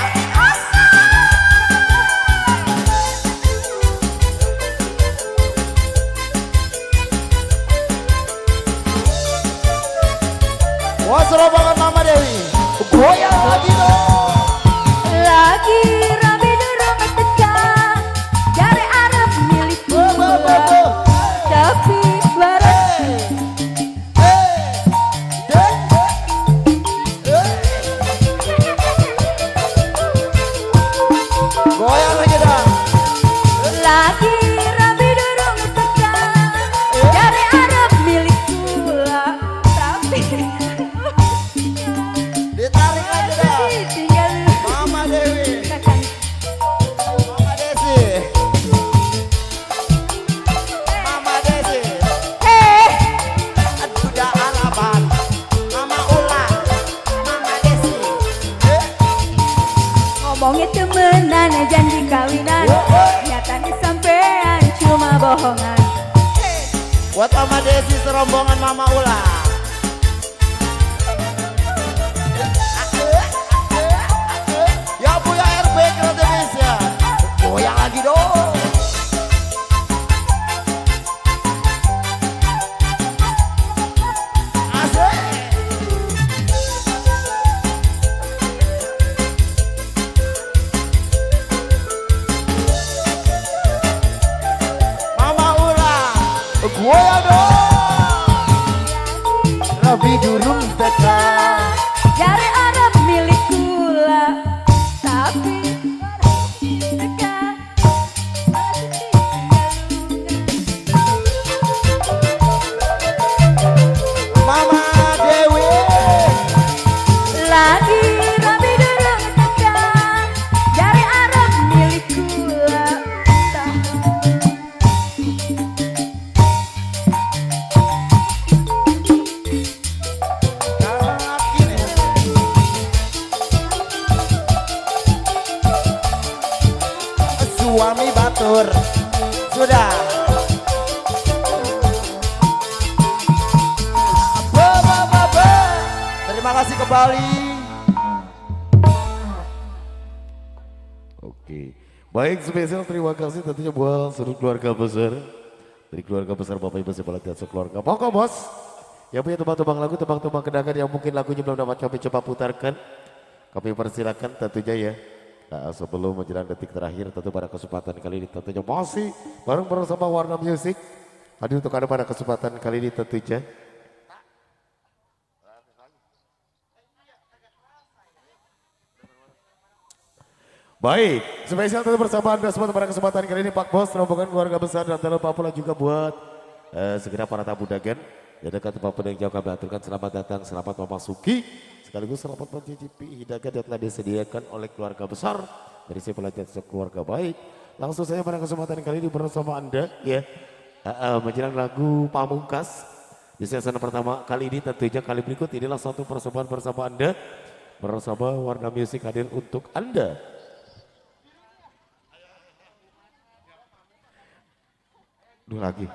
Wah serombongan Mama Dewi. Goyang lagi dong. lagi rapi dorong tekan. Dari arah milikku lah. Tapi barang kebohongan. Buat Mama Desi serombongan Mama Ula. Ya Buya RB Indonesia. Goyang lagi dong. Asik. Mama Ula. Goyang dong. Rabi durung teka. Jari Arab milik kula, tapi dekat. Mama Dewi. Lagi rabi durung tekan, jari Arab milik kula, Suami batur sudah. Terima kasih kembali. Oke, baik, spesial terima kasih tentunya buat seluruh keluarga besar. Dari keluarga besar Bapak Ibu sebelah dan sekeluarga. Pokok bos, yang punya tebang-tebang lagu, tebang-tebang kenangan yang mungkin lagunya belum dapat kami coba putarkan. Kami persilakan tentunya ya. Nah, sebelum menjelang detik terakhir tentu pada kesempatan kali ini tentunya masih bareng bersama Warna Music. Hadir untuk Anda pada kesempatan kali ini tentunya. Baik, spesial tentu bersama Anda semua pada kesempatan kali ini Pak Bos, rombongan keluarga besar dan tak lupa pula juga buat segera para tamu dagan. Ya dekat tempat yang jauh kami aturkan selamat datang, selamat memasuki, sekaligus selamat mencicipi hidangan yang telah disediakan oleh keluarga besar dari si pelajar keluarga baik. Langsung saja pada kesempatan kali ini bersama Anda ya menjelang lagu Pamungkas di season pertama kali ini tentunya kali berikut inilah satu persembahan bersama Anda bersama Warna Music hadir untuk Anda. Dua lagi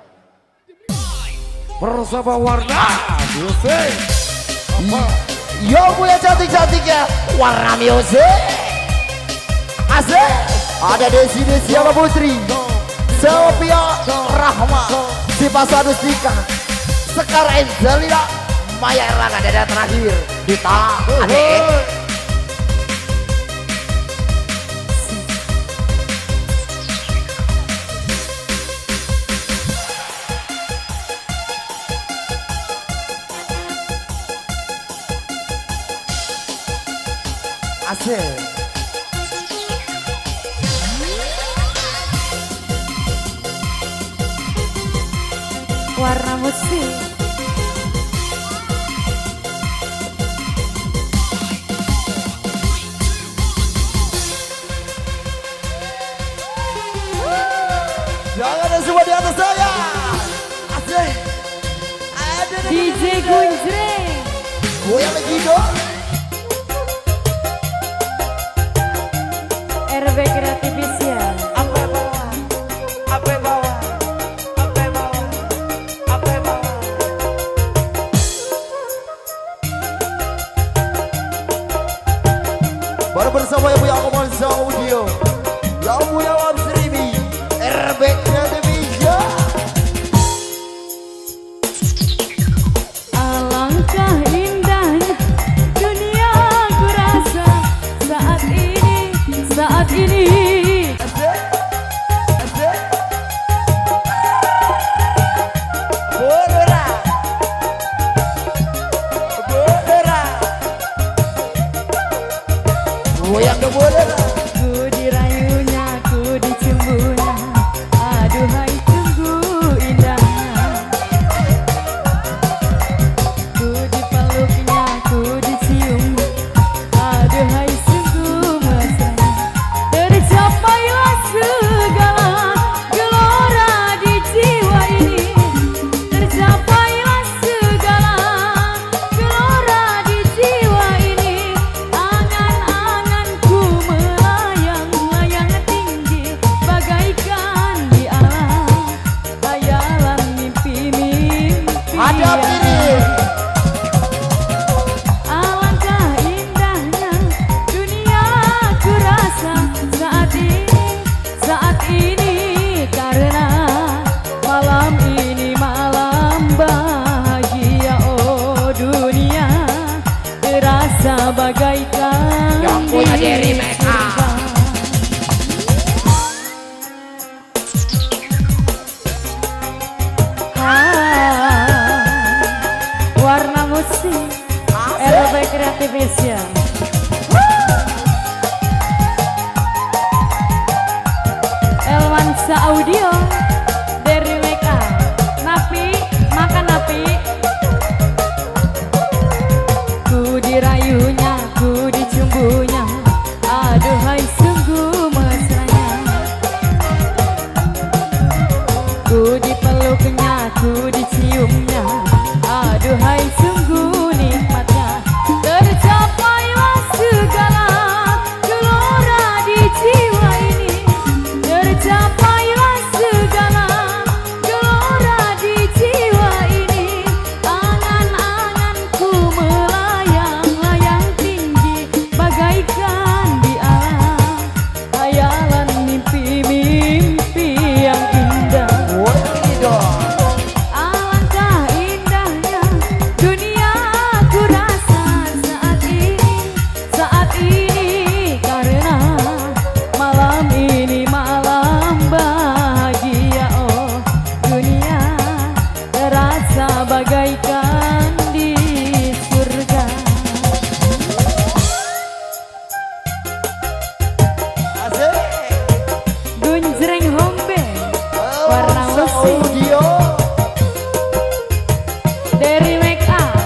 bersama Warna Music. Yo punya cantik-cantik ya Warna Music. Asik. Ada Desi Desiana Putri, Sophia Rahma, Sipa Sadustika, Sekar Angelina, Maya Erlangga, dan terakhir Dita Adik. Asik. Warna Musik. Jangan ada semua di atas saya. Asik. Ada DJ Gunjreng. goyang lagi dong. RB Kreativis ya. Apa bawah? Apa bawah? Apa bawah? Apa bawah? Baru bersama Ibu yang Komansa Audio, yang punya Wam Sribi, RB Kreativis ya. Alangkah indahnya dunia ku rasa saat ini. Goyang ke boleh. Ku dirayunya, ku dicumbunya, aduhai sungguh indahnya. Ku dipeluknya, ku diciumnya, aduhai sungguh mesranya. Tercapailah segala gelora di jiwa ini. Tercapailah segala gelora di jiwa ini. Angan-anganku melanda bagaikan Yang punya diri mereka. Warna musik RB Creative Vision. Elwansa Audio dari Meka. Napi, makan napi. Ku dirayunya, ku dicumbunya. Aduhai sungguh mesranya. Ku dipeluknya, ku diciumnya. Aduhai sungguh nikmatnya. Tercapailah segala gelora di jiwa ini. Tercapailah segala gelora di jiwa ini. Angan-anganku melayang-layang tinggi bagaikan di alam. Hayalan mimpi-mimpi yang indah. Alangkah indahnya dunia ku rasa saat ini karena malam ini malam bahagia. Oh dunia terasa bagaikan di surga. Dunjreng hombe warna musik dari Make Up.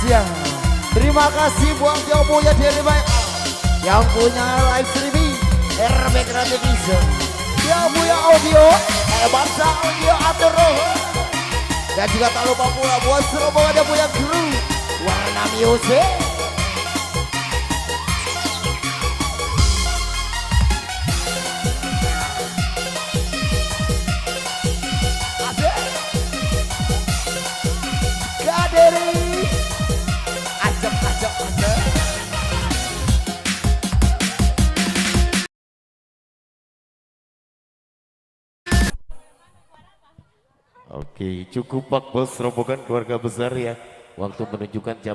Siang. Terima kasih buat yang punya diri baik, yang punya live streaming RB Creative Vision, yang punya audio Bangsa Audio Atur Roho, dan juga tak lupa pula buat rombongan yang punya kru Warna Music. Kaderi ajak. Oke, cukup Pak Bos rombongan keluarga besar ya. Waktu menunjukkan jam